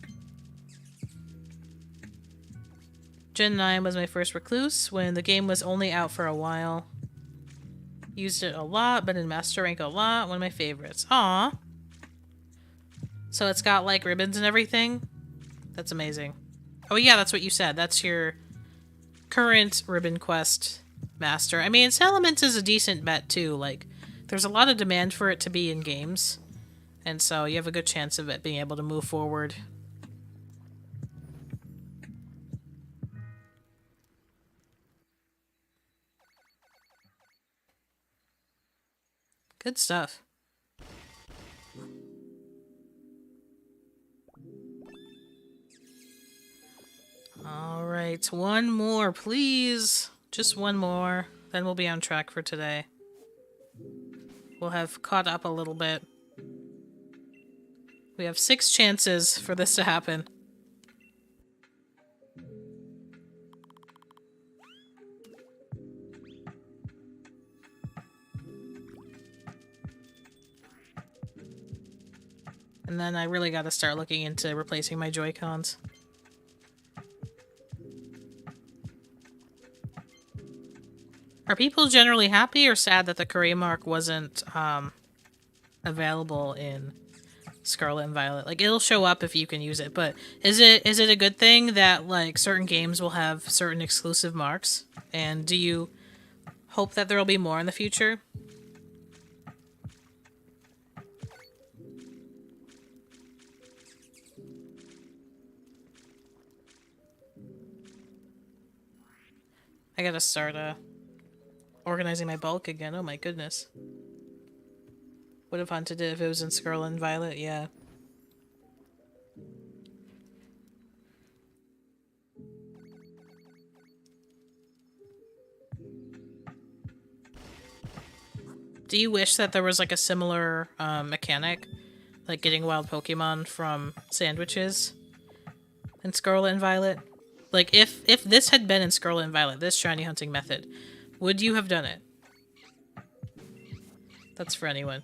Gen 9 was my first Recluse when the game was only out for a while. Used it a lot, but in Master Rank a lot. One of my favorites. Aw. So it's got, like, ribbons and everything? That's amazing. Oh yeah, that's what you said. That's your current Ribbon Quest Master. I mean, Salamence is a decent bet, too. Like, there's a lot of demand for it to be in games. And so you have a good chance of it being able to move forward. Good stuff. Alright, one more, please. Just one more. Then we'll be on track for today. We'll have caught up a little bit. We have 6 chances for this to happen. And then I really gotta start looking into replacing my Joy-Cons. Are people generally happy or sad that the Korea mark wasn't available in Scarlet and Violet? Like, it'll show up if you can use it, but is it a good thing that, like, certain games will have certain exclusive marks? And do you hope that there will be more in the future? I gotta start organizing my bulk again. Oh my goodness. Would have hunted it if it was in Scarlet and Violet, yeah. Do you wish that there was like a similar mechanic? Like getting wild Pokemon from sandwiches in Scarlet and Violet? Like, if this had been in Scarlet and Violet, this shiny hunting method, would you have done it? That's for anyone.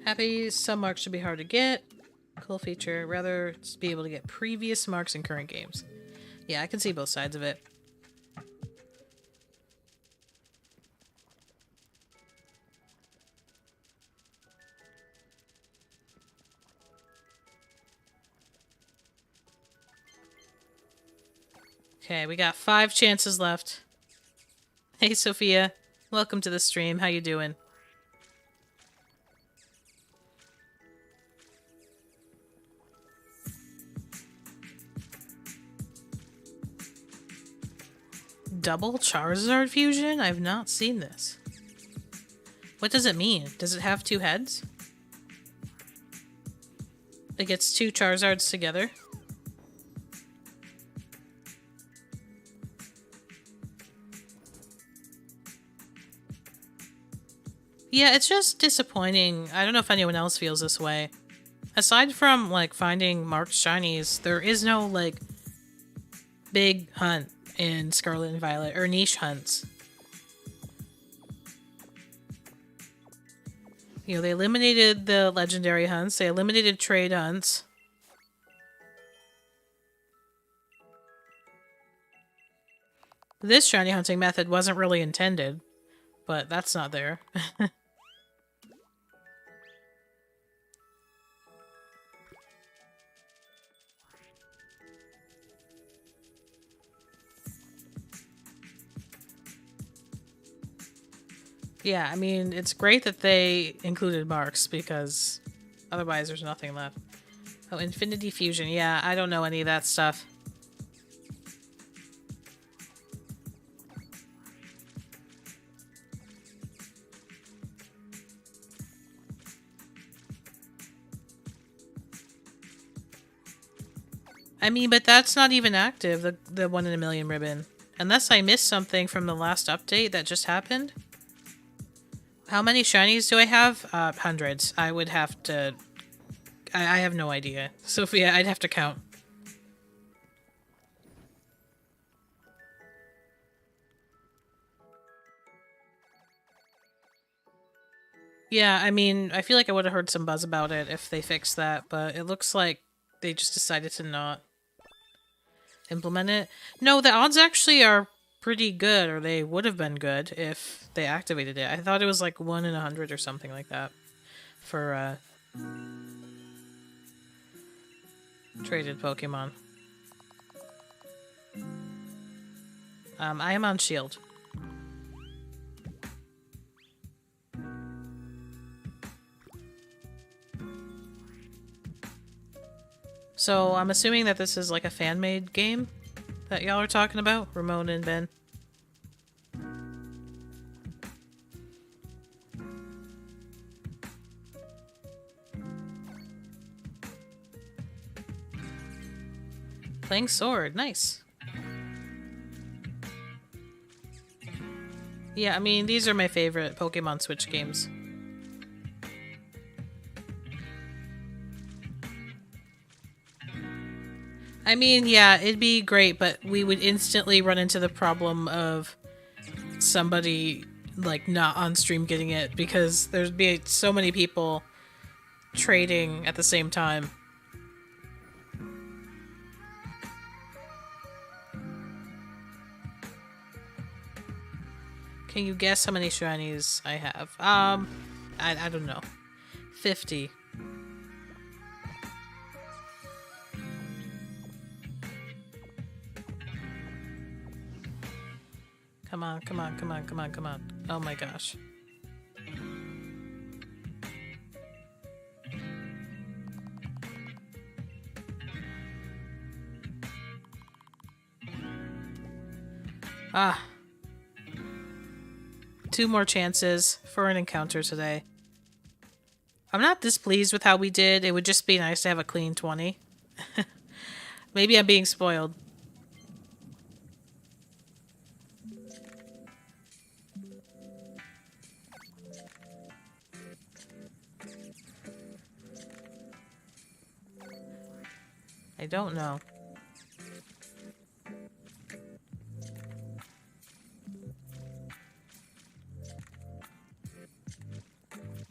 Happy, some marks should be hard to get. Cool feature. Rather just be able to get previous marks in current games. Yeah, I can see both sides of it. Okay, we got 5 chances left. Hey, Sophia. Welcome to the stream. How you doing? Double Charizard fusion? I've not seen this. What does it mean? Does it have 2 heads? It gets 2 Charizards together? Yeah, it's just disappointing. I don't know if anyone else feels this way. Aside from, like, finding marked shinies, there is no, like, big hunt in Scarlet and Violet, or niche hunts. You know, they eliminated the legendary hunts, they eliminated trade hunts. This shiny hunting method wasn't really intended, but that's not there. Yeah, I mean, it's great that they included marks, because otherwise there's nothing left. Oh, Infinity Fusion. Yeah, I don't know any of that stuff. I mean, but that's not even active, the 1 in a million ribbon. Unless I missed something from the last update that just happened. How many shinies do I have? Hundreds. I would have to... I have no idea. Sophia, I'd have to count. Yeah, I mean, I feel like I would have heard some buzz about it if they fixed that, but it looks like they just decided to not implement it. No, the odds actually are pretty good, or they would have been good if they activated it. I thought it was like 1 in 100 or something like that for traded Pokemon. I am on Shield. So I'm assuming that this is like a fan-made game that y'all are talking about, Ramon and Ben. Playing Sword, nice. Yeah, I mean, these are my favorite Pokemon Switch games. I mean, yeah, it'd be great, but we would instantly run into the problem of somebody, like, not on stream getting it, because there'd be so many people trading at the same time. Can you guess how many shinies I have? I don't know. 50. Come on, come on, come on, come on, come on. Oh my gosh. Ah. 2 more chances for an encounter today. I'm not displeased with how we did. It would just be nice to have a clean 20. Maybe I'm being spoiled. I don't know.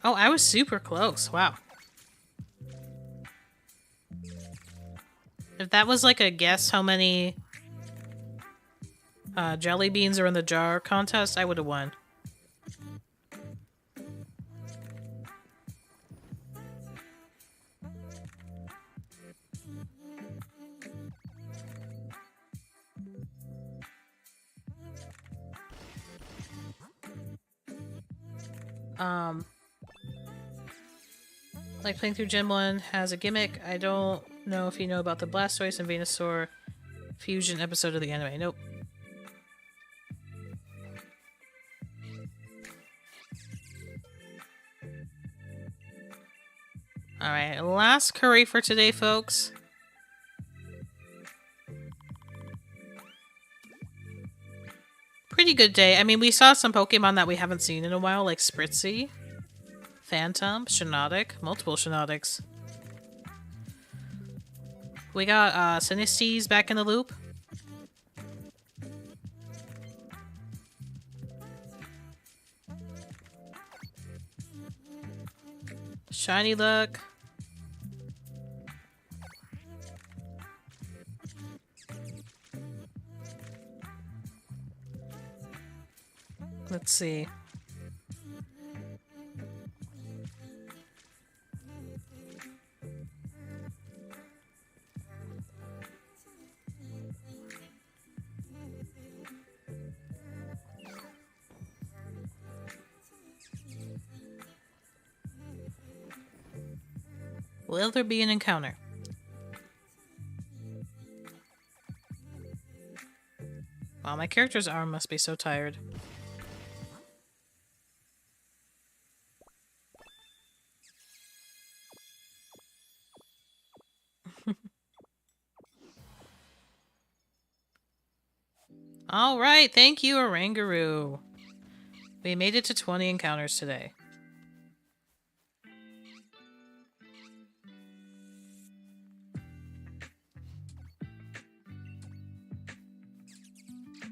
Oh, I was super close. Wow. If that was like a guess how many jelly beans are in the jar contest, I would have won. Like playing through Gen 1 has a gimmick. I don't know if you know about the Blastoise and Venusaur fusion episode of the anime. Nope. Alright, last curry for today, folks. Pretty good day. I mean, we saw some Pokemon that we haven't seen in a while, like Spritzy, Phantom, Shiinotic, multiple Shiinotics. We got Sinistes back in the loop. Shiny luck. Let's see. Will there be an encounter? Wow, my character's arm must be so tired. All right, thank you, Orangaroo. We made it to 20 encounters today.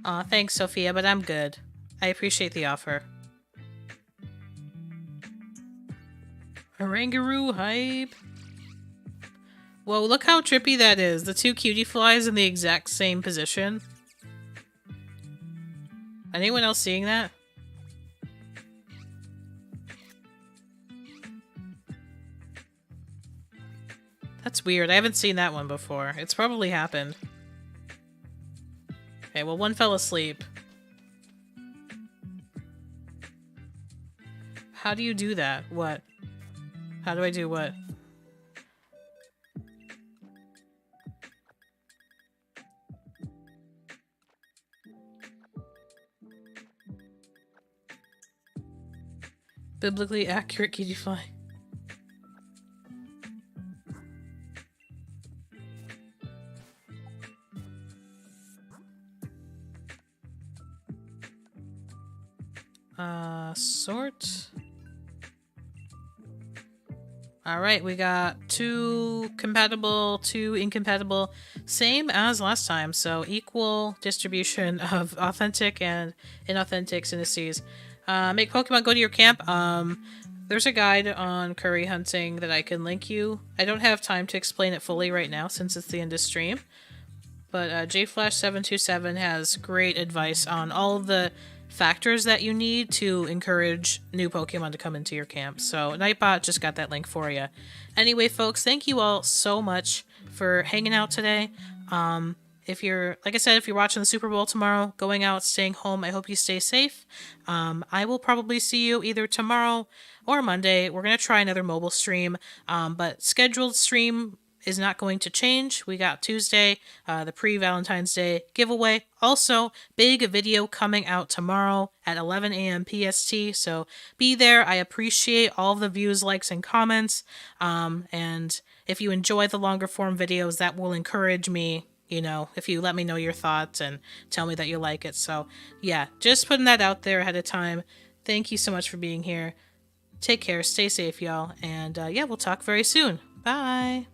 Aw, thanks, Sophia, but I'm good. I appreciate the offer. Orangaroo hype! Whoa, look how trippy that is. The two cutie flies in the exact same position. Anyone else seeing that? That's weird. I haven't seen that one before. It's probably happened. Okay, well, one fell asleep. How do you do that? What? How do I do what? Biblically accurate cutie fly. Sort. Alright, we got 2 compatible, 2 incompatible. Same as last time, so equal distribution of authentic and inauthentic synesthetes. Make Pokemon go to your camp. There's a guide on curry hunting that I can link you. I don't have time to explain it fully right now since it's the end of stream. But JFlash727 has great advice on all of the factors that you need to encourage new Pokemon to come into your camp. So Nightbot just got that link for you. Anyway, folks, thank you all so much for hanging out today. If you're, like I said, if you're watching the Super Bowl tomorrow, going out, staying home, I hope you stay safe. I will probably see you either tomorrow or Monday. We're going to try another mobile stream, but scheduled stream is not going to change. We got Tuesday, the pre-Valentine's Day giveaway. Also, big video coming out tomorrow at 11 a.m. PST, so be there. I appreciate all of the views, likes, and comments. And if you enjoy the longer form videos, that will encourage me, you know, if you let me know your thoughts and tell me that you like it. So, yeah, just putting that out there ahead of time. Thank you so much for being here. Take care, stay safe, y'all, and yeah, we'll talk very soon. Bye!